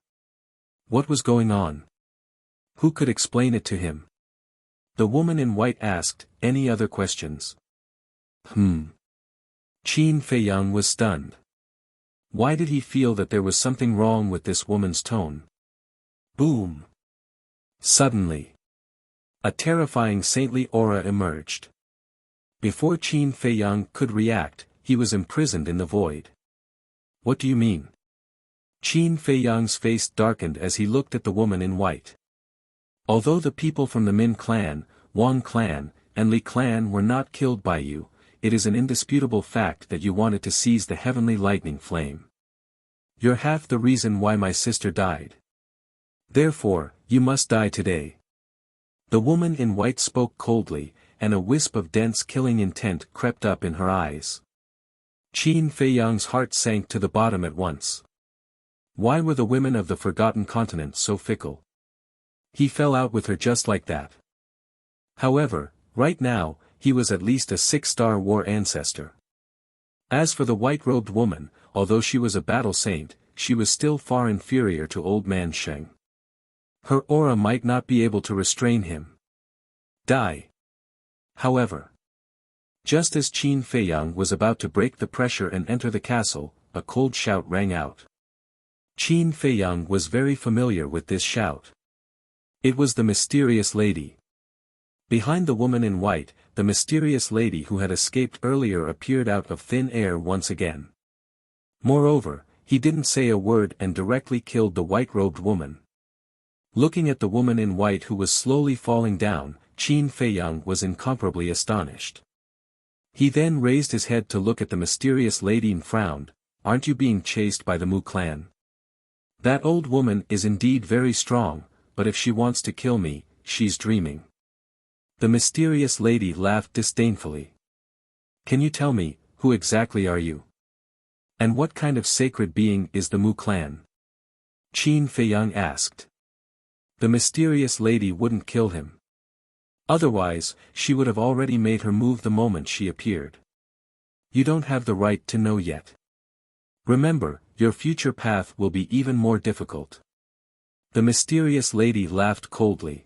What was going on? Who could explain it to him? The woman in white asked, "Any other questions?" Qin Feiyang was stunned. Why did he feel that there was something wrong with this woman's tone? Boom! Suddenly, a terrifying saintly aura emerged. Before Qin Feiyang could react, he was imprisoned in the void. "What do you mean?" Qin Feiyang's face darkened as he looked at the woman in white. "Although the people from the Min clan, Wang clan, and Li clan were not killed by you, it is an indisputable fact that you wanted to seize the heavenly lightning flame. You're half the reason why my sister died. Therefore, you must die today." The woman in white spoke coldly, and a wisp of dense killing intent crept up in her eyes. Qin Feiyang's heart sank to the bottom at once. Why were the women of the Forgotten Continent so fickle? He fell out with her just like that. However, right now, he was at least a 6-star war ancestor. As for the white-robed woman, although she was a battle saint, she was still far inferior to Old Man Sheng. Her aura might not be able to restrain him. Die. However, just as Qin Feiyang was about to break the pressure and enter the castle, a cold shout rang out. Qin Feiyang was very familiar with this shout. It was the mysterious lady. Behind the woman in white, the mysterious lady who had escaped earlier appeared out of thin air once again. Moreover, he didn't say a word and directly killed the white-robed woman. Looking at the woman in white who was slowly falling down, Qin Feiyang was incomparably astonished. He then raised his head to look at the mysterious lady and frowned, "Aren't you being chased by the Mu clan? That old woman is indeed very strong, but if she wants to kill me, she's dreaming. The mysterious lady laughed disdainfully. Can you tell me, who exactly are you? And what kind of sacred being is the Mu clan? Qin Feiyang asked. The mysterious lady wouldn't kill him. Otherwise, she would have already made her move the moment she appeared. You don't have the right to know yet. Remember, your future path will be even more difficult. The mysterious lady laughed coldly.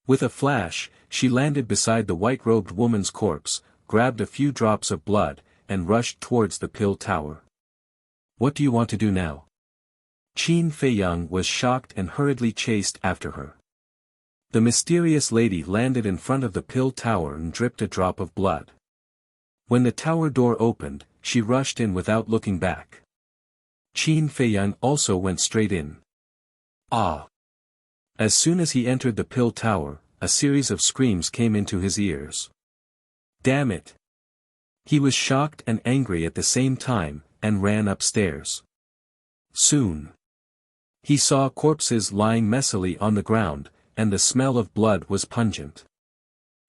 With a flash, she landed beside the white-robed woman's corpse, grabbed a few drops of blood, and rushed towards the pill tower. What do you want to do now? Qin Feiyang was shocked and hurriedly chased after her. The mysterious lady landed in front of the pill tower and dripped a drop of blood. When the tower door opened, she rushed in without looking back. Qin Feiyang also went straight in. Ah! As soon as he entered the pill tower, a series of screams came into his ears. Damn it! He was shocked and angry at the same time, and ran upstairs. Soon, he saw corpses lying messily on the ground, and the smell of blood was pungent.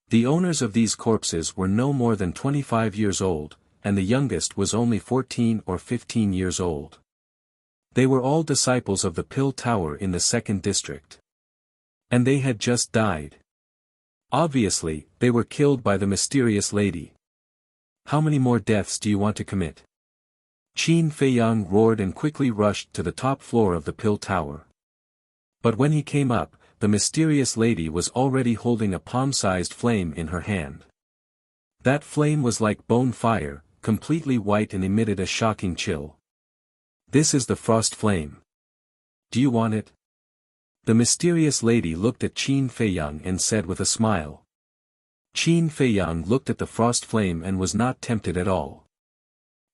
The owners of these corpses were no more than 25 years old, and the youngest was only 14 or 15 years old. They were all disciples of the Pill Tower in the 2nd district. And they had just died. Obviously, they were killed by the mysterious lady. How many more deaths do you want to commit? Qin Feiyang roared and quickly rushed to the top floor of the Pill Tower. But when he came up, the mysterious lady was already holding a palm-sized flame in her hand. That flame was like bone fire, completely white and emitted a shocking chill. This is the frost flame. Do you want it? The mysterious lady looked at Qin Feiyang and said with a smile. Qin Feiyang looked at the frost flame and was not tempted at all.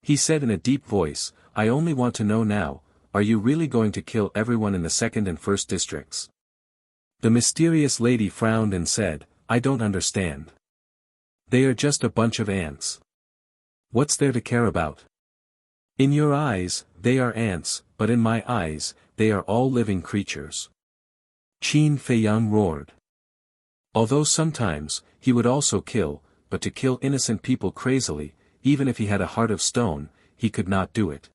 He said in a deep voice, I only want to know now, are you really going to kill everyone in the 2nd and 1st districts? The mysterious lady frowned and said, I don't understand. They are just a bunch of ants. What's there to care about? In your eyes, they are ants, but in my eyes, they are all living creatures. Qin Feiyang roared. Although sometimes, he would also kill, but to kill innocent people crazily, even if he had a heart of stone, he could not do it.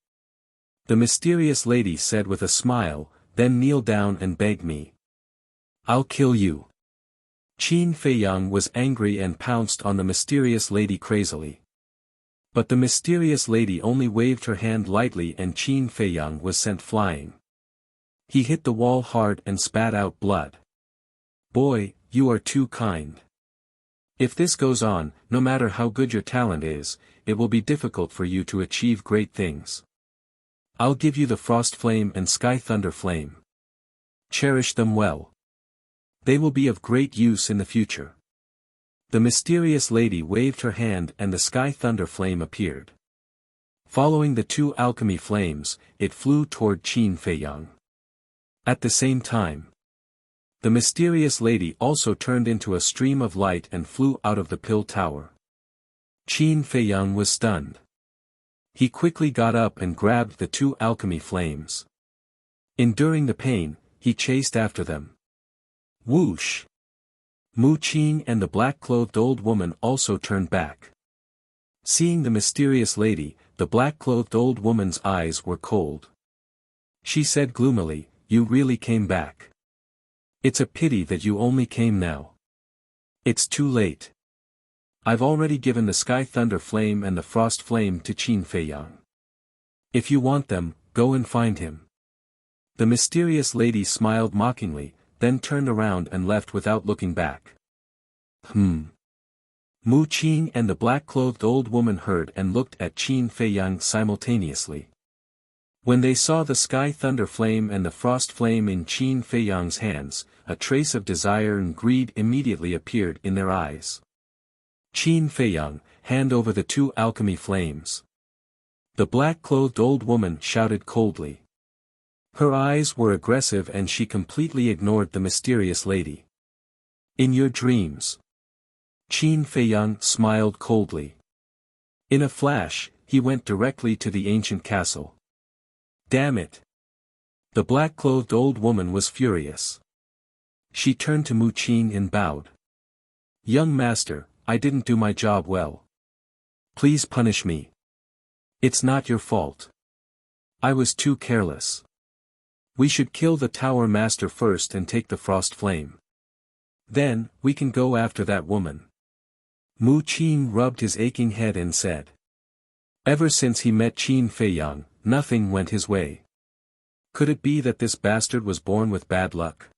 The mysterious lady said with a smile, then kneel down and beg me. I'll kill you. Qin Feiyang was angry and pounced on the mysterious lady crazily. But the mysterious lady only waved her hand lightly and Qin Feiyang was sent flying. He hit the wall hard and spat out blood. Boy, you are too kind. If this goes on, no matter how good your talent is, it will be difficult for you to achieve great things. I'll give you the Frost Flame and Sky Thunder Flame. Cherish them well. They will be of great use in the future. The mysterious lady waved her hand and the Sky Thunder Flame appeared. Following the 2 alchemy flames, it flew toward Qin Feiyang. At the same time, the mysterious lady also turned into a stream of light and flew out of the Pill Tower. Qin Feiyang was stunned. He quickly got up and grabbed the 2 alchemy flames. Enduring the pain, he chased after them. Whoosh! Mu Qing and the black-clothed old woman also turned back. Seeing the mysterious lady, the black-clothed old woman's eyes were cold. She said gloomily, You really came back. It's a pity that you only came now. It's too late. I've already given the Sky Thunder Flame and the Frost Flame to Qin Feiyang. If you want them, go and find him. The mysterious lady smiled mockingly, then turned around and left without looking back. Mu Qing and the black-clothed old woman heard and looked at Qin Feiyang simultaneously. When they saw the Sky Thunder Flame and the Frost Flame in Qin Feiyang's hands, a trace of desire and greed immediately appeared in their eyes. Qin Feiyang, hand over the 2 alchemy flames. The black-clothed old woman shouted coldly. Her eyes were aggressive and she completely ignored the mysterious lady. In your dreams. Qin Feiyang smiled coldly. In a flash, he went directly to the ancient castle. Damn it! The black-clothed old woman was furious. She turned to Mu Qing and bowed. Young master, I didn't do my job well. Please punish me. It's not your fault. I was too careless. We should kill the tower master first and take the frost flame. Then, we can go after that woman. Mu Qing rubbed his aching head and said. Ever since he met Qin Feiyang, nothing went his way. Could it be that this bastard was born with bad luck?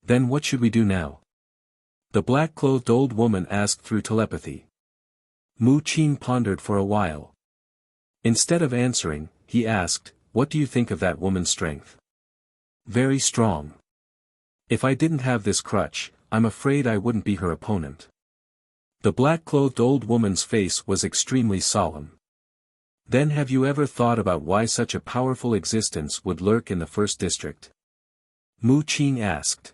Then what should we do now? The black-clothed old woman asked through telepathy. Mu Qing pondered for a while. Instead of answering, he asked, what do you think of that woman's strength? Very strong. If I didn't have this crutch, I'm afraid I wouldn't be her opponent. The black-clothed old woman's face was extremely solemn. Then have you ever thought about why such a powerful existence would lurk in the first district? Mu Qing asked.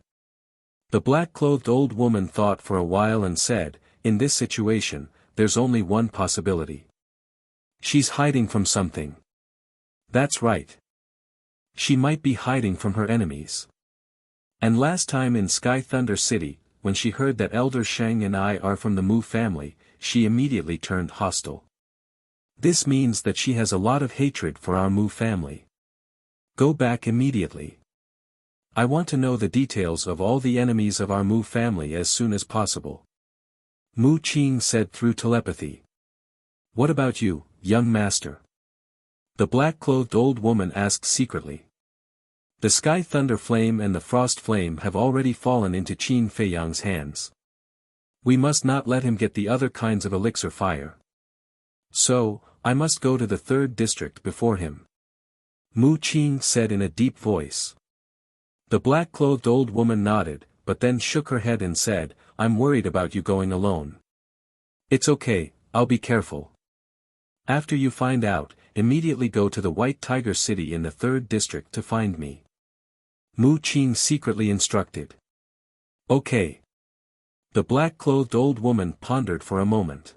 The black-clothed old woman thought for a while and said, in this situation, there's only one possibility. She's hiding from something. That's right. She might be hiding from her enemies. And last time in Sky Thunder City, when she heard that Elder Shang and I are from the Mu family, she immediately turned hostile. This means that she has a lot of hatred for our Mu family. Go back immediately. I want to know the details of all the enemies of our Mu family as soon as possible. Mu Qing said through telepathy. What about you, young master? The black-clothed old woman asked secretly. The Sky Thunder Flame and the Frost Flame have already fallen into Qin Feiyang's hands. We must not let him get the other kinds of elixir fire. So, I must go to the third district before him. Mu Qing said in a deep voice. The black-clothed old woman nodded, but then shook her head and said, I'm worried about you going alone. It's okay, I'll be careful. After you find out, immediately go to the White Tiger City in the third district to find me. Mu Qing secretly instructed. Okay. The black-clothed old woman pondered for a moment.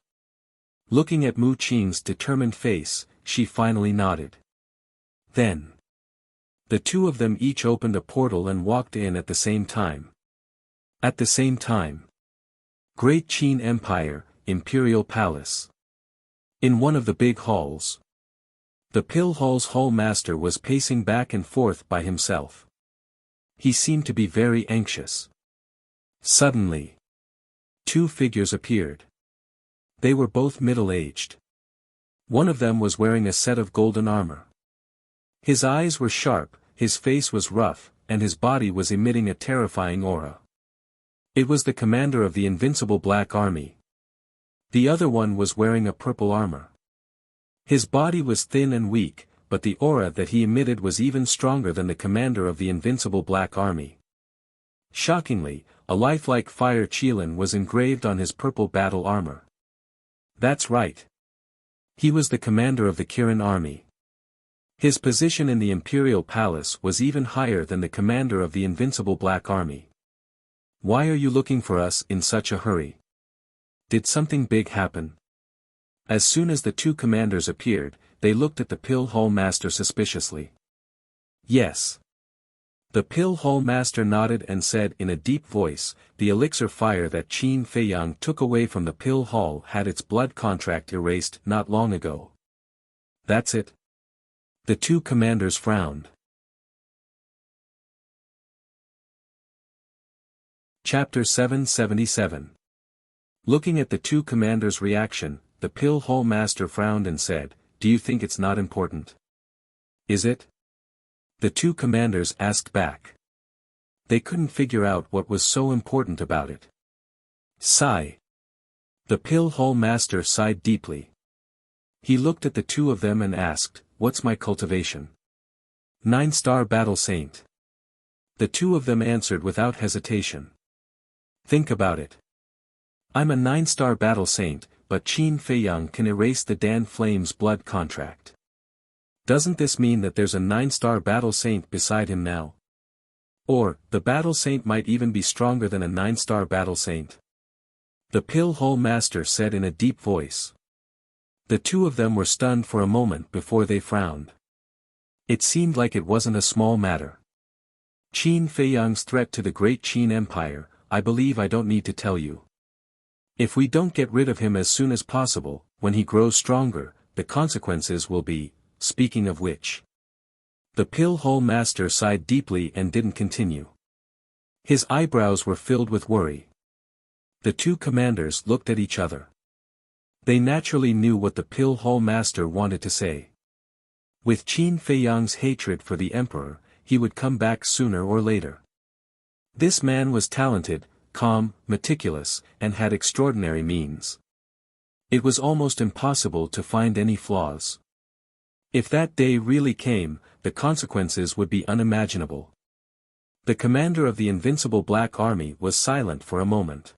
Looking at Mu Qing's determined face, she finally nodded. Then. The two of them each opened a portal and walked in at the same time. At the same time. Great Qin Empire, Imperial Palace. In one of the big halls. The Pill Hall's hall master was pacing back and forth by himself. He seemed to be very anxious. Suddenly. Two figures appeared. They were both middle-aged. One of them was wearing a set of golden armor. His eyes were sharp, his face was rough, and his body was emitting a terrifying aura. It was the commander of the Invincible Black Army. The other one was wearing a purple armor. His body was thin and weak, but the aura that he emitted was even stronger than the commander of the Invincible Black Army. Shockingly, a lifelike fire Qilin was engraved on his purple battle armor. That's right. He was the commander of the Kirin army. His position in the Imperial Palace was even higher than the commander of the Invincible Black Army. Why are you looking for us in such a hurry? Did something big happen? As soon as the two commanders appeared, they looked at the Pill Hall Master suspiciously. Yes. The Pill Hall Master nodded and said in a deep voice, the elixir fire that Qin Feiyang took away from the Pill Hall had its blood contract erased not long ago. That's it? The two commanders frowned. Chapter 777. Looking at the two commanders' reaction, the Pill Hall Master frowned and said, do you think it's not important? Is it? The two commanders asked back. They couldn't figure out what was so important about it. Sigh. The Pill Hall Master sighed deeply. He looked at the two of them and asked, what's my cultivation? 9-star Battle Saint. The two of them answered without hesitation. Think about it. I'm a 9-star Battle Saint, but Qin Feiyang can erase the Dan Flame's blood contract. Doesn't this mean that there's a 9-star Battle Saint beside him now? Or, the Battle Saint might even be stronger than a 9-star Battle Saint? The Pill Hall Master said in a deep voice. The two of them were stunned for a moment before they frowned. It seemed like it wasn't a small matter. Qin Feiyang's threat to the great Qin Empire, I believe I don't need to tell you. If we don't get rid of him as soon as possible, when he grows stronger, the consequences will be, speaking of which. The pill-hole master sighed deeply and didn't continue. His eyebrows were filled with worry. The two commanders looked at each other. They naturally knew what the pill-hole master wanted to say. With Qin Feiyang's hatred for the emperor, he would come back sooner or later. This man was talented, calm, meticulous, and had extraordinary means. It was almost impossible to find any flaws. If that day really came, the consequences would be unimaginable. The commander of the invincible Black Army was silent for a moment.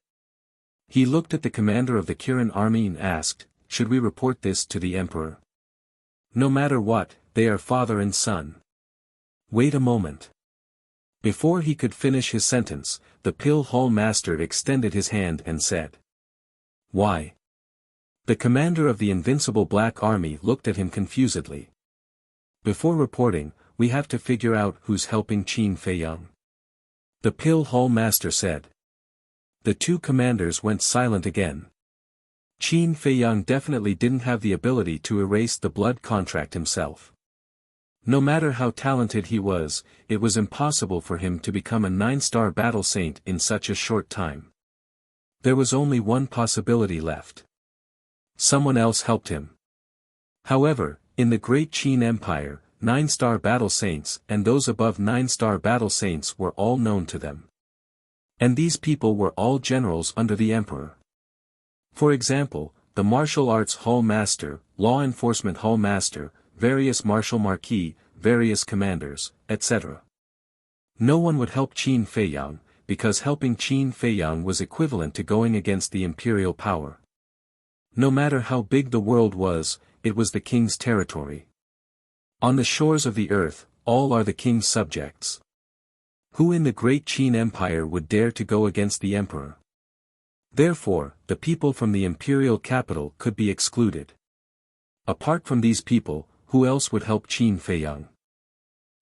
He looked at the commander of the Kirin army and asked, "Should we report this to the emperor?" "No matter what, they are father and son." "Wait a moment." Before he could finish his sentence, the pill-hole master extended his hand and said, "Why?" The commander of the invincible Black Army looked at him confusedly. "Before reporting, we have to figure out who's helping Qin Feiyang," the pill-hole master said. The two commanders went silent again. Qin Feiyang definitely didn't have the ability to erase the blood contract himself. No matter how talented he was, it was impossible for him to become a 9-star battle saint in such a short time. There was only one possibility left. Someone else helped him. However, in the great Qin Empire, 9-star battle saints and those above 9-star battle saints were all known to them. And these people were all generals under the emperor. For example, the martial arts hall master, law enforcement hall master, various martial marquis, various commanders, etc. No one would help Qin Feiyang, because helping Qin Feiyang was equivalent to going against the imperial power. No matter how big the world was, it was the king's territory. On the shores of the earth, all are the king's subjects. Who in the great Qin Empire would dare to go against the emperor? Therefore, the people from the imperial capital could be excluded. Apart from these people, who else would help Qin Feiyang?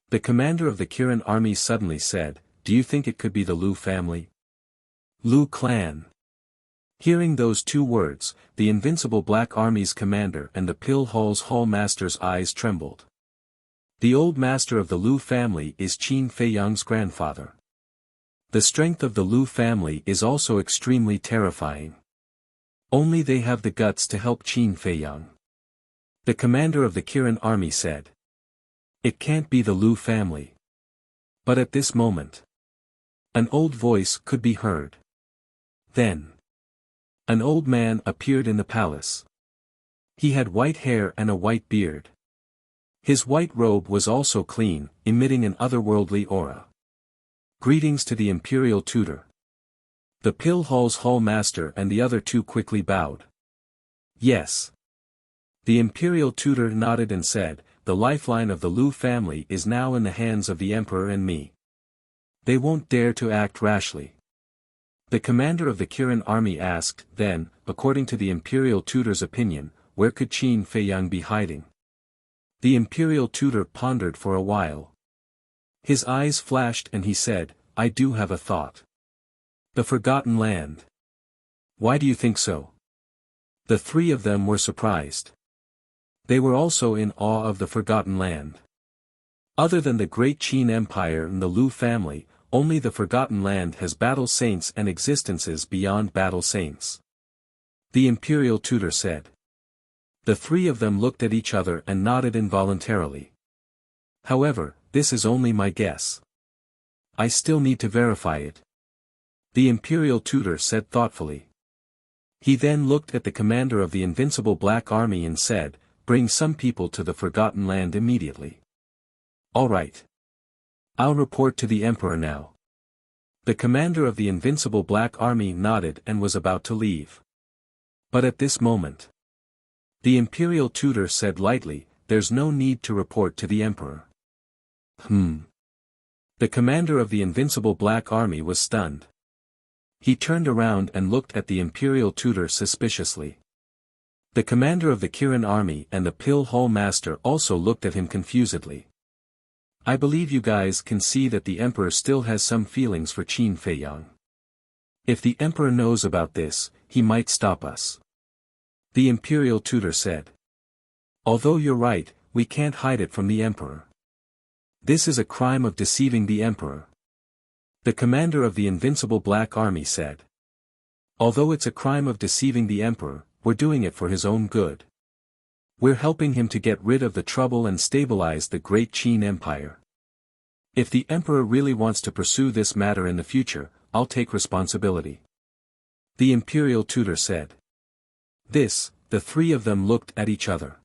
The commander of the Kirin army suddenly said, "Do you think it could be the Lu family? Lu clan?" Hearing those two words, the invincible Black Army's commander and the pill-hole's hall master's eyes trembled. The old master of the Lu family is Qin Feiyang's grandfather. The strength of the Lu family is also extremely terrifying. Only they have the guts to help Qin Feiyang. The commander of the Kirin army said. It can't be the Lu family. But at this moment, an old voice could be heard. Then, an old man appeared in the palace. He had white hair and a white beard. His white robe was also clean, emitting an otherworldly aura. Greetings to the imperial tutor. The pill-hole's hall master and the other two quickly bowed. Yes. The imperial tutor nodded and said, the lifeline of the Lu family is now in the hands of the emperor and me. They won't dare to act rashly. The commander of the Kirin army asked, then, according to the imperial tutor's opinion, where could Qin Feiyang be hiding? The imperial tutor pondered for a while. His eyes flashed and he said, I do have a thought. The Forgotten Land. Why do you think so? The three of them were surprised. They were also in awe of the Forgotten Land. Other than the great Qin Empire and the Lu family, only the Forgotten Land has battle saints and existences beyond battle saints. The imperial tutor said. The three of them looked at each other and nodded involuntarily. However, this is only my guess. I still need to verify it. The imperial tutor said thoughtfully. He then looked at the commander of the invincible Black Army and said, bring some people to the Forgotten Land immediately. All right. I'll report to the emperor now. The commander of the invincible Black Army nodded and was about to leave. But at this moment, the imperial tutor said lightly, there's no need to report to the emperor. The commander of the invincible Black Army was stunned. He turned around and looked at the imperial tutor suspiciously. The commander of the Kirin army and the pill-hole master also looked at him confusedly. I believe you guys can see that the Emperor still has some feelings for Qin Feiyang. If the Emperor knows about this, he might stop us. The Imperial Tutor said. Although you're right, we can't hide it from the Emperor. This is a crime of deceiving the Emperor. The commander of the Invincible Black Army said. Although it's a crime of deceiving the Emperor, we're doing it for his own good. We're helping him to get rid of the trouble and stabilize the great Qin Empire. If the Emperor really wants to pursue this matter in the future, I'll take responsibility. The Imperial Tutor said. The three of them looked at each other.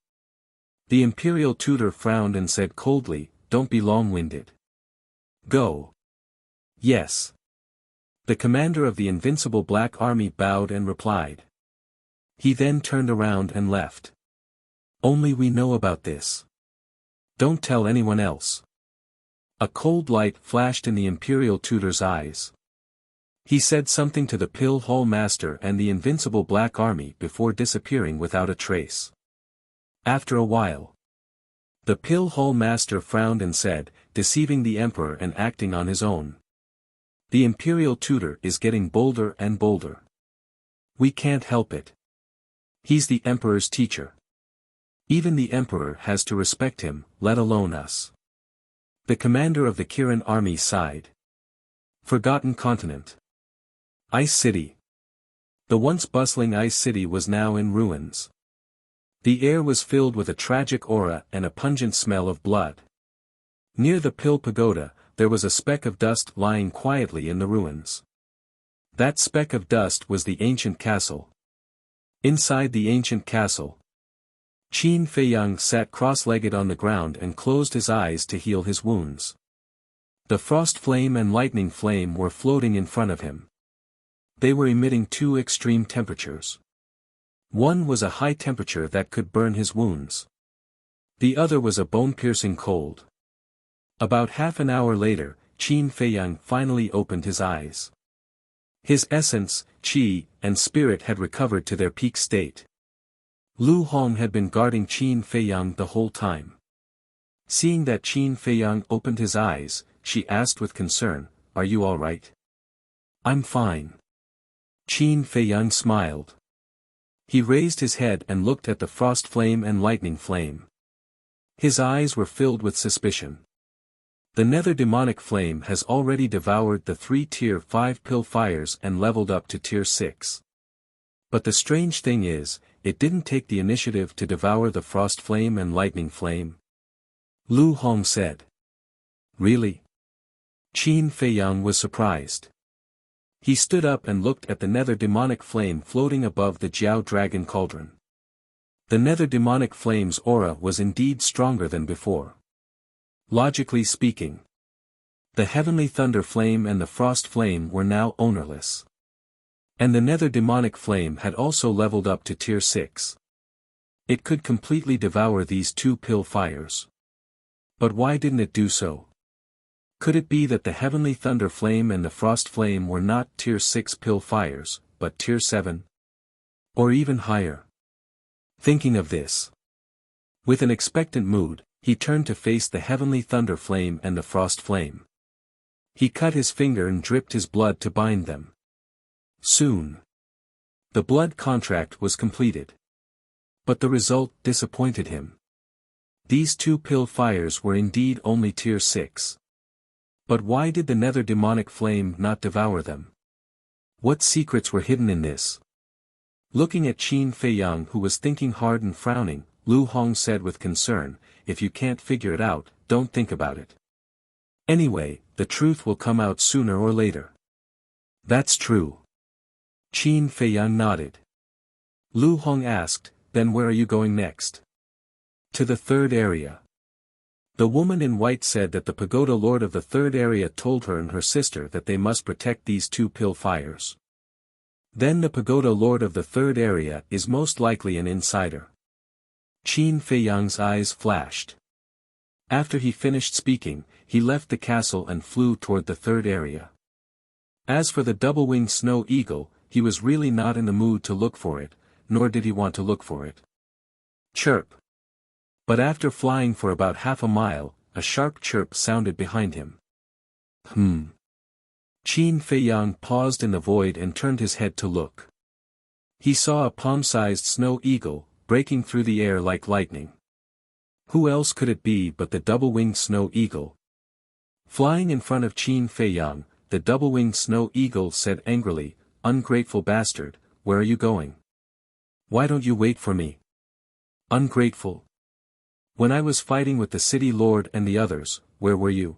The Imperial Tutor frowned and said coldly, "Don't be long-winded. Go." Yes. The commander of the Invincible Black Army bowed and replied. He then turned around and left. Only we know about this. Don't tell anyone else. A cold light flashed in the Imperial Tutor's eyes. He said something to the Pill Hall Master and the Invincible Black Army before disappearing without a trace. After a while, the Pill Hall Master frowned and said, "Deceiving the Emperor and acting on his own. The Imperial Tutor is getting bolder and bolder. We can't help it. He's the Emperor's teacher. Even the Emperor has to respect him, let alone us." The commander of the Kirin army sighed. Forgotten continent. Ice City. The once bustling Ice City was now in ruins. The air was filled with a tragic aura and a pungent smell of blood. Near the Pill Pagoda, there was a speck of dust lying quietly in the ruins. That speck of dust was the ancient castle. Inside the ancient castle, Qin Feiyang sat cross-legged on the ground and closed his eyes to heal his wounds. The frost flame and lightning flame were floating in front of him. They were emitting two extreme temperatures. One was a high temperature that could burn his wounds. The other was a bone-piercing cold. About half an hour later, Qin Feiyang finally opened his eyes. His essence, qi, and spirit had recovered to their peak state. Lu Hong had been guarding Qin Feiyang the whole time. Seeing that Qin Feiyang opened his eyes, she asked with concern, "Are you all right?" "I'm fine." Qin Feiyang smiled. He raised his head and looked at the frost flame and lightning flame. His eyes were filled with suspicion. The nether demonic flame has already devoured the 3 tier 5 pill fires and leveled up to tier 6. But the strange thing is, it didn't take the initiative to devour the frost flame and lightning flame. Lu Hong said. Really? Qin Feiyang was surprised. He stood up and looked at the nether demonic flame floating above the Jiao Dragon Cauldron. The nether demonic flame's aura was indeed stronger than before. Logically speaking, the heavenly thunder flame and the frost flame were now ownerless. And the nether demonic flame had also leveled up to tier 6. It could completely devour these 2 pill fires. But why didn't it do so? Could it be that the heavenly thunder flame and the frost flame were not tier 6 pill fires, but tier 7? Or even higher? Thinking of this, with an expectant mood, he turned to face the heavenly thunder flame and the frost flame. He cut his finger and dripped his blood to bind them. Soon, the blood contract was completed. But the result disappointed him. These 2 pill fires were indeed only tier 6. But why did the nether demonic flame not devour them? What secrets were hidden in this? Looking at Qin Feiyang, who was thinking hard and frowning, Lu Hong said with concern, "If you can't figure it out, don't think about it. Anyway, the truth will come out sooner or later." "That's true." Qin Feiyang nodded. Lu Hong asked, "Then where are you going next?" "To the 3rd area." The woman in white said that the pagoda lord of the 3rd area told her and her sister that they must protect these 2 pill fires. Then the pagoda lord of the 3rd area is most likely an insider. Qin Feiyang's eyes flashed. After he finished speaking, he left the castle and flew toward the 3rd area. As for the double-winged snow eagle, he was really not in the mood to look for it, nor did he want to look for it. Chirp. But after flying for about half a mile, a sharp chirp sounded behind him. Qin Feiyang paused in the void and turned his head to look. He saw a palm-sized snow eagle, breaking through the air like lightning. Who else could it be but the double-winged snow eagle? Flying in front of Qin Feiyang, the double-winged snow eagle said angrily, "Ungrateful bastard, where are you going? Why don't you wait for me? Ungrateful. When I was fighting with the city lord and the others, where were you?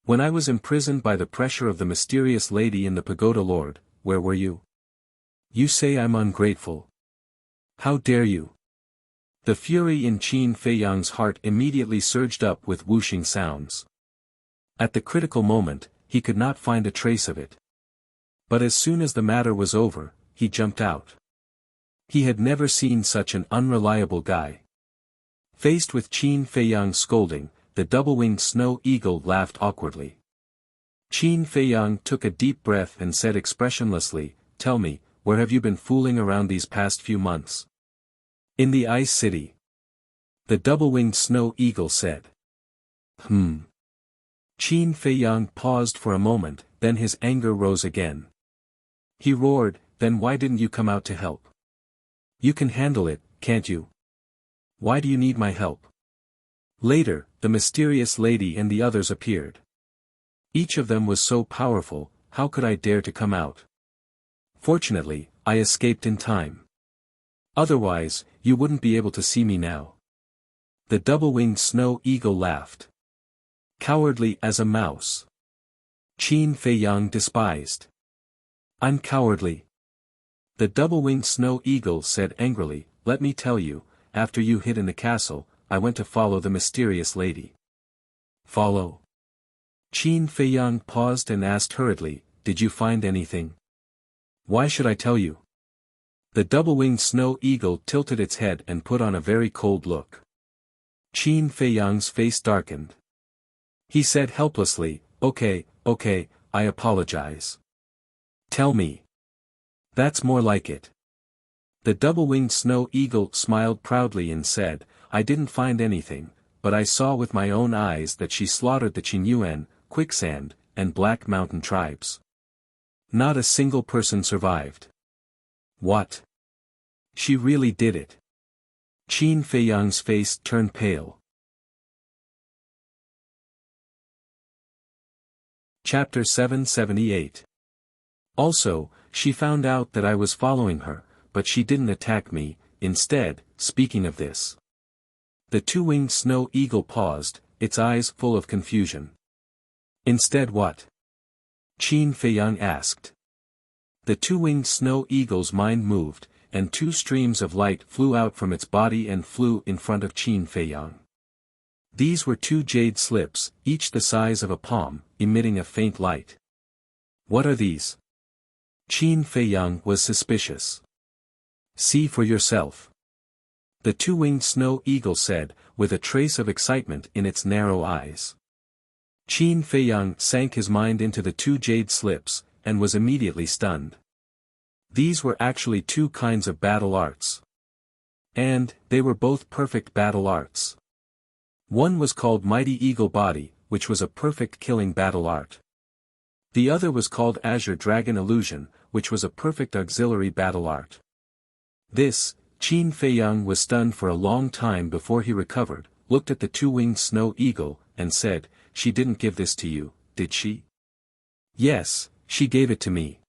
When I was imprisoned by the pressure of the mysterious lady and the pagoda lord, where were you? You say I'm ungrateful. How dare you?" The fury in Qin Feiyang's heart immediately surged up with whooshing sounds. At the critical moment, he could not find a trace of it. But as soon as the matter was over, he jumped out. He had never seen such an unreliable guy. Faced with Qin Feiyang's scolding, the double-winged snow eagle laughed awkwardly. Qin Feiyang took a deep breath and said expressionlessly, "Tell me, where have you been fooling around these past few months?" "In the Ice City." The double-winged snow eagle said. Qin Feiyang paused for a moment, then his anger rose again. He roared, "Then why didn't you come out to help? You can handle it, can't you? Why do you need my help?" Later, the mysterious lady and the others appeared. Each of them was so powerful, how could I dare to come out? Fortunately, I escaped in time. Otherwise, you wouldn't be able to see me now. The double-winged snow eagle laughed. Cowardly as a mouse. Qin Feiyang despised. "I'm cowardly." The double-winged snow eagle said angrily, "Let me tell you, after you hid in the castle, I went to follow the mysterious lady." "Follow?" Qin Feiyang paused and asked hurriedly, "Did you find anything?" "Why should I tell you?" The double-winged snow eagle tilted its head and put on a very cold look. Qin Feiyang's face darkened. He said helplessly, okay, I apologize. Tell me. That's more like it." The double-winged snow eagle smiled proudly and said, "I didn't find anything, but I saw with my own eyes that she slaughtered the Qinyuan, Quicksand, and Black Mountain tribes. Not a single person survived." "What? She really did it?" Qin Feiyang's face turned pale. Chapter 778. Also, she found out that I was following her, but she didn't attack me. Instead, speaking of this. The two-winged snow eagle paused, its eyes full of confusion. "Instead what?" Qin Feiyang asked. The two-winged snow eagle's mind moved, and two streams of light flew out from its body and flew in front of Qin Feiyang. These were two jade slips, each the size of a palm, emitting a faint light. "What are these?" Qin Feiyang was suspicious. "See for yourself." The two-winged snow eagle said, with a trace of excitement in its narrow eyes. Qin Feiyang sank his mind into the two jade slips, and was immediately stunned. These were actually two kinds of battle arts. And, they were both perfect battle arts. One was called Mighty Eagle Body, which was a perfect killing battle art. The other was called Azure Dragon Illusion, which was a perfect auxiliary battle art. This, Qin Feiyang was stunned for a long time before he recovered, looked at the two-winged snow eagle, and said, "She didn't give this to you, did she?" "Yes, she gave it to me.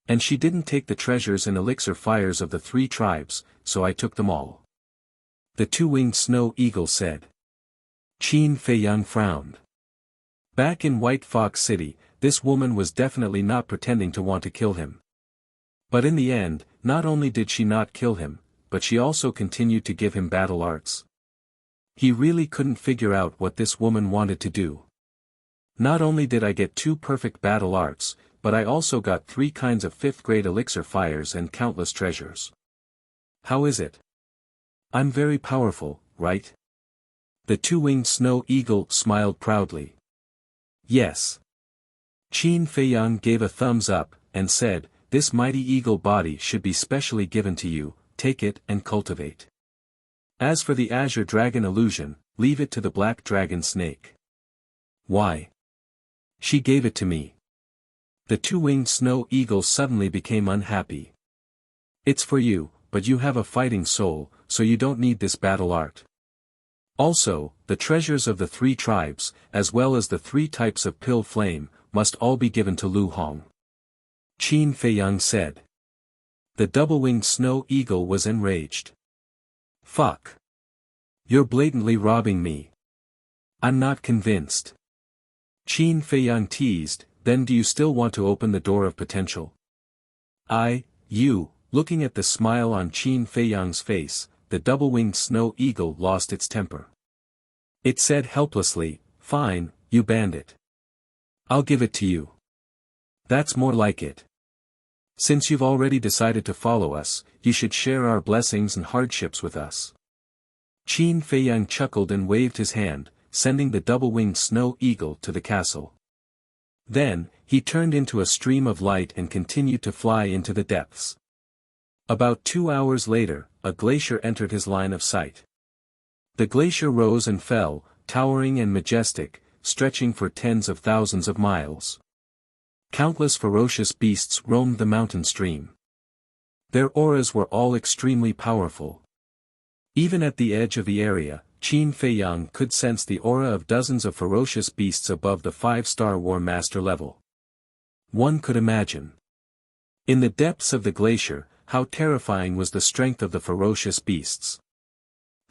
And she didn't take the treasures and elixir fires of the 3 tribes, so I took them all." The two-winged snow eagle said. Qin Feiyang frowned. Back in White Fox City, this woman was definitely not pretending to want to kill him. But in the end, not only did she not kill him, but she also continued to give him battle arts. He really couldn't figure out what this woman wanted to do. "Not only did I get 2 perfect battle arts, but I also got 3 kinds of 5th-grade elixir fires and countless treasures. How is it? I'm very powerful, right?" The two-winged snow eagle smiled proudly. "Yes." Qin Feiyang gave a thumbs up, and said, "This mighty eagle body should be specially given to you, take it and cultivate. As for the Azure Dragon Illusion, leave it to the black dragon snake. Why? She gave it to me. The two-winged snow eagle suddenly became unhappy. It's for you, but you have a fighting soul, so you don't need this battle art. Also, the treasures of the 3 tribes, as well as the 3 types of pill flame, must all be given to Lu Hong. Qin Feiyang said. The double-winged snow eagle was enraged. Fuck. You're blatantly robbing me. I'm not convinced. Qin Feiyang teased, then do you still want to open the door of potential? Looking at the smile on Qin Feiyang's face, the double-winged snow eagle lost its temper. It said helplessly, fine, you bandit. I'll give it to you. That's more like it. Since you've already decided to follow us, you should share our blessings and hardships with us. Qin Feiyang chuckled and waved his hand, sending the double-winged snow eagle to the castle. Then, he turned into a stream of light and continued to fly into the depths. About 2 hours later, a glacier entered his line of sight. The glacier rose and fell, towering and majestic, stretching for tens of thousands of miles. Countless ferocious beasts roamed the mountain stream. Their auras were all extremely powerful. Even at the edge of the area, Qin Feiyang could sense the aura of dozens of ferocious beasts above the 5-star War Master level. One could imagine. In the depths of the glacier, how terrifying was the strength of the ferocious beasts.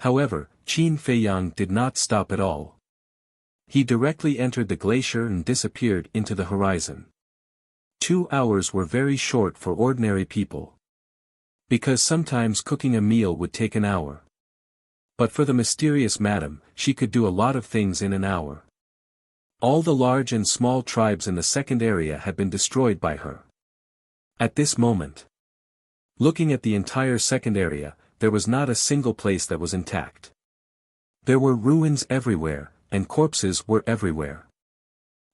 However, Qin Feiyang did not stop at all. He directly entered the glacier and disappeared into the horizon. 2 hours were very short for ordinary people. Because sometimes cooking a meal would take an hour. But for the mysterious madam, she could do a lot of things in an hour. All the large and small tribes in the second area had been destroyed by her. At this moment, looking at the entire second area, there was not a single place that was intact. There were ruins everywhere, and corpses were everywhere.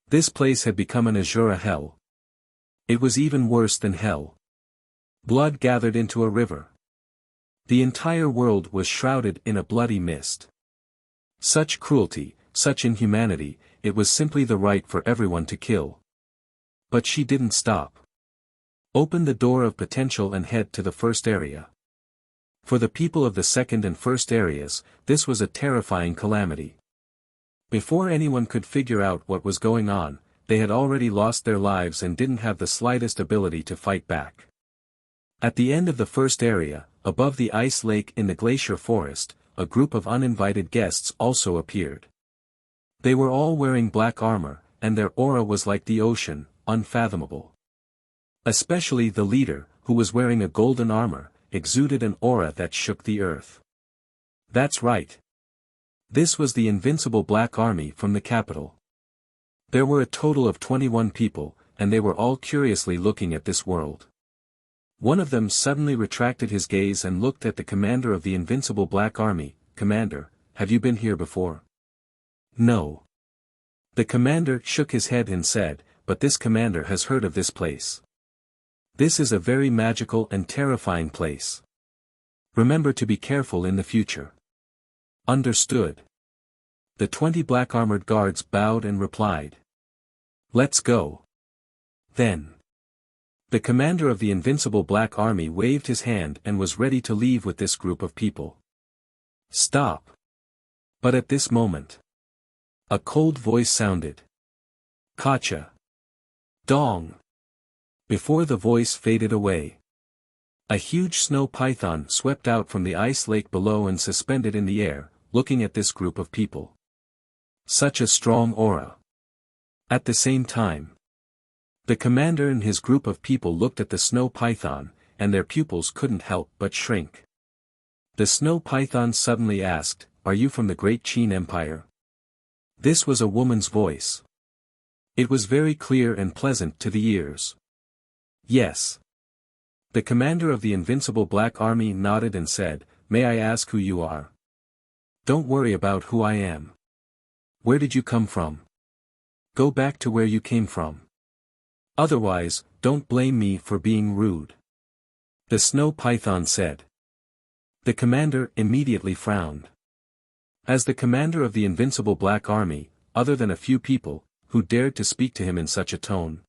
This place had become an Azura hell. It was even worse than hell. Blood gathered into a river. The entire world was shrouded in a bloody mist. Such cruelty, such inhumanity, it was simply the right for everyone to kill. But she didn't stop. Open the door of potential and head to the first area. For the people of the second and first areas, this was a terrifying calamity. Before anyone could figure out what was going on, they had already lost their lives and didn't have the slightest ability to fight back. At the end of the first area, above the ice lake in the glacier forest, a group of uninvited guests also appeared. They were all wearing black armor, and their aura was like the ocean, unfathomable. Especially the leader, who was wearing a golden armor, exuded an aura that shook the earth. That's right. This was the invincible Black Army from the capital. There were a total of 21 people, and they were all curiously looking at this world. One of them suddenly retracted his gaze and looked at the commander of the invincible Black Army. Commander, have you been here before? No. The commander shook his head and said, but this commander has heard of this place. This is a very magical and terrifying place. Remember to be careful in the future. Understood. The 20 black armored guards bowed and replied. Let's go. Then. The commander of the invincible Black Army waved his hand and was ready to leave with this group of people. Stop. But at this moment, a cold voice sounded. Kacha. Dong. Before the voice faded away, a huge snow python swept out from the ice lake below and suspended in the air, looking at this group of people. Such a strong aura. At the same time, the commander and his group of people looked at the snow python, and their pupils couldn't help but shrink. The snow python suddenly asked, "Are you from the Great Qin Empire?" This was a woman's voice. It was very clear and pleasant to the ears. Yes. The commander of the invincible Black Army nodded and said, "May I ask who you are?" "Don't worry about who I am. Where did you come from? Go back to where you came from. Otherwise, don't blame me for being rude," the snow python said. The commander immediately frowned. As the commander of the invincible Black Army, other than a few people, who dared to speak to him in such a tone.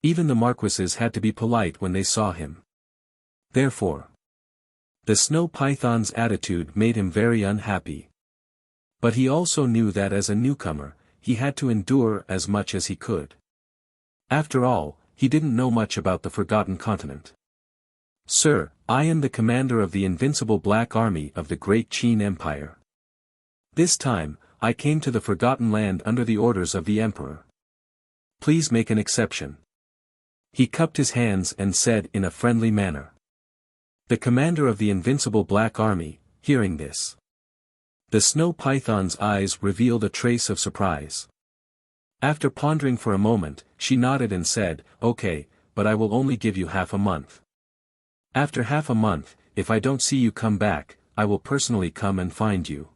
Even the marquises had to be polite when they saw him. Therefore, the snow python's attitude made him very unhappy. But he also knew that as a newcomer, he had to endure as much as he could. After all, he didn't know much about the Forgotten Continent. "Sir, I am the commander of the invincible Black Army of the Great Qin Empire. This time, I came to the Forgotten Land under the orders of the Emperor. Please make an exception." He cupped his hands and said in a friendly manner. The commander of the invincible Black Army, hearing this. The snow python's eyes revealed a trace of surprise. After pondering for a moment, she nodded and said, "Okay, but I will only give you half a month. After half a month, if I don't see you come back, I will personally come and find you.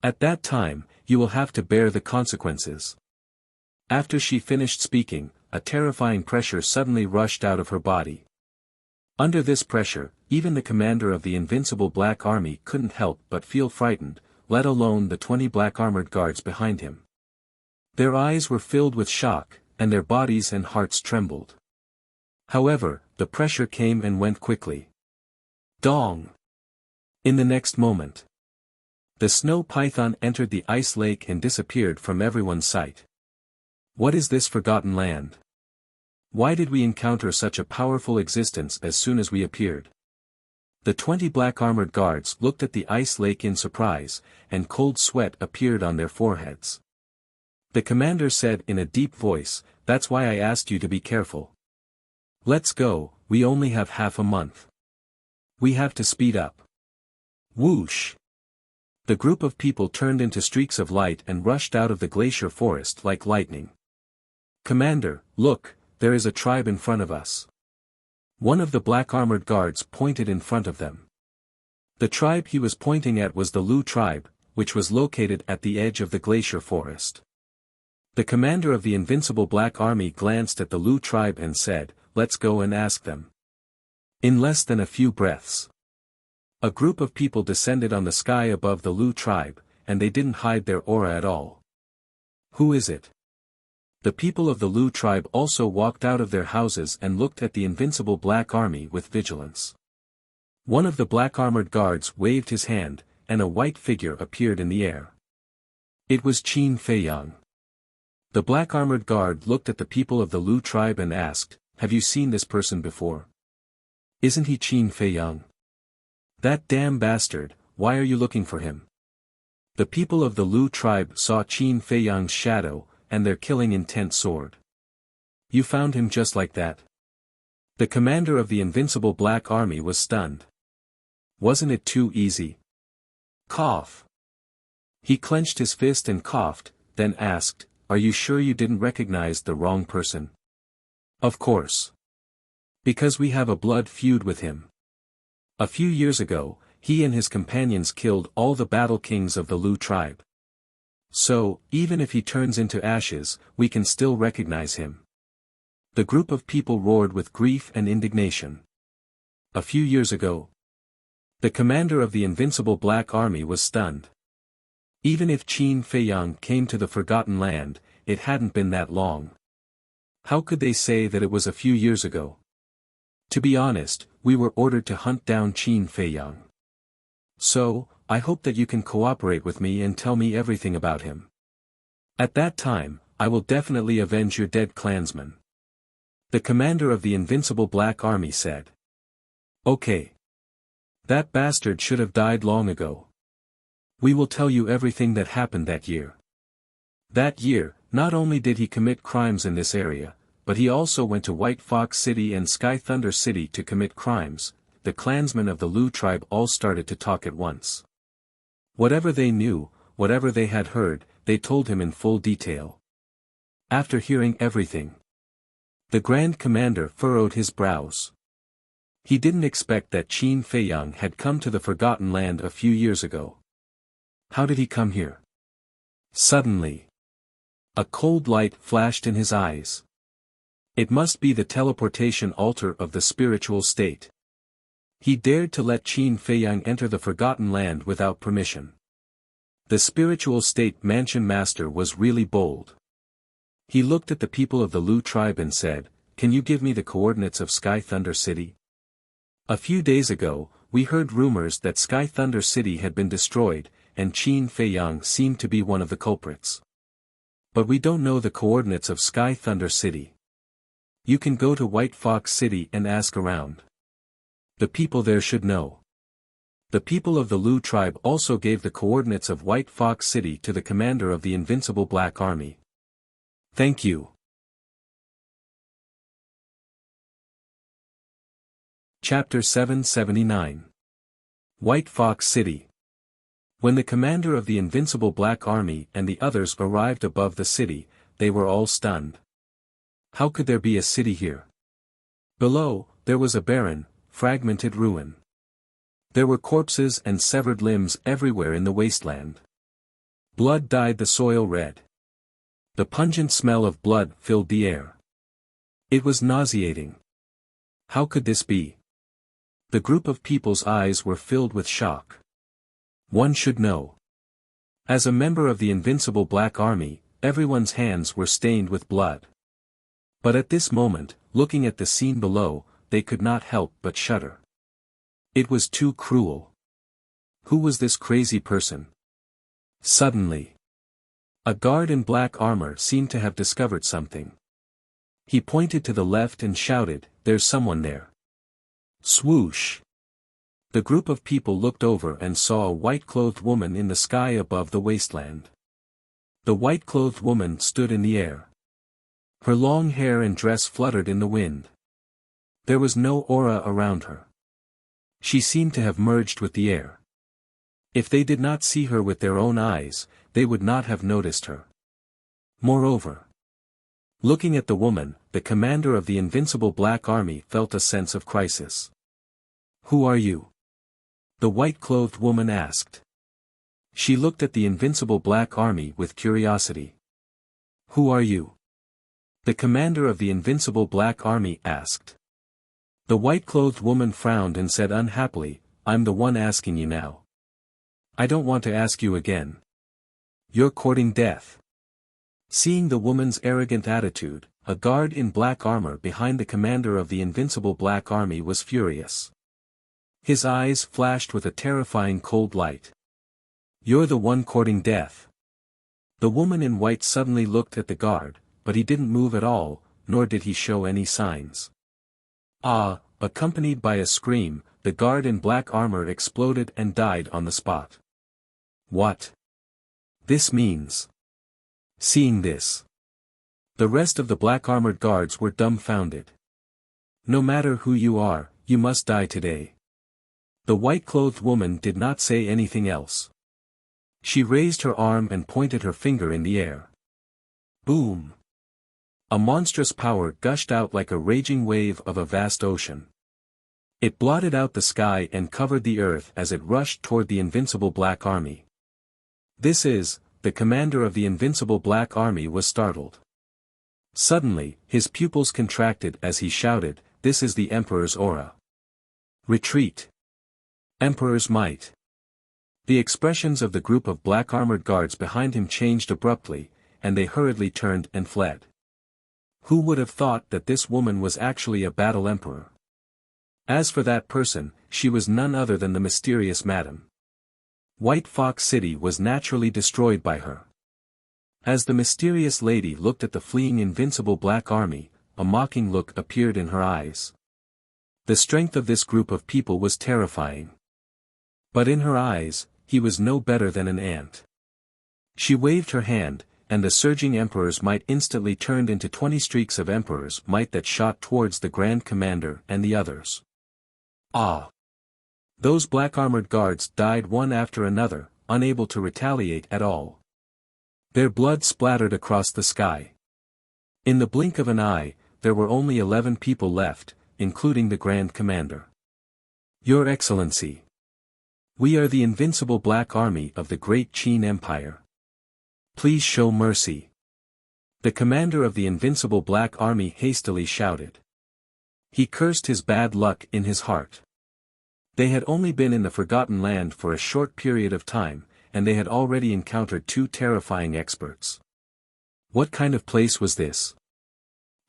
At that time, you will have to bear the consequences." After she finished speaking, a terrifying pressure suddenly rushed out of her body. Under this pressure, even the commander of the invincible Black Army couldn't help but feel frightened, let alone the 20 black armored guards behind him. Their eyes were filled with shock, and their bodies and hearts trembled. However, the pressure came and went quickly. Dong! In the next moment, the snow python entered the ice lake and disappeared from everyone's sight. What is this forgotten land? Why did we encounter such a powerful existence as soon as we appeared? The 20 black armored guards looked at the ice lake in surprise, and cold sweat appeared on their foreheads. The commander said in a deep voice, "That's why I asked you to be careful. Let's go, we only have half a month. We have to speed up." Whoosh! The group of people turned into streaks of light and rushed out of the glacier forest like lightning. "Commander, look, there is a tribe in front of us." One of the black armored guards pointed in front of them. The tribe he was pointing at was the Lu tribe, which was located at the edge of the glacier forest. The commander of the invincible Black Army glanced at the Lu tribe and said, "Let's go and ask them." In less than a few breaths, a group of people descended on the sky above the Lu tribe, and they didn't hide their aura at all. "Who is it?" The people of the Lu tribe also walked out of their houses and looked at the invincible Black Army with vigilance. One of the black armored guards waved his hand, and a white figure appeared in the air. It was Qin Feiyang. The black armored guard looked at the people of the Lu tribe and asked, "Have you seen this person before? Isn't he Qin Feiyang?" "That damn bastard, why are you looking for him?" The people of the Lu tribe saw Qin Feiyang's shadow, and their killing intent soared. "You found him just like that?" The commander of the invincible Black Army was stunned. "Wasn't it too easy?" Cough. He clenched his fist and coughed, then asked, "Are you sure you didn't recognize the wrong person?" "Of course. Because we have a blood feud with him. A few years ago, he and his companions killed all the battle kings of the Lu tribe. So, even if he turns into ashes, we can still recognize him." The group of people roared with grief and indignation. A few years ago, the commander of the invincible Black Army was stunned. Even if Qin Feiyang came to the Forgotten Land, it hadn't been that long. How could they say that it was a few years ago? To be honest, we were ordered to hunt down Qin Feiyang. So, I hope that you can cooperate with me and tell me everything about him. At that time, I will definitely avenge your dead clansmen. The commander of the invincible Black Army said. "Okay. That bastard should have died long ago. We will tell you everything that happened that year." That year, not only did he commit crimes in this area, but he also went to White Fox City and Sky Thunder City to commit crimes. The clansmen of the Lu tribe all started to talk at once. Whatever they knew, whatever they had heard, they told him in full detail. After hearing everything, the Grand Commander furrowed his brows. He didn't expect that Qin Feiyang had come to the Forgotten Land a few years ago. How did he come here? Suddenly, a cold light flashed in his eyes. It must be the teleportation altar of the spiritual state. He dared to let Qin Feiyang enter the Forgotten Land without permission. The spiritual state mansion master was really bold. He looked at the people of the Lu tribe and said, "Can you give me the coordinates of Sky Thunder City? A few days ago, we heard rumors that Sky Thunder City had been destroyed, and Qin Feiyang seemed to be one of the culprits. But we don't know the coordinates of Sky Thunder City. You can go to White Fox City and ask around. The people there should know." The people of the Lu tribe also gave the coordinates of White Fox City to the commander of the Invincible Black Army. Thank you. Chapter 779. White Fox City. When the commander of the Invincible Black Army and the others arrived above the city, they were all stunned. How could there be a city here? Below, there was a barren, fragmented ruin. There were corpses and severed limbs everywhere in the wasteland. Blood dyed the soil red. The pungent smell of blood filled the air. It was nauseating. How could this be? The group of people's eyes were filled with shock. One should know. As a member of the Invincible Black Army, everyone's hands were stained with blood. But at this moment, looking at the scene below, they could not help but shudder. It was too cruel. Who was this crazy person? Suddenly, a guard in black armor seemed to have discovered something. He pointed to the left and shouted, "There's someone there." Swoosh! The group of people looked over and saw a white-clothed woman in the sky above the wasteland. The white-clothed woman stood in the air. Her long hair and dress fluttered in the wind. There was no aura around her. She seemed to have merged with the air. If they did not see her with their own eyes, they would not have noticed her. Moreover, looking at the woman, the commander of the Invincible Black Army felt a sense of crisis. "Who are you?" the white-clothed woman asked. She looked at the Invincible Black Army with curiosity. "Who are you?" the commander of the Invincible Black Army asked. The white-clothed woman frowned and said unhappily, "I'm the one asking you now. I don't want to ask you again. You're courting death." Seeing the woman's arrogant attitude, a guard in black armor behind the commander of the Invincible Black Army was furious. His eyes flashed with a terrifying cold light. "You're the one courting death." The woman in white suddenly looked at the guard, but he didn't move at all, nor did he show any signs. Ah! Accompanied by a scream, the guard in black armor exploded and died on the spot. What this means? Seeing this, the rest of the black-armored guards were dumbfounded. "No matter who you are, you must die today." The white-clothed woman did not say anything else. She raised her arm and pointed her finger in the air. Boom! A monstrous power gushed out like a raging wave of a vast ocean. It blotted out the sky and covered the earth as it rushed toward the Invincible Black Army. The commander of the Invincible Black Army was startled. Suddenly, his pupils contracted as he shouted, "This is the Emperor's aura. Retreat! Emperor's might!" The expressions of the group of black-armored guards behind him changed abruptly, and they hurriedly turned and fled. Who would have thought that this woman was actually a battle emperor? As for that person, she was none other than the mysterious Madam. White Fox City was naturally destroyed by her. As the mysterious lady looked at the fleeing Invincible Black Army, a mocking look appeared in her eyes. The strength of this group of people was terrifying. But in her eyes, he was no better than an ant. She waved her hand, and the surging Emperor's might instantly turned into 20 streaks of Emperor's might that shot towards the Grand Commander and the others. Ah! Those black-armored guards died one after another, unable to retaliate at all. Their blood splattered across the sky. In the blink of an eye, there were only 11 people left, including the Grand Commander. "Your Excellency! We are the Invincible Black Army of the Great Qin Empire. Please show mercy." The commander of the Invincible Black Army hastily shouted. He cursed his bad luck in his heart. They had only been in the Forgotten Land for a short period of time, and they had already encountered two terrifying experts. What kind of place was this?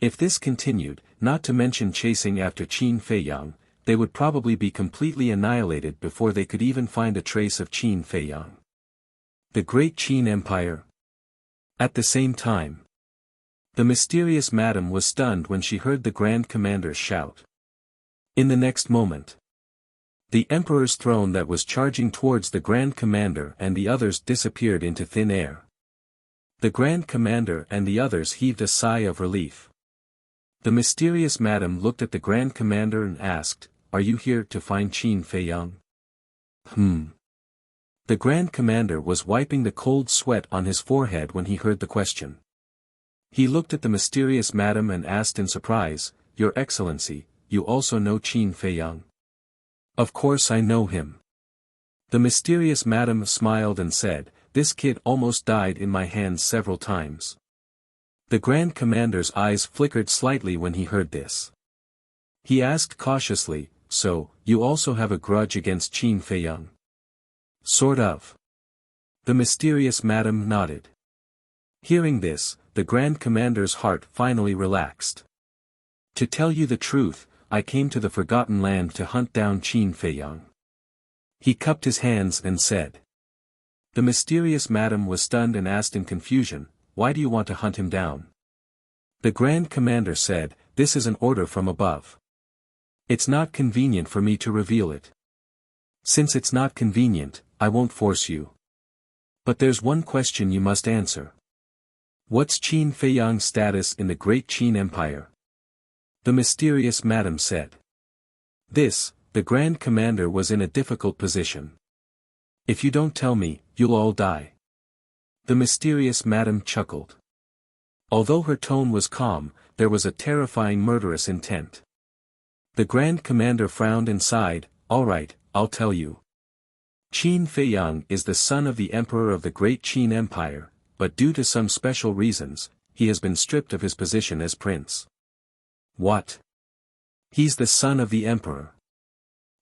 If this continued, not to mention chasing after Qin Feiyang, they would probably be completely annihilated before they could even find a trace of Qin Feiyang. The Great Qin Empire. At the same time, the mysterious madam was stunned when she heard the Grand Commander's shout. In the next moment, the Emperor's throne that was charging towards the Grand Commander and the others disappeared into thin air. The Grand Commander and the others heaved a sigh of relief. The mysterious madam looked at the Grand Commander and asked, "Are you here to find Qin Feiyang?" The Grand Commander was wiping the cold sweat on his forehead when he heard the question. He looked at the mysterious madam and asked in surprise, "Your Excellency, you also know Qin Feiyang?" "Of course I know him." The mysterious madam smiled and said, "This kid almost died in my hands several times." The Grand Commander's eyes flickered slightly when he heard this. He asked cautiously, "So, you also have a grudge against Qin Feiyang?" "Sort of." The mysterious madam nodded. Hearing this, the Grand Commander's heart finally relaxed. "To tell you the truth, I came to the Forgotten Land to hunt down Qin Feiyang." He cupped his hands and said. The mysterious madam was stunned and asked in confusion, "Why do you want to hunt him down?" The Grand Commander said, "This is an order from above. It's not convenient for me to reveal it. Since it's not convenient, I won't force you. But there's one question you must answer. What's Qin Feiyang's status in the Great Qin Empire?" The mysterious madam said. The Grand Commander was in a difficult position. "If you don't tell me, you'll all die." The mysterious madam chuckled. Although her tone was calm, there was a terrifying murderous intent. The Grand Commander frowned and sighed, "All right, I'll tell you. Qin Feiyang is the son of the Emperor of the Great Qin Empire, but due to some special reasons, he has been stripped of his position as prince." "What? He's the son of the Emperor?"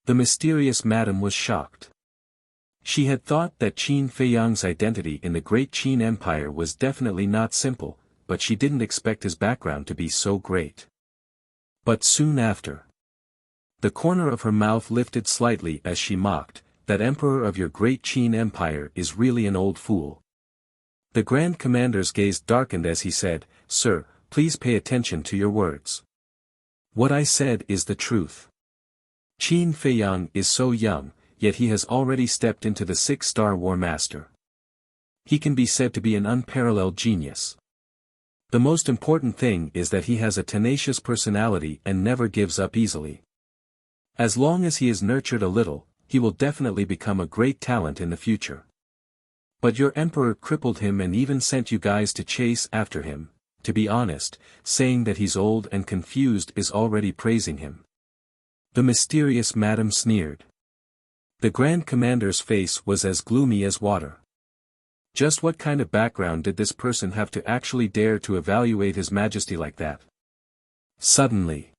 The mysterious madam was shocked. She had thought that Qin Feiyang's identity in the Great Qin Empire was definitely not simple, but she didn't expect his background to be so great. But soon after, the corner of her mouth lifted slightly as she mocked, "That Emperor of your Great Qin Empire is really an old fool." The Grand Commander's gaze darkened as he said, "Sir, please pay attention to your words. What I said is the truth. Qin Feiyang is so young, yet he has already stepped into the 6-star War Master. He can be said to be an unparalleled genius. The most important thing is that he has a tenacious personality and never gives up easily. As long as he is nurtured a little, he will definitely become a great talent in the future. But your emperor crippled him and even sent you guys to chase after him. To be honest, saying that he's old and confused is already praising him." The mysterious madam sneered. The Grand Commander's face was as gloomy as water. Just what kind of background did this person have to actually dare to evaluate His Majesty like that? Suddenly,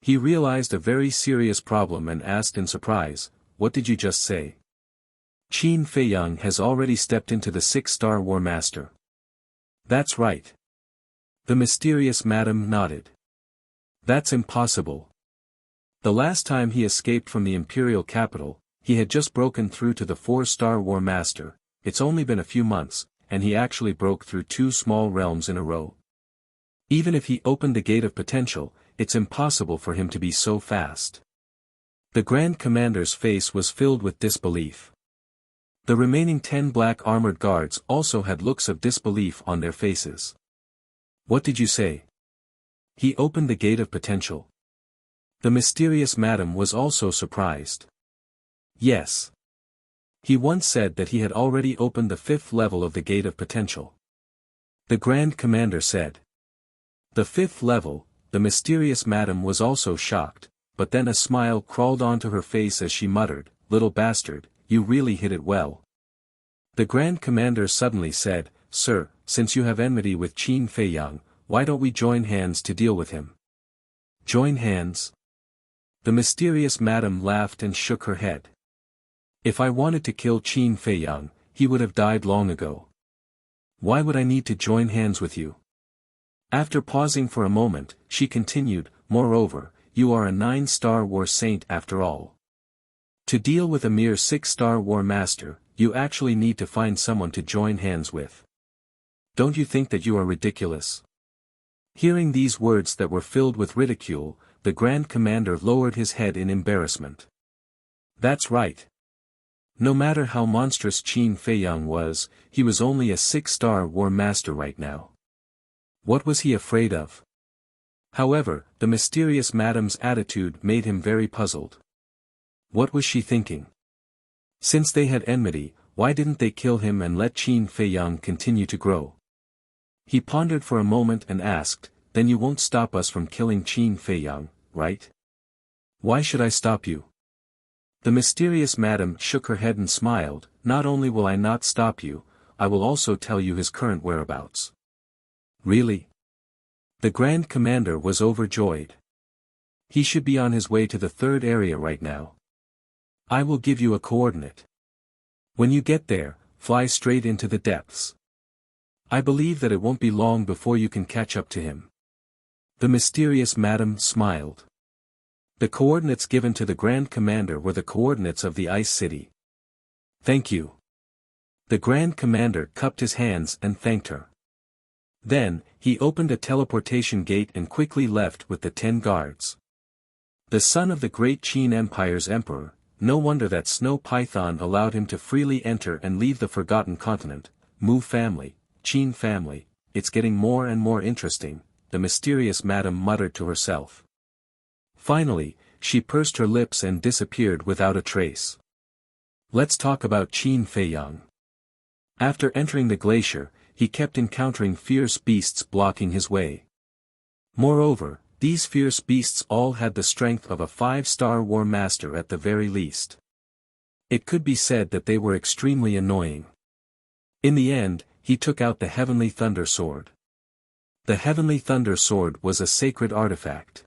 he realized a very serious problem and asked in surprise, "What did you just say?" "Qin Feiyang has already stepped into the 6-star War Master." "That's right." The mysterious madam nodded. "That's impossible. The last time he escaped from the imperial capital, he had just broken through to the 4-star War Master. It's only been a few months, and he actually broke through 2 small realms in a row. Even if he opened the gate of potential, it's impossible for him to be so fast." The Grand Commander's face was filled with disbelief. The remaining 10 black armored guards also had looks of disbelief on their faces. "What did you say? He opened the gate of potential?" The mysterious madam was also surprised. "Yes. He once said that he had already opened the 5th level of the gate of potential." The Grand Commander said. The 5th level. The mysterious madam was also shocked, but then a smile crawled onto her face as she muttered, "Little bastard, you really hit it well." The Grand Commander suddenly said, "Sir, since you have enmity with Qin Feiyang, why don't we join hands to deal with him?" "Join hands?" The mysterious madam laughed and shook her head. "If I wanted to kill Qin Feiyang, he would have died long ago. Why would I need to join hands with you? After pausing for a moment, she continued, moreover, you are a 9-star war saint after all. To deal with a mere 6-star war master, you actually need to find someone to join hands with. Don't you think that you are ridiculous? Hearing these words that were filled with ridicule, the Grand Commander lowered his head in embarrassment. That's right. No matter how monstrous Qin Feiyang was, he was only a 6-star war master right now. What was he afraid of? However, the mysterious madam's attitude made him very puzzled. What was she thinking? Since they had enmity, why didn't they kill him and let Qin Feiyang continue to grow? He pondered for a moment and asked, then you won't stop us from killing Qin Feiyang, right? Why should I stop you? The mysterious madam shook her head and smiled, not only will I not stop you, I will also tell you his current whereabouts. Really? The Grand Commander was overjoyed. He should be on his way to the 3rd area right now. I will give you a coordinate. When you get there, fly straight into the depths. I believe that it won't be long before you can catch up to him. The mysterious madam smiled. The coordinates given to the Grand Commander were the coordinates of the Ice City. Thank you. The Grand Commander cupped his hands and thanked her. Then, he opened a teleportation gate and quickly left with the 10 guards. The son of the great Qin Empire's emperor, no wonder that Snow Python allowed him to freely enter and leave the Forgotten Continent. Mu family, Qin family, it's getting more and more interesting, the mysterious madam muttered to herself. Finally, she pursed her lips and disappeared without a trace. Let's talk about Qin Feiyang. After entering the glacier, he kept encountering fierce beasts blocking his way. Moreover, these fierce beasts all had the strength of a 5-star war master at the very least. It could be said that they were extremely annoying. In the end, he took out the Heavenly Thunder Sword. The Heavenly Thunder Sword was a sacred artifact.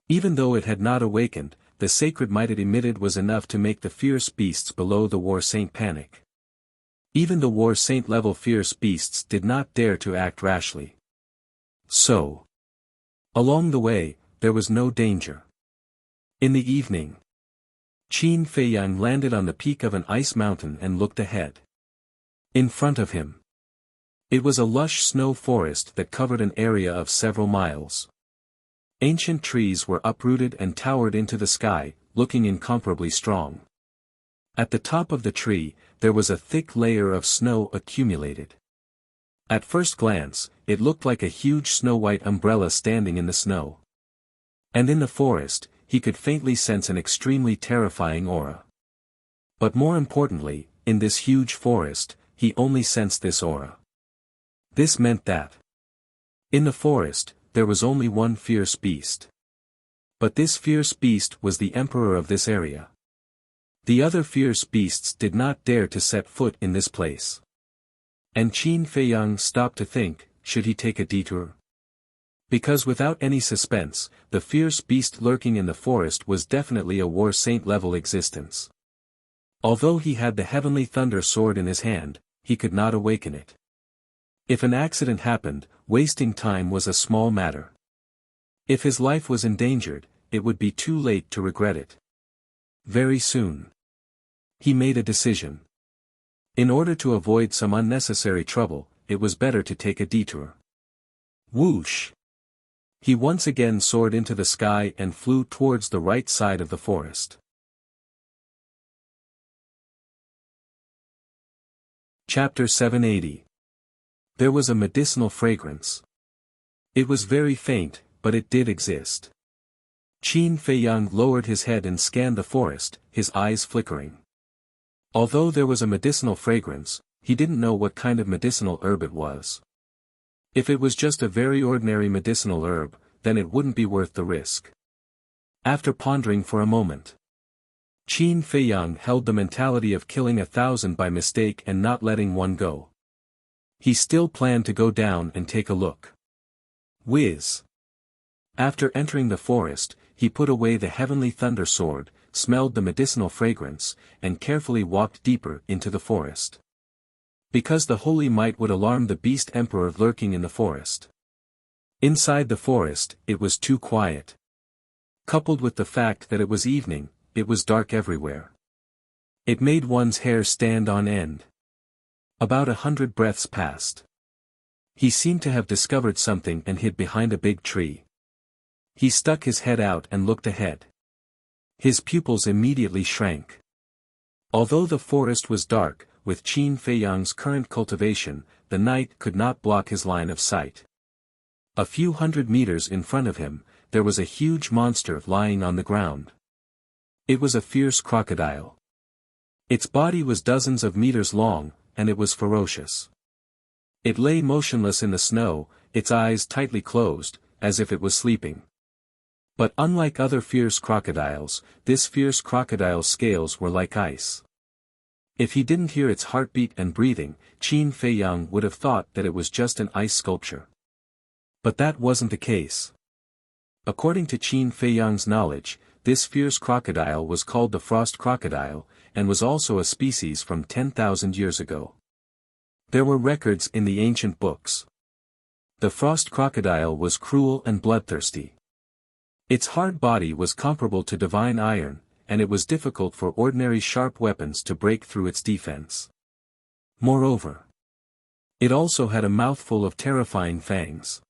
Even though it had not awakened, the sacred might it emitted was enough to make the fierce beasts below the War Saint panic. Even the War Saint level fierce beasts did not dare to act rashly. So, along the way, there was no danger. In the evening, Qin Feiyang landed on the peak of an ice mountain and looked ahead. In front of him, it was a lush snow forest that covered an area of several miles. Ancient trees were uprooted and towered into the sky, looking incomparably strong. At the top of the tree, there was a thick layer of snow accumulated. At first glance, it looked like a huge snow-white umbrella standing in the snow. And in the forest, he could faintly sense an extremely terrifying aura. But more importantly, in this huge forest, he only sensed this aura. This meant that in the forest, there was only one fierce beast. But this fierce beast was the emperor of this area. The other fierce beasts did not dare to set foot in this place. And Qin Feiyang stopped to think, should he take a detour? Because without any suspense, the fierce beast lurking in the forest was definitely a War Saint level existence. Although he had the Heavenly Thunder Sword in his hand, he could not awaken it. If an accident happened, wasting time was a small matter. If his life was endangered, it would be too late to regret it. Very soon, he made a decision. In order to avoid some unnecessary trouble, it was better to take a detour. Whoosh! He once again soared into the sky and flew towards the right side of the forest. Chapter 780. There was a medicinal fragrance. It was very faint, but it did exist. Qin Feiyang lowered his head and scanned the forest, his eyes flickering. Although there was a medicinal fragrance, he didn't know what kind of medicinal herb it was. If it was just a very ordinary medicinal herb, then it wouldn't be worth the risk. After pondering for a moment, Qin Feiyang held the mentality of killing 1,000 by mistake and not letting one go. He still planned to go down and take a look. Whiz! After entering the forest, he put away the Heavenly Thunder Sword, smelled the medicinal fragrance, and carefully walked deeper into the forest. Because the holy might would alarm the beast emperor lurking in the forest. Inside the forest, it was too quiet. Coupled with the fact that it was evening, it was dark everywhere. It made one's hair stand on end. About 100 breaths passed. He seemed to have discovered something and hid behind a big tree. He stuck his head out and looked ahead. His pupils immediately shrank. Although the forest was dark, with Qin Feiyang's current cultivation, the night could not block his line of sight. A few hundred meters in front of him, there was a huge monster lying on the ground. It was a fierce crocodile. Its body was dozens of meters long, and it was ferocious. It lay motionless in the snow, its eyes tightly closed, as if it was sleeping. But unlike other fierce crocodiles, this fierce crocodile's scales were like ice. If he didn't hear its heartbeat and breathing, Qin Feiyang would have thought that it was just an ice sculpture. But that wasn't the case. According to Qin Feiyang's knowledge, this fierce crocodile was called the frost crocodile, and was also a species from 10,000 years ago. There were records in the ancient books. The frost crocodile was cruel and bloodthirsty. Its hard body was comparable to divine iron, and it was difficult for ordinary sharp weapons to break through its defense. Moreover, it also had a mouthful of terrifying fangs.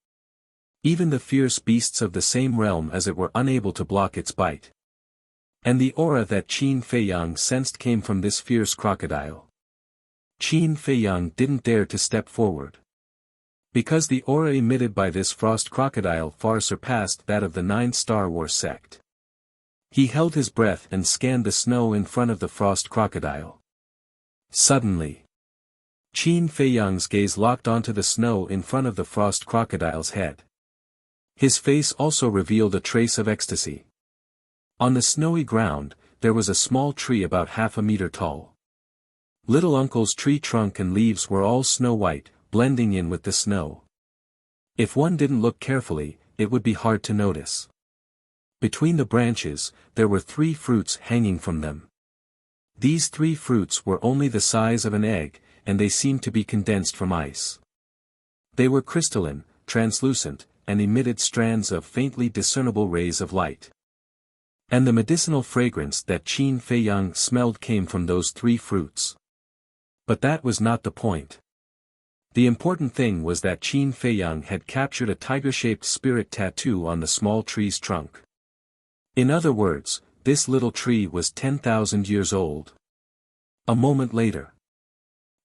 Even the fierce beasts of the same realm as it were unable to block its bite. And the aura that Qin Feiyang sensed came from this fierce crocodile. Qin Feiyang didn't dare to step forward. Because the aura emitted by this frost crocodile far surpassed that of the 9 Star Wars sect. He held his breath and scanned the snow in front of the frost crocodile. Suddenly, Qin Feiyang's gaze locked onto the snow in front of the frost crocodile's head. His face also revealed a trace of ecstasy. On the snowy ground, there was a small tree about half a meter tall. Little Uncle's tree trunk and leaves were all snow-white, blending in with the snow. If one didn't look carefully, it would be hard to notice. Between the branches, there were 3 fruits hanging from them. These 3 fruits were only the size of an egg, and they seemed to be condensed from ice. They were crystalline, translucent, and emitted strands of faintly discernible rays of light. And the medicinal fragrance that Qin Feiyang smelled came from those 3 fruits. But that was not the point. The important thing was that Qin Feiyang had captured a tiger-shaped spirit tattoo on the small tree's trunk. In other words, this little tree was 10,000 years old. A moment later,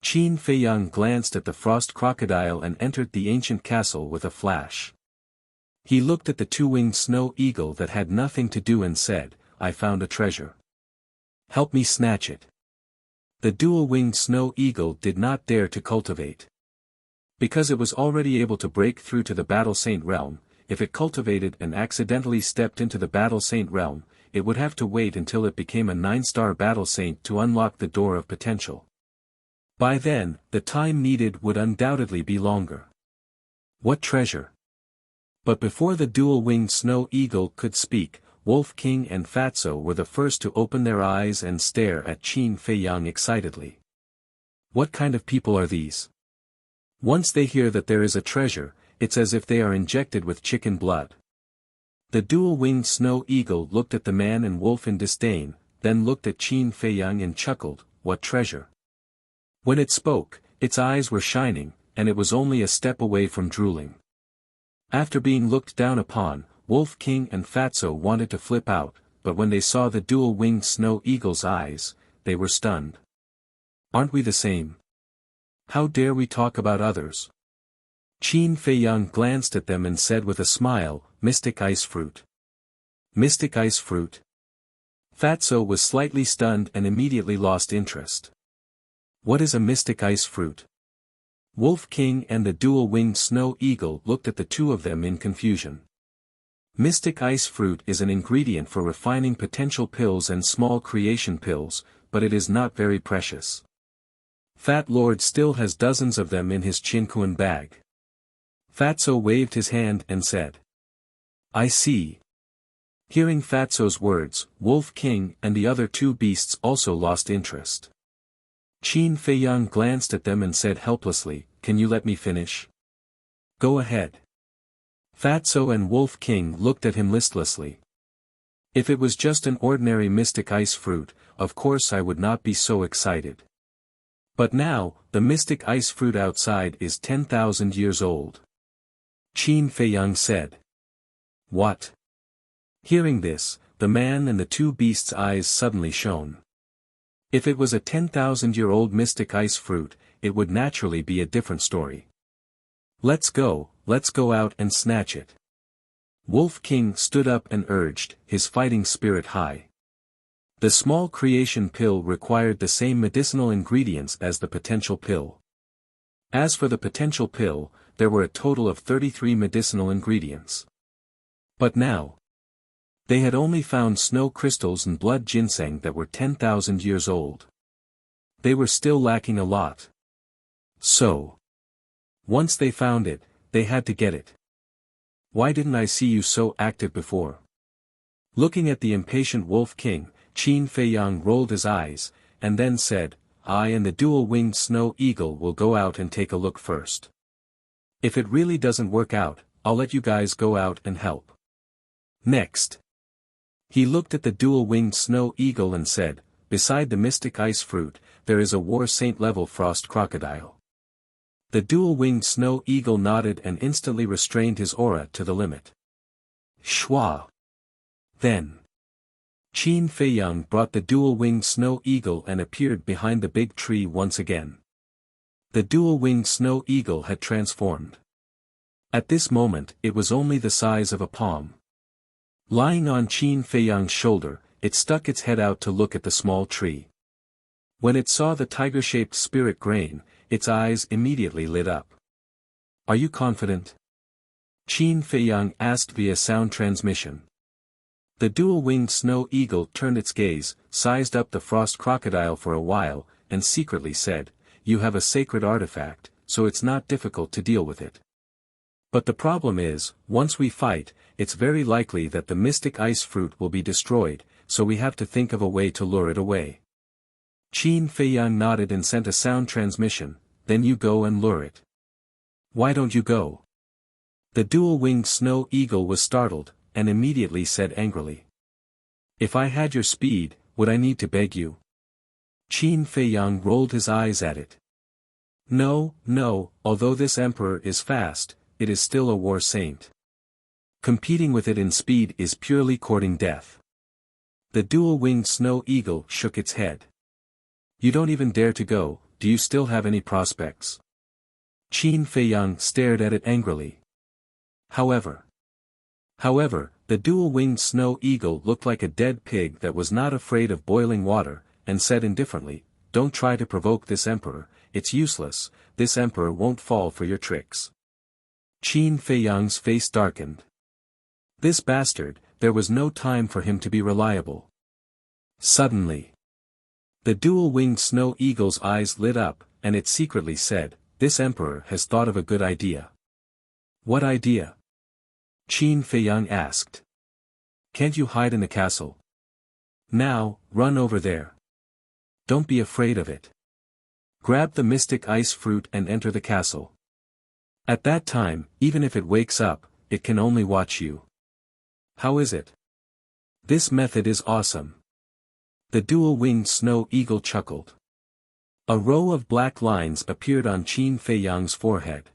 Qin Feiyang glanced at the frost crocodile and entered the ancient castle with a flash. He looked at the 2-winged snow eagle that had nothing to do and said, "I found a treasure. Help me snatch it." The dual-winged snow eagle did not dare to cultivate. Because it was already able to break through to the Battle Saint realm, if it cultivated and accidentally stepped into the Battle Saint realm, it would have to wait until it became a 9-star Battle Saint to unlock the door of potential. By then, the time needed would undoubtedly be longer. What treasure? But before the dual-winged snow eagle could speak, Wolf King and Fatso were the first to open their eyes and stare at Qin Feiyang excitedly. What kind of people are these? Once they hear that there is a treasure, it's as if they are injected with chicken blood. The dual-winged snow eagle looked at the man and wolf in disdain, then looked at Qin Feiyang and chuckled, "What treasure?" When it spoke, its eyes were shining, and it was only a step away from drooling. After being looked down upon, Wolf King and Fatso wanted to flip out, but when they saw the dual-winged snow eagle's eyes, they were stunned. Aren't we the same? How dare we talk about others? Qin Feiyang glanced at them and said with a smile, "Mystic ice fruit." Mystic ice fruit? Fatso was slightly stunned and immediately lost interest. What is a mystic ice fruit? Wolf King and the dual-winged snow eagle looked at the two of them in confusion. Mystic ice fruit is an ingredient for refining potential pills and small creation pills, but it is not very precious. Fat Lord still has dozens of them in his Chinkuan bag. Fatso waved his hand and said, "I see." Hearing Fatso's words, Wolf King and the other 2 beasts also lost interest. Qin Feiyang glanced at them and said helplessly, "Can you let me finish?" "Go ahead." Fatso and Wolf King looked at him listlessly. "If it was just an ordinary mystic ice fruit, of course I would not be so excited. But now, the mystic ice fruit outside is 10,000 years old." Qin Feiyang said. "What?" Hearing this, the man and the two beasts' eyes suddenly shone. If it was a 10,000-year-old mystic ice fruit, it would naturally be a different story. Let's go out and snatch it." Wolf King stood up and urged, his fighting spirit high. The small creation pill required the same medicinal ingredients as the potential pill. As for the potential pill, there were a total of 33 medicinal ingredients. But now, they had only found snow crystals and blood ginseng that were 10,000 years old. They were still lacking a lot. So, once they found it, they had to get it. "Why didn't I see you so active before?" Looking at the impatient Wolf King, Qin Feiyang rolled his eyes, and then said, "I and the dual-winged snow eagle will go out and take a look first. If it really doesn't work out, I'll let you guys go out and help." Next, he looked at the dual-winged snow eagle and said, "Beside the mystic ice fruit, there is a war saint-level frost crocodile." The dual-winged snow eagle nodded and instantly restrained his aura to the limit. Shwa! Then, Qin Feiyang brought the dual-winged snow eagle and appeared behind the big tree once again. The dual-winged snow eagle had transformed. At this moment it was only the size of a palm. Lying on Qin Feiyang's shoulder, it stuck its head out to look at the small tree. When it saw the tiger-shaped spirit grain, its eyes immediately lit up. "Are you confident?" Qin Feiyang asked via sound transmission. The dual-winged snow eagle turned its gaze, sized up the frost crocodile for a while, and secretly said, "You have a sacred artifact, so it's not difficult to deal with it. But the problem is, once we fight, it's very likely that the mystic ice fruit will be destroyed, so we have to think of a way to lure it away." Qin Feiyang nodded and sent a sound transmission, "Then you go and lure it." "Why don't you go?" The dual-winged snow eagle was startled, and immediately said angrily. "If I had your speed, would I need to beg you?" Qin Feiyang rolled his eyes at it. No, although this emperor is fast, it is still a war saint. Competing with it in speed is purely courting death." The dual-winged snow eagle shook its head. "You don't even dare to go, do you still have any prospects?" Qin Feiyang stared at it angrily. However, the dual-winged snow eagle looked like a dead pig that was not afraid of boiling water, and said indifferently, "Don't try to provoke this emperor, it's useless, this emperor won't fall for your tricks." Qin Feiyang's face darkened. This bastard, there was no time for him to be reliable. Suddenly, the dual-winged snow eagle's eyes lit up, and it secretly said, "This emperor has thought of a good idea." "What idea?" Qin Feiyang asked. "Can't you hide in the castle? Now, run over there. Don't be afraid of it. Grab the mystic ice fruit and enter the castle. At that time, even if it wakes up, it can only watch you." "How is it?" "This method is awesome." The dual-winged snow eagle chuckled. A row of black lines appeared on Qin Feiyang's forehead.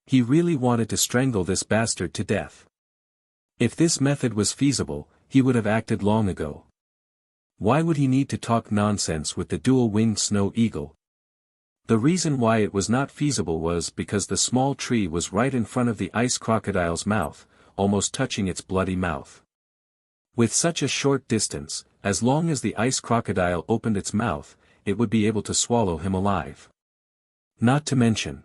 He really wanted to strangle this bastard to death. If this method was feasible, he would have acted long ago. Why would he need to talk nonsense with the dual-winged snow eagle? The reason why it was not feasible was because the small tree was right in front of the ice crocodile's mouth, almost touching its bloody mouth. With such a short distance, as long as the ice crocodile opened its mouth, it would be able to swallow him alive. Not to mention,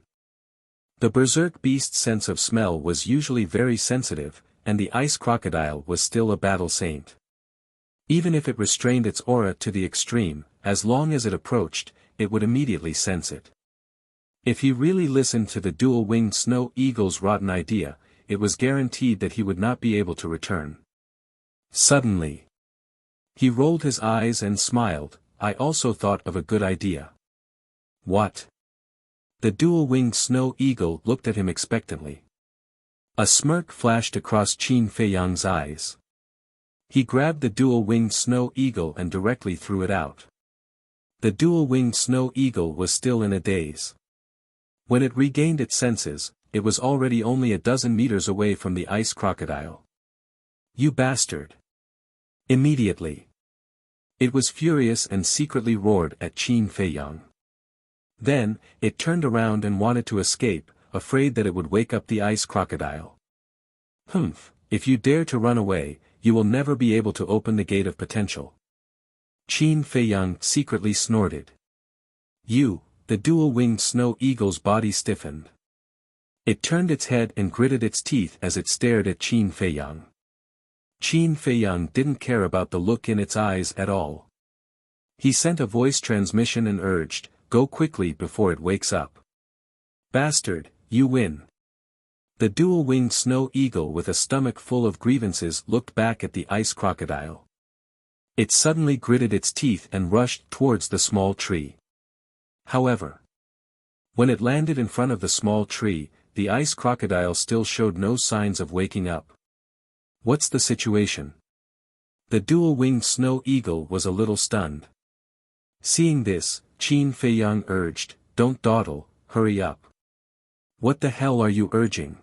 the berserk beast's sense of smell was usually very sensitive, and the ice crocodile was still a battle saint. Even if it restrained its aura to the extreme, as long as it approached, it would immediately sense it. If he really listened to the dual-winged snow eagle's rotten idea, it was guaranteed that he would not be able to return. Suddenly, he rolled his eyes and smiled, "I also thought of a good idea." What? The dual-winged snow eagle looked at him expectantly. A smirk flashed across Qin Feiyang's eyes. He grabbed the dual-winged snow eagle and directly threw it out. The dual-winged snow eagle was still in a daze. When it regained its senses, it was already only a dozen meters away from the ice crocodile. You bastard! Immediately. It was furious and secretly roared at Qin Feiyang. Then, it turned around and wanted to escape, afraid that it would wake up the ice crocodile. Humph, if you dare to run away, you will never be able to open the gate of potential. Qin Feiyang secretly snorted. The dual-winged snow eagle's body stiffened. It turned its head and gritted its teeth as it stared at Qin Feiyang. Qin Feiyang didn't care about the look in its eyes at all. He sent a voice transmission and urged, "Go quickly before it wakes up." Bastard, you win. The dual-winged snow eagle with a stomach full of grievances looked back at the ice crocodile. It suddenly gritted its teeth and rushed towards the small tree. However, when it landed in front of the small tree, the ice crocodile still showed no signs of waking up. What's the situation? The dual-winged snow eagle was a little stunned. Seeing this, Qin Feiyang urged, "Don't dawdle, hurry up." What the hell are you urging?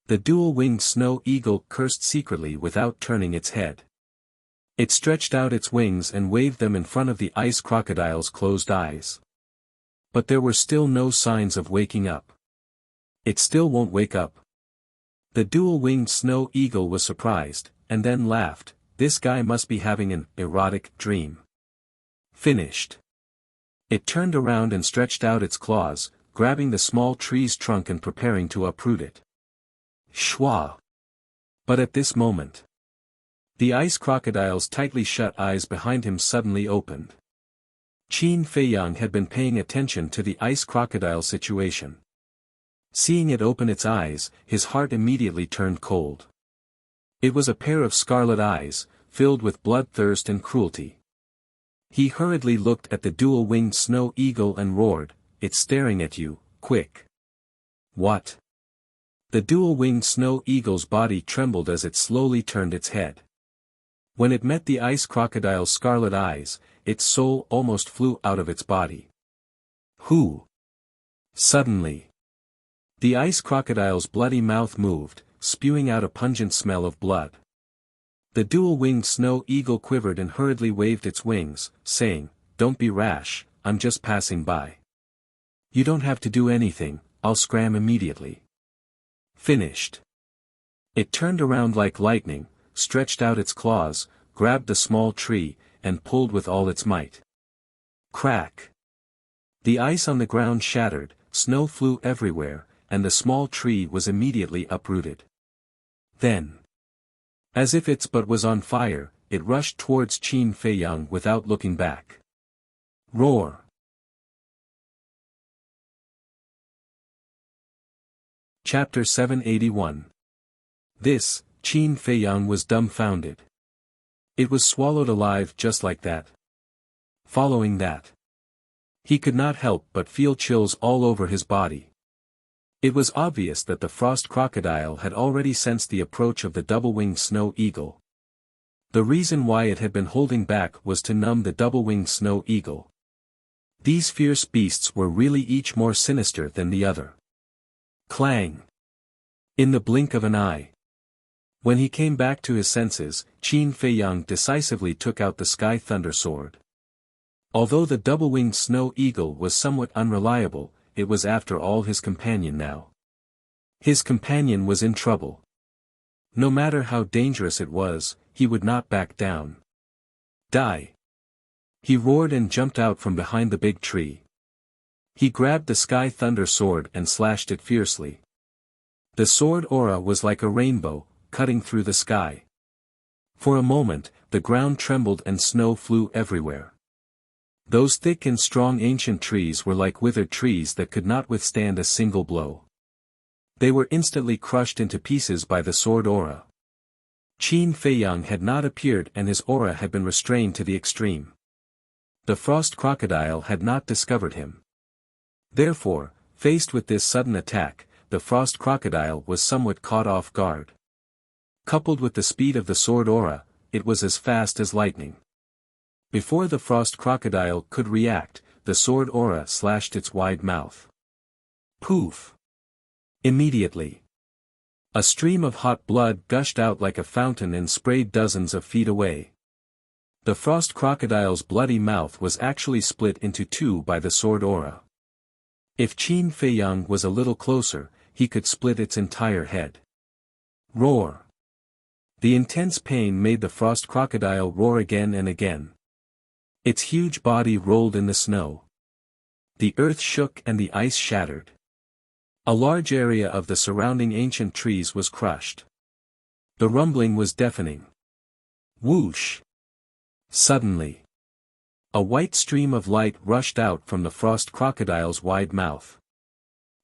The dual-winged snow eagle cursed secretly without turning its head. It stretched out its wings and waved them in front of the ice crocodile's closed eyes. But there were still no signs of waking up. It still won't wake up. The dual-winged snow eagle was surprised, and then laughed. This guy must be having an erotic dream. Finished. It turned around and stretched out its claws, grabbing the small tree's trunk and preparing to uproot it. Shwa! But at this moment, the ice crocodile's tightly shut eyes behind him suddenly opened. Qin Feiyang had been paying attention to the ice crocodile situation. Seeing it open its eyes, his heart immediately turned cold. It was a pair of scarlet eyes, filled with bloodthirst and cruelty. He hurriedly looked at the dual-winged snow eagle and roared, "It's staring at you, quick!" What? The dual-winged snow eagle's body trembled as it slowly turned its head. When it met the ice crocodile's scarlet eyes, its soul almost flew out of its body. Who? Suddenly, the ice crocodile's bloody mouth moved, spewing out a pungent smell of blood. The dual-winged snow eagle quivered and hurriedly waved its wings, saying, "Don't be rash, I'm just passing by." "You don't have to do anything, I'll scram immediately." Finished. It turned around like lightning, stretched out its claws, grabbed the small tree, and pulled with all its might. Crack! The ice on the ground shattered, snow flew everywhere, and the small tree was immediately uprooted. Then, as if its butt was on fire, it rushed towards Qin Feiyang without looking back. Roar! Chapter 781. This, Qin Feiyang was dumbfounded. It was swallowed alive just like that. Following that, he could not help but feel chills all over his body. It was obvious that the frost crocodile had already sensed the approach of the double-winged snow eagle. The reason why it had been holding back was to numb the double-winged snow eagle. These fierce beasts were really each more sinister than the other. Clang! In the blink of an eye. When he came back to his senses, Qin Feiyang decisively took out the sky thunder sword. Although the double-winged snow eagle was somewhat unreliable, it was after all his companion now. His companion was in trouble. No matter how dangerous it was, he would not back down. Die! He roared and jumped out from behind the big tree. He grabbed the sky thunder sword and slashed it fiercely. The sword aura was like a rainbow, cutting through the sky. For a moment, the ground trembled and snow flew everywhere. Those thick and strong ancient trees were like withered trees that could not withstand a single blow. They were instantly crushed into pieces by the sword aura. Qin Feiyang had not appeared and his aura had been restrained to the extreme. The frost crocodile had not discovered him. Therefore, faced with this sudden attack, the frost crocodile was somewhat caught off guard. Coupled with the speed of the sword aura, it was as fast as lightning. Before the frost crocodile could react, the sword aura slashed its wide mouth. Poof! Immediately, a stream of hot blood gushed out like a fountain and sprayed dozens of feet away. The frost crocodile's bloody mouth was actually split into two by the sword aura. If Qin Feiyang was a little closer, he could split its entire head. Roar! The intense pain made the frost crocodile roar again and again. Its huge body rolled in the snow. The earth shook and the ice shattered. A large area of the surrounding ancient trees was crushed. The rumbling was deafening. Whoosh! Suddenly, a white stream of light rushed out from the frost crocodile's wide mouth.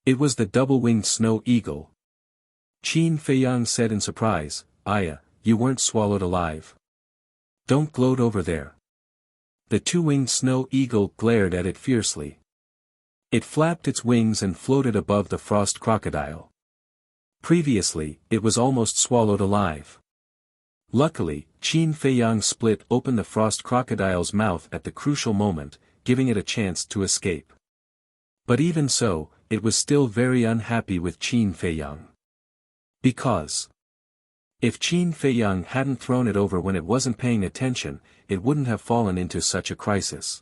It was the double-winged snow eagle. Qin Feiyang said in surprise, "Aya, you weren't swallowed alive. Don't gloat over there." The two-winged snow eagle glared at it fiercely. It flapped its wings and floated above the frost crocodile. Previously, it was almost swallowed alive. Luckily, Qin Feiyang split open the frost crocodile's mouth at the crucial moment, giving it a chance to escape. But even so, it was still very unhappy with Qin Feiyang. Because if Qin Feiyang hadn't thrown it over when it wasn't paying attention, it wouldn't have fallen into such a crisis.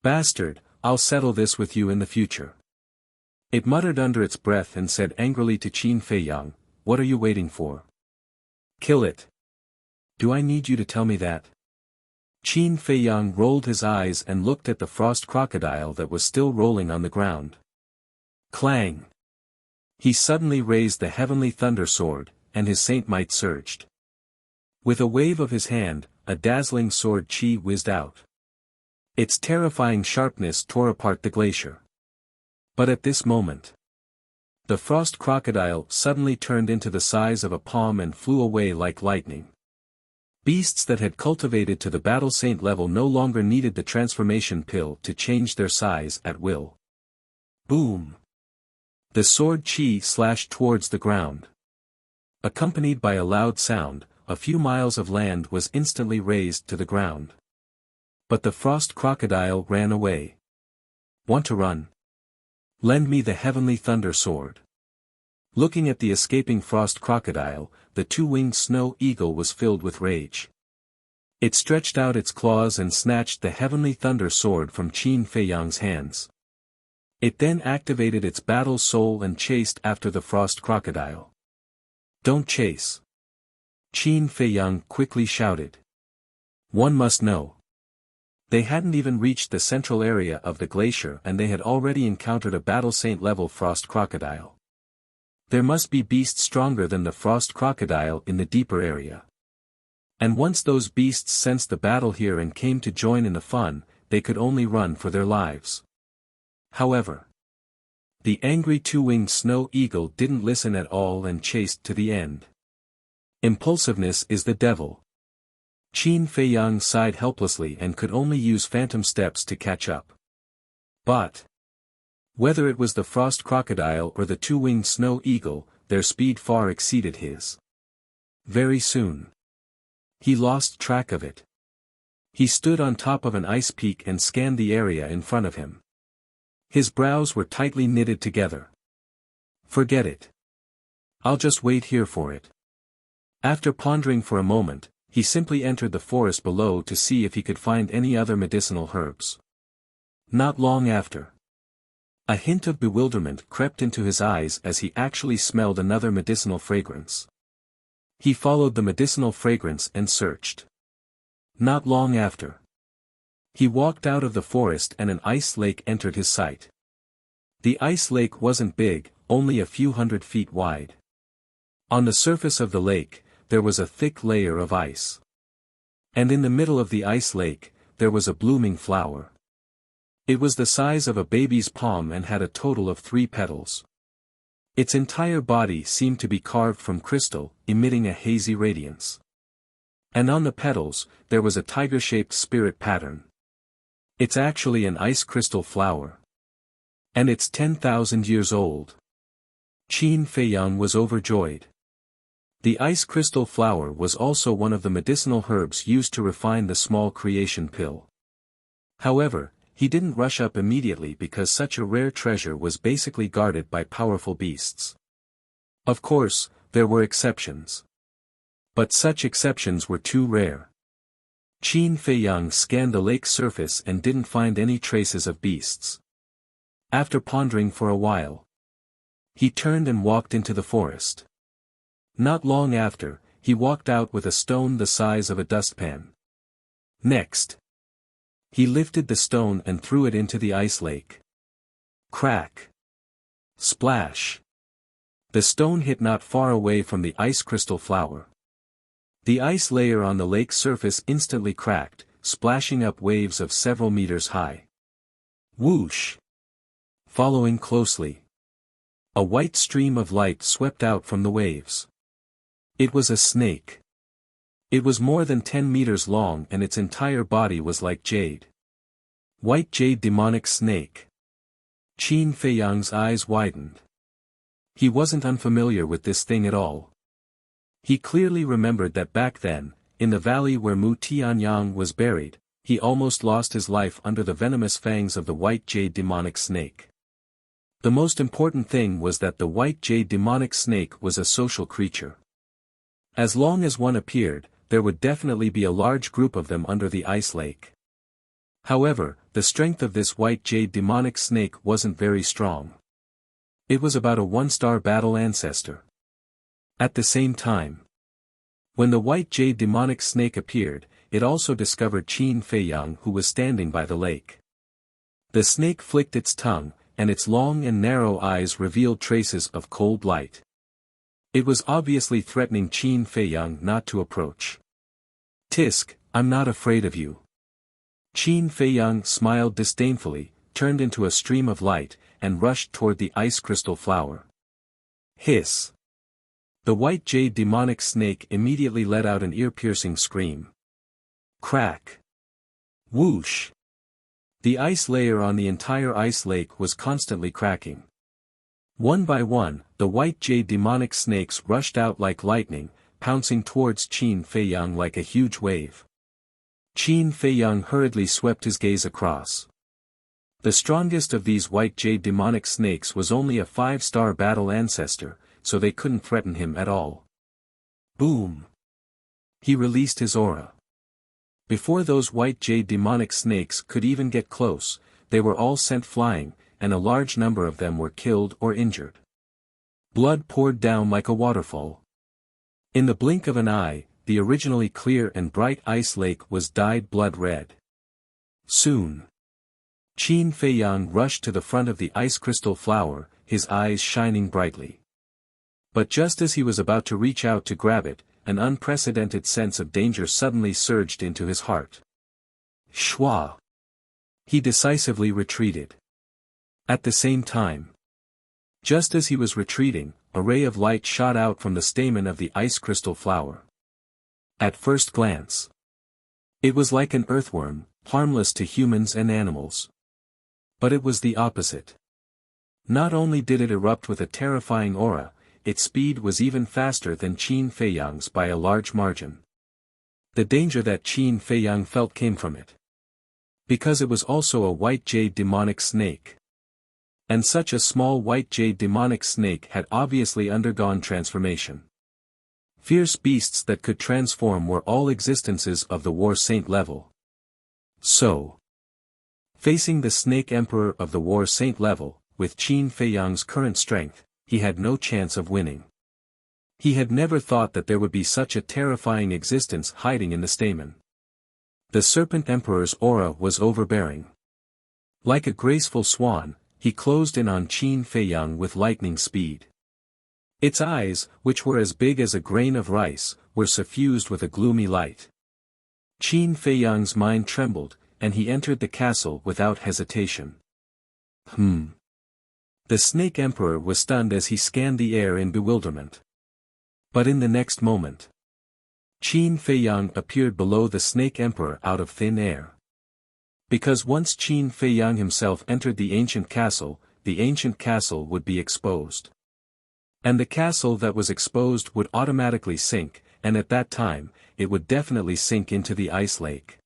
"Bastard, I'll settle this with you in the future." It muttered under its breath and said angrily to Qin Feiyang, "What are you waiting for? Kill it." "Do I need you to tell me that?" Qin Feiyang rolled his eyes and looked at the frost crocodile that was still rolling on the ground. Clang! He suddenly raised the heavenly thunder sword, and his saint might surged. With a wave of his hand, a dazzling sword chi whizzed out. Its terrifying sharpness tore apart the glacier. But at this moment, the frost crocodile suddenly turned into the size of a palm and flew away like lightning. Beasts that had cultivated to the battle saint level no longer needed the transformation pill to change their size at will. Boom! The sword chi slashed towards the ground. Accompanied by a loud sound, a few miles of land was instantly razed to the ground. But the frost crocodile ran away. "Want to run? Lend me the heavenly thunder sword." Looking at the escaping frost crocodile, the two-winged snow eagle was filled with rage. It stretched out its claws and snatched the heavenly thunder sword from Qin Feiyang's hands. It then activated its battle soul and chased after the frost crocodile. "Don't chase!" Qin Feiyang quickly shouted. "One must know." They hadn't even reached the central area of the glacier and they had already encountered a battle saint-level frost crocodile. There must be beasts stronger than the frost crocodile in the deeper area. And once those beasts sensed the battle here and came to join in the fun, they could only run for their lives. However, the angry two-winged snow eagle didn't listen at all and chased to the end. Impulsiveness is the devil. Qin Feiyang sighed helplessly and could only use phantom steps to catch up. But whether it was the frost crocodile or the two-winged snow eagle, their speed far exceeded his. Very soon, he lost track of it. He stood on top of an ice peak and scanned the area in front of him. His brows were tightly knitted together. "Forget it. I'll just wait here for it." After pondering for a moment, he simply entered the forest below to see if he could find any other medicinal herbs. Not long after, a hint of bewilderment crept into his eyes as he actually smelled another medicinal fragrance. He followed the medicinal fragrance and searched. Not long after, he walked out of the forest and an ice lake entered his sight. The ice lake wasn't big, only a few 100 feet wide. On the surface of the lake, there was a thick layer of ice. And in the middle of the ice lake, there was a blooming flower. It was the size of a baby's palm and had a total of 3 petals. Its entire body seemed to be carved from crystal, emitting a hazy radiance. And on the petals, there was a tiger-shaped spirit pattern. "It's actually an ice crystal flower." And it's 10,000 years old. Qin Feiyang was overjoyed. The ice crystal flower was also one of the medicinal herbs used to refine the small creation pill. However, he didn't rush up immediately because such a rare treasure was basically guarded by powerful beasts. Of course, there were exceptions. But such exceptions were too rare. Qin Feiyang scanned the lake's surface and didn't find any traces of beasts. After pondering for a while, he turned and walked into the forest. Not long after, he walked out with a stone the size of a dustpan. Next, he lifted the stone and threw it into the ice lake. Crack! Splash! The stone hit not far away from the ice crystal flower. The ice layer on the lake's surface instantly cracked, splashing up waves of several meters high. Whoosh! Following closely, a white stream of light swept out from the waves. It was a snake. It was more than 10 meters long and its entire body was like jade. White jade demonic snake. Qin Feiyang's eyes widened. He wasn't unfamiliar with this thing at all. He clearly remembered that back then, in the valley where Mu Tianyang was buried, he almost lost his life under the venomous fangs of the white jade demonic snake. The most important thing was that the white jade demonic snake was a social creature. As long as one appeared, there would definitely be a large group of them under the ice lake. However, the strength of this white jade demonic snake wasn't very strong. It was about a 1-star battle ancestor. At the same time, when the white jade demonic snake appeared, it also discovered Qin Feiyang who was standing by the lake. The snake flicked its tongue, and its long and narrow eyes revealed traces of cold light. It was obviously threatening Qin Feiyang not to approach. "Tisk, I'm not afraid of you." Qin Feiyang smiled disdainfully, turned into a stream of light, and rushed toward the ice crystal flower. Hiss! The white jade demonic snake immediately let out an ear-piercing scream. Crack! Whoosh! The ice layer on the entire ice lake was constantly cracking. One by one, the white jade demonic snakes rushed out like lightning, pouncing towards Qin Feiyang like a huge wave. Qin Feiyang hurriedly swept his gaze across. The strongest of these white jade demonic snakes was only a 5-star battle ancestor, so they couldn't threaten him at all. Boom! He released his aura. Before those white jade demonic snakes could even get close, they were all sent flying, and a large number of them were killed or injured. Blood poured down like a waterfall. In the blink of an eye, the originally clear and bright ice lake was dyed blood red. Soon, Qin Feiyang rushed to the front of the ice crystal flower, his eyes shining brightly. But just as he was about to reach out to grab it, an unprecedented sense of danger suddenly surged into his heart. Shwa! He decisively retreated. At the same time, just as he was retreating, a ray of light shot out from the stamen of the ice crystal flower. At first glance, it was like an earthworm, harmless to humans and animals. But it was the opposite. Not only did it erupt with a terrifying aura, its speed was even faster than Qin Feiyang's by a large margin. The danger that Qin Feiyang felt came from it. Because it was also a white jade demonic snake. And such a small white jade demonic snake had obviously undergone transformation. Fierce beasts that could transform were all existences of the War Saint level. So, facing the Snake Emperor of the War Saint level, with Qin Feiyang's current strength, he had no chance of winning. He had never thought that there would be such a terrifying existence hiding in the stamen. The Serpent Emperor's aura was overbearing. Like a graceful swan, he closed in on Qin Feiyang with lightning speed. Its eyes, which were as big as a grain of rice, were suffused with a gloomy light. Qin Feiyang's mind trembled, and he entered the castle without hesitation. The Snake Emperor was stunned as he scanned the air in bewilderment. But in the next moment, Qin Feiyang appeared below the Snake Emperor out of thin air. Because once Qin Feiyang himself entered the ancient castle, the ancient castle would be exposed. And the castle that was exposed would automatically sink, and at that time, it would definitely sink into the ice lake.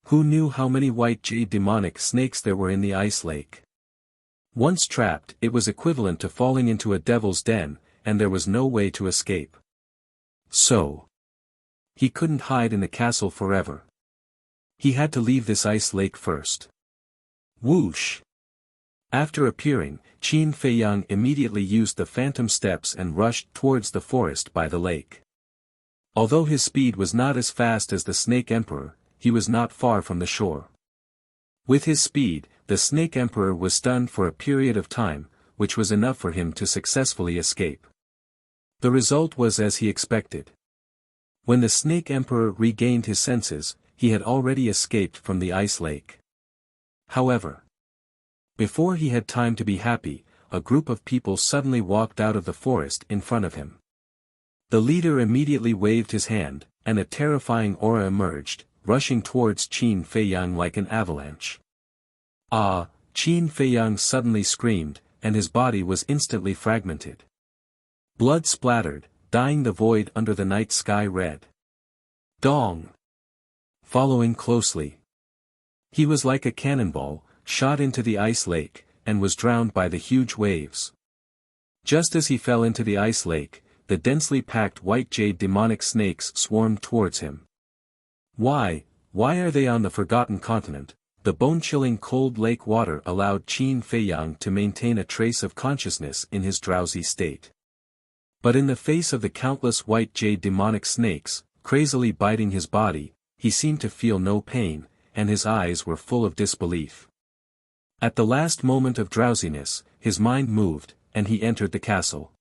Who knew how many white jade demonic snakes there were in the ice lake? Once trapped, it was equivalent to falling into a devil's den, and there was no way to escape. So, he couldn't hide in the castle forever. He had to leave this ice lake first. Whoosh! After appearing, Qin Feiyang immediately used the phantom steps and rushed towards the forest by the lake. Although his speed was not as fast as the Snake Emperor, he was not far from the shore. With his speed, the Snake Emperor was stunned for a period of time, which was enough for him to successfully escape. The result was as he expected. When the Snake Emperor regained his senses, he had already escaped from the ice lake. However, before he had time to be happy, a group of people suddenly walked out of the forest in front of him. The leader immediately waved his hand, and a terrifying aura emerged, rushing towards Qin Feiyang like an avalanche. Ah! Qin Feiyang suddenly screamed, and his body was instantly fragmented. Blood splattered, dyeing the void under the night sky red. Dong! Following closely. He was like a cannonball, shot into the ice lake, and was drowned by the huge waves. Just as he fell into the ice lake, the densely packed white jade demonic snakes swarmed towards him. Why are they on the forgotten continent? The bone-chilling cold lake water allowed Qin Feiyang to maintain a trace of consciousness in his drowsy state. But in the face of the countless white jade demonic snakes, crazily biting his body, he seemed to feel no pain, and his eyes were full of disbelief. At the last moment of drowsiness, his mind moved, and he entered the castle.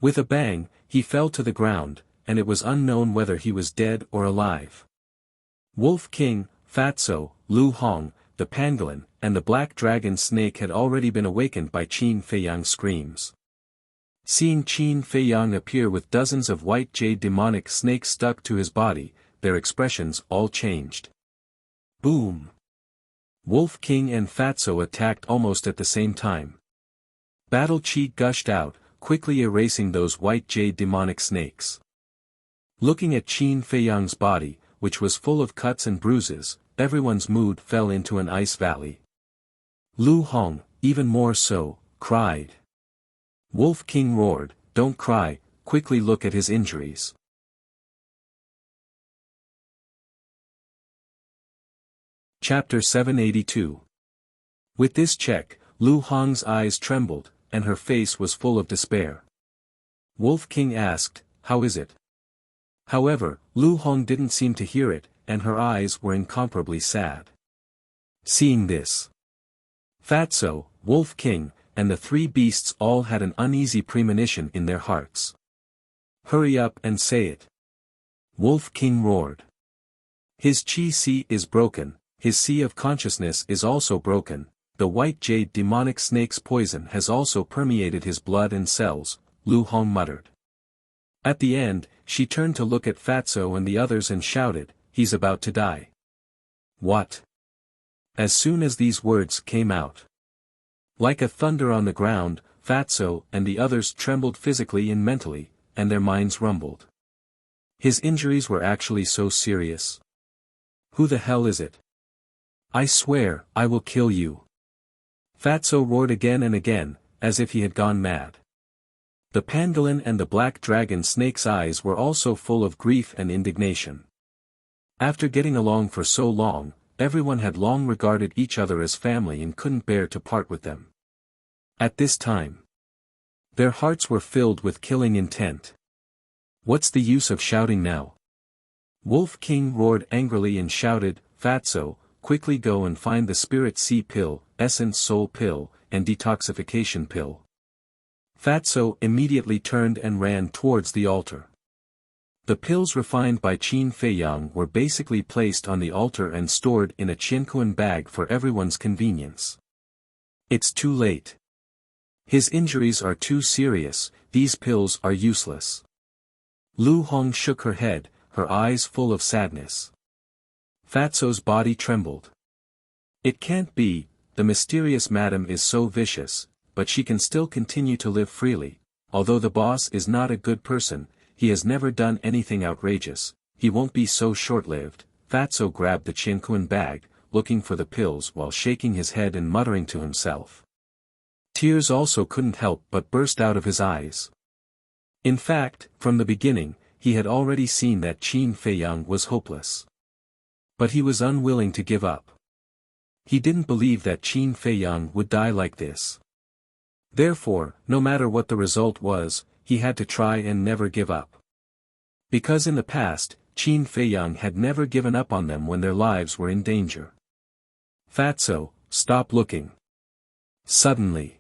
With a bang, he fell to the ground, and it was unknown whether he was dead or alive. Wolf King, Fatso, Lu Hong, the pangolin, and the black dragon snake had already been awakened by Qin Feiyang's screams. Seeing Qin Feiyang appear with dozens of white jade demonic snakes stuck to his body, their expressions all changed. Boom! Wolf King and Fatso attacked almost at the same time. Battle chi gushed out, quickly erasing those white jade demonic snakes. Looking at Qin Feiyang's body, which was full of cuts and bruises, everyone's mood fell into an ice valley. Lu Hong, even more so, cried. Wolf King roared, "Don't cry, quickly look at his injuries." Chapter 782. With this check, Lu Hong's eyes trembled, and her face was full of despair. Wolf King asked, "How is it?" However, Lu Hong didn't seem to hear it, and her eyes were incomparably sad. Seeing this, Fatso, Wolf King, and the three beasts all had an uneasy premonition in their hearts. "Hurry up and say it." Wolf King roared. "His chi sea is broken, his sea of consciousness is also broken, the white jade demonic snake's poison has also permeated his blood and cells," Lu Hong muttered. At the end, she turned to look at Fatso and the others and shouted, "He's about to die." What? As soon as these words came out, like a thunder on the ground, Fatso and the others trembled physically and mentally, and their minds rumbled. His injuries were actually so serious. Who the hell is it? I swear, I will kill you. Fatso roared again and again, as if he had gone mad. The pangolin and the black dragon snake's eyes were also full of grief and indignation. After getting along for so long, everyone had long regarded each other as family and couldn't bear to part with them. At this time, their hearts were filled with killing intent. What's the use of shouting now? Wolf King roared angrily and shouted, "Fatso, quickly go and find the Spirit Sea Pill, Essence Soul Pill, and Detoxification Pill." Fatso immediately turned and ran towards the altar. The pills refined by Qin Feiyang were basically placed on the altar and stored in a Qianquan bag for everyone's convenience. It's too late. His injuries are too serious, these pills are useless. Lu Hong shook her head, her eyes full of sadness. Fatso's body trembled. It can't be, the mysterious madam is so vicious, but she can still continue to live freely. Although the boss is not a good person, he has never done anything outrageous, he won't be so short-lived." Fatso grabbed the Chinquan bag, looking for the pills while shaking his head and muttering to himself. Tears also couldn't help but burst out of his eyes. In fact, from the beginning, he had already seen that Qin Feiyang was hopeless. But he was unwilling to give up. He didn't believe that Qin Feiyang would die like this. Therefore, no matter what the result was, he had to try and never give up. Because in the past, Qin Feiyang had never given up on them when their lives were in danger. "Fatso, stop looking." Suddenly,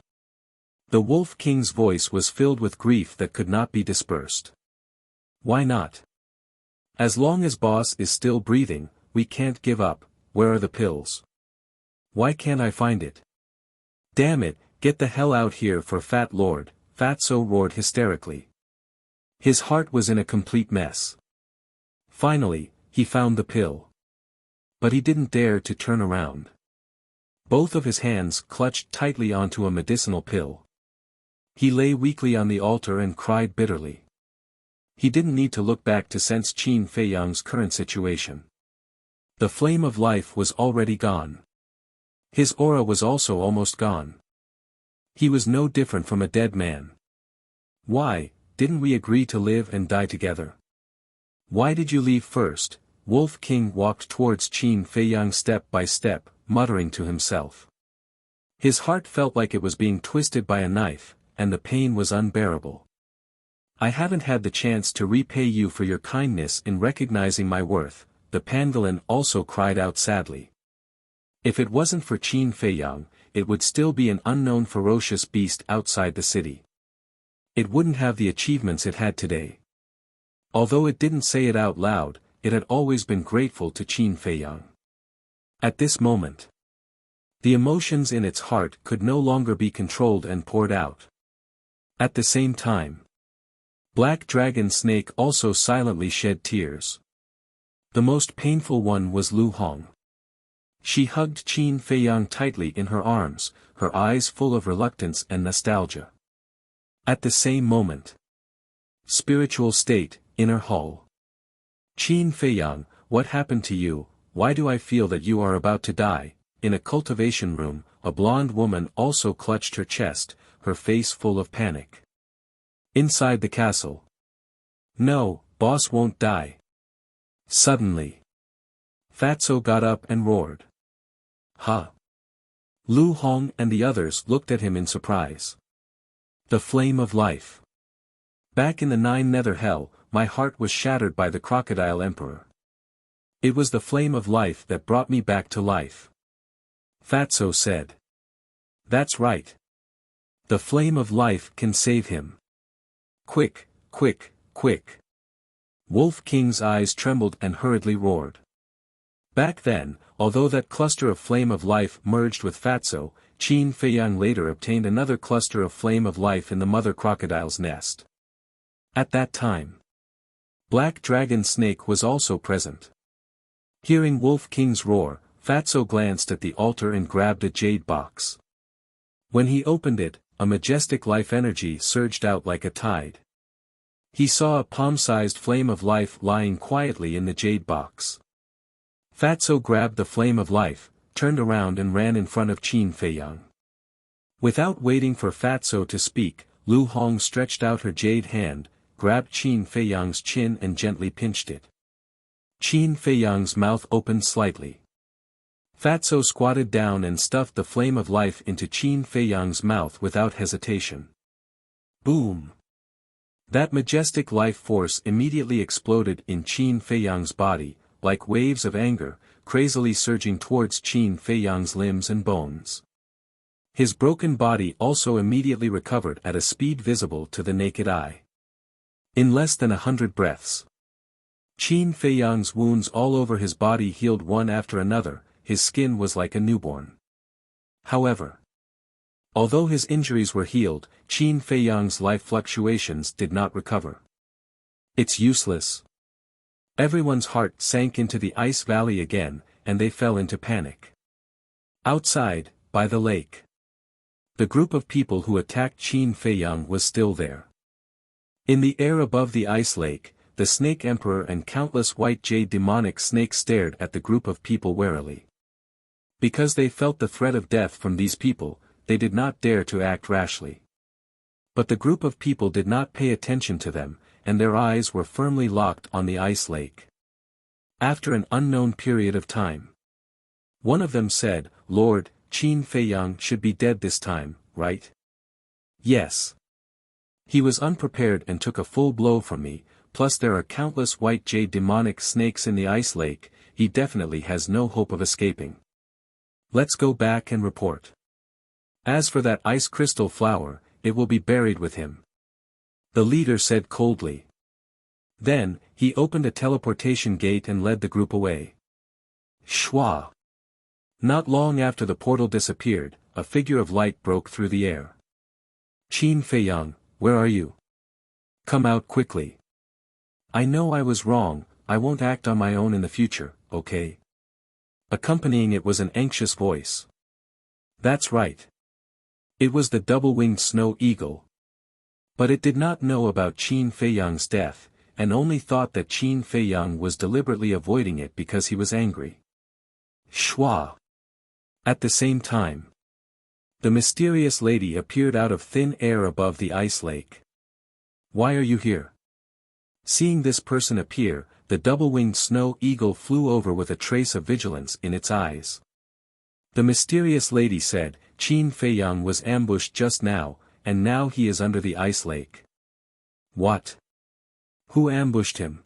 the Wolf King's voice was filled with grief that could not be dispersed. "Why not? As long as boss is still breathing, we can't give up. Where are the pills? Why can't I find it? Damn it, get the hell out here for Fat Lord," Fatso roared hysterically. His heart was in a complete mess. Finally, he found the pill. But he didn't dare to turn around. Both of his hands clutched tightly onto a medicinal pill. He lay weakly on the altar and cried bitterly. He didn't need to look back to sense Qin Feiyang's current situation. The flame of life was already gone. His aura was also almost gone. He was no different from a dead man. "Why, didn't we agree to live and die together? Why did you leave first?" Wolf King walked towards Qin Feiyang step by step, muttering to himself. His heart felt like it was being twisted by a knife, and the pain was unbearable. "I haven't had the chance to repay you for your kindness in recognizing my worth," the pangolin also cried out sadly. If it wasn't for Qin Feiyang, it would still be an unknown ferocious beast outside the city. It wouldn't have the achievements it had today. Although it didn't say it out loud, it had always been grateful to Qin Feiyang. At this moment, the emotions in its heart could no longer be controlled and poured out. At the same time, Black Dragon Snake also silently shed tears. The most painful one was Lu Hong. She hugged Qin Feiyang tightly in her arms, her eyes full of reluctance and nostalgia. At the same moment, spiritual state, inner hall. "Qin Feiyang, what happened to you? Why do I feel that you are about to die?" In a cultivation room, a blonde woman also clutched her chest, her face full of panic. Inside the castle. "No, boss won't die." Suddenly, Fatso got up and roared. "Huh?" Lu Hong and the others looked at him in surprise. The flame of life. "Back in the Nine Nether Hell, my heart was shattered by the Crocodile Emperor. It was the flame of life that brought me back to life," Fatso said. "That's right. The flame of life can save him. Quick, quick, quick." Wolf King's eyes trembled and hurriedly roared. Back then, although that cluster of flame of life merged with Fatso, Qin Feiyang later obtained another cluster of flame of life in the mother crocodile's nest. At that time, Black Dragon Snake was also present. Hearing Wolf King's roar, Fatso glanced at the altar and grabbed a jade box. When he opened it, a majestic life energy surged out like a tide. He saw a palm-sized flame of life lying quietly in the jade box. Fatso grabbed the flame of life, turned around and ran in front of Qin Feiyang. Without waiting for Fatso to speak, Lu Hong stretched out her jade hand, grabbed Qin Feiyang's chin and gently pinched it. Qin Feiyang's mouth opened slightly. Fatso squatted down and stuffed the flame of life into Qin Feiyang's mouth without hesitation. Boom! That majestic life force immediately exploded in Qin Feiyang's body, like waves of anger, crazily surging towards Qin Feiyang's limbs and bones. His broken body also immediately recovered at a speed visible to the naked eye. In less than 100 breaths, Qin Feiyang's wounds all over his body healed one after another. His skin was like a newborn. However, although his injuries were healed, Qin Feiyang's life fluctuations did not recover. "It's useless." Everyone's heart sank into the ice valley again, and they fell into panic. Outside, by the lake. The group of people who attacked Qin Feiyang was still there. In the air above the ice lake, the Snake Emperor and countless white jade demonic snakes stared at the group of people warily. Because they felt the threat of death from these people, they did not dare to act rashly. But the group of people did not pay attention to them, and their eyes were firmly locked on the ice lake. After an unknown period of time, one of them said, "Lord, Qin Feiyang should be dead this time, right?" "Yes. He was unprepared and took a full blow from me, plus there are countless white jade demonic snakes in the ice lake, he definitely has no hope of escaping. Let's go back and report. As for that ice crystal flower, it will be buried with him," the leader said coldly. Then, he opened a teleportation gate and led the group away. Shwa! Not long after the portal disappeared, a figure of light broke through the air. "Qin Feiyang, where are you? Come out quickly. I know I was wrong, I won't act on my own in the future, okay?" Accompanying it was an anxious voice. That's right. It was the double-winged snow eagle. But it did not know about Qin Feiyang's death, and only thought that Qin Feiyang was deliberately avoiding it because he was angry. Shwa! At the same time, the mysterious lady appeared out of thin air above the ice lake. "Why are you here?" Seeing this person appear, the double-winged snow eagle flew over with a trace of vigilance in its eyes. The mysterious lady said, "Qin Feiyang was ambushed just now, and now he is under the ice lake." "What? Who ambushed him?"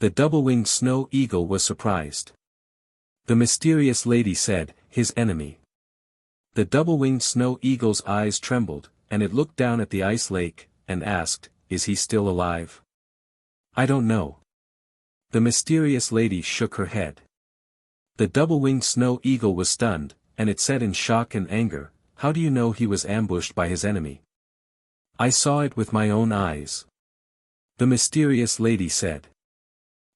The double-winged snow eagle was surprised. The mysterious lady said, "His enemy." The double-winged snow eagle's eyes trembled, and it looked down at the ice lake, and asked, "Is he still alive?" "I don't know." The mysterious lady shook her head. The double-winged snow eagle was stunned, and it said in shock and anger, "How do you know he was ambushed by his enemy?" "I saw it with my own eyes." The mysterious lady said.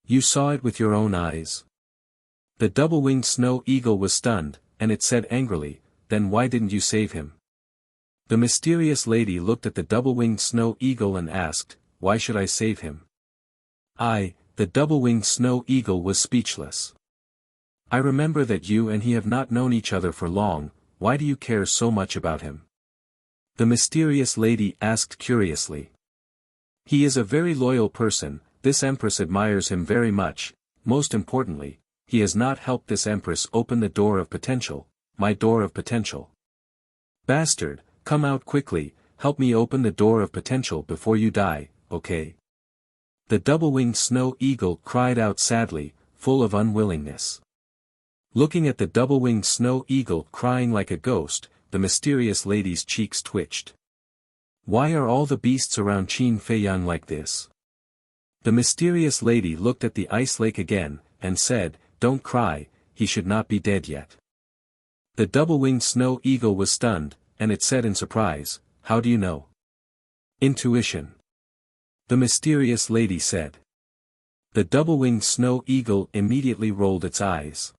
"You saw it with your own eyes?" The double-winged snow eagle was stunned, and it said angrily, "Then why didn't you save him?" The mysterious lady looked at the double-winged snow eagle and asked, "Why should I save him?" The double-winged snow eagle was speechless. "I remember that you and he have not known each other for long, why do you care so much about him?" The mysterious lady asked curiously. "He is a very loyal person, this empress admires him very much, most importantly, he has not helped this empress open the door of potential, my door of potential. Bastard, come out quickly, help me open the door of potential before you die, okay?" The double-winged snow eagle cried out sadly, full of unwillingness. Looking at the double-winged snow eagle crying like a ghost, the mysterious lady's cheeks twitched. "Why are all the beasts around Qin Feiyang like this?" The mysterious lady looked at the ice lake again, and said, "Don't cry, he should not be dead yet." The double-winged snow eagle was stunned, and it said in surprise, "How do you know?" "Intuition." The mysterious lady said. The double-winged snow eagle immediately rolled its eyes.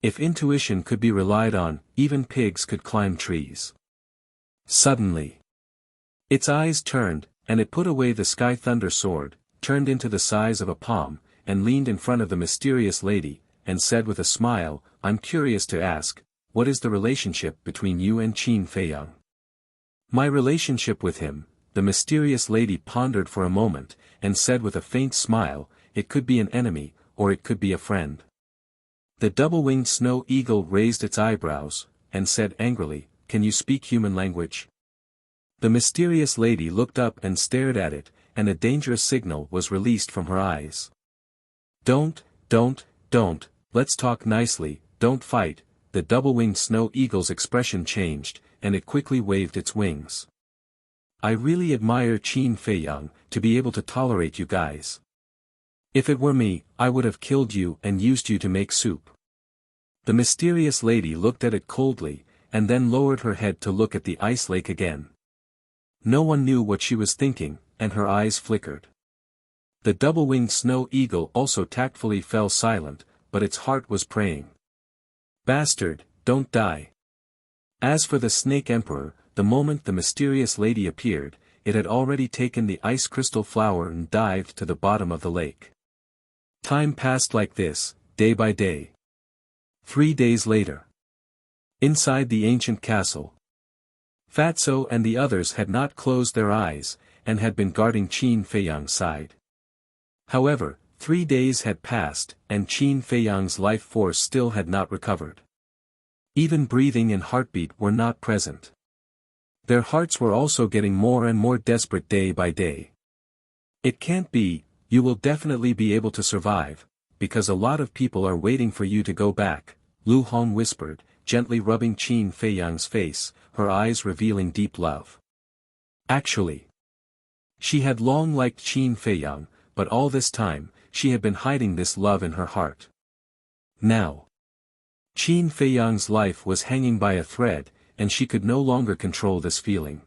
If intuition could be relied on, even pigs could climb trees. Suddenly, its eyes turned, and it put away the sky thunder sword, turned into the size of a palm, and leaned in front of the mysterious lady, and said with a smile, "I'm curious to ask, what is the relationship between you and Qin Feiyang?" "My relationship with him," the mysterious lady pondered for a moment, and said with a faint smile, "It could be an enemy, or it could be a friend." The double-winged snow eagle raised its eyebrows, and said angrily, "Can you speak human language?" The mysterious lady looked up and stared at it, and a dangerous signal was released from her eyes. Don't, let's talk nicely, don't fight." The double-winged snow eagle's expression changed, and it quickly waved its wings. "I really admire Qin Feiyang, to be able to tolerate you guys. If it were me, I would have killed you and used you to make soup." The mysterious lady looked at it coldly, and then lowered her head to look at the ice lake again. No one knew what she was thinking, and her eyes flickered. The double-winged snow eagle also tactfully fell silent, but its heart was praying. "Bastard, don't die. As for the Snake Emperor, the moment the mysterious lady appeared, it had already taken the ice crystal flower and dived to the bottom of the lake. Time passed like this, day by day. 3 days later. Inside the ancient castle, Fatso and the others had not closed their eyes, and had been guarding Qin Feiyang's side. However, 3 days had passed, and Qin Feiyang's life force still had not recovered. Even breathing and heartbeat were not present. Their hearts were also getting more and more desperate day by day. It can't be, you will definitely be able to survive, because a lot of people are waiting for you to go back, Lu Hong whispered, gently rubbing Qin Feiyang's face, her eyes revealing deep love. Actually, she had long liked Qin Feiyang, but all this time, she had been hiding this love in her heart. Now, Qin Feiyang's life was hanging by a thread, and she could no longer control this feeling.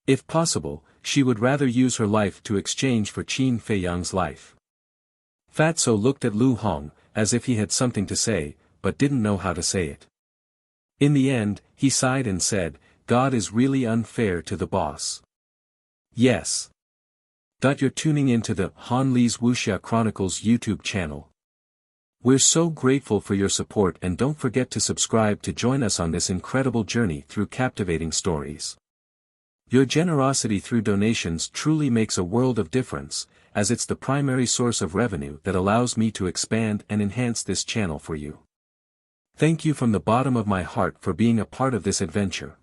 If possible, she would rather use her life to exchange for Qin Feiyang's life. Fatso looked at Lu Hong, as if he had something to say, but didn't know how to say it. In the end, he sighed and said, God is really unfair to the boss. Yes. You're tuning into the Han Li's Wuxia Chronicles YouTube channel. We're so grateful for your support, and don't forget to subscribe to join us on this incredible journey through captivating stories. Your generosity through donations truly makes a world of difference, as it's the primary source of revenue that allows me to expand and enhance this channel for you. Thank you from the bottom of my heart for being a part of this adventure.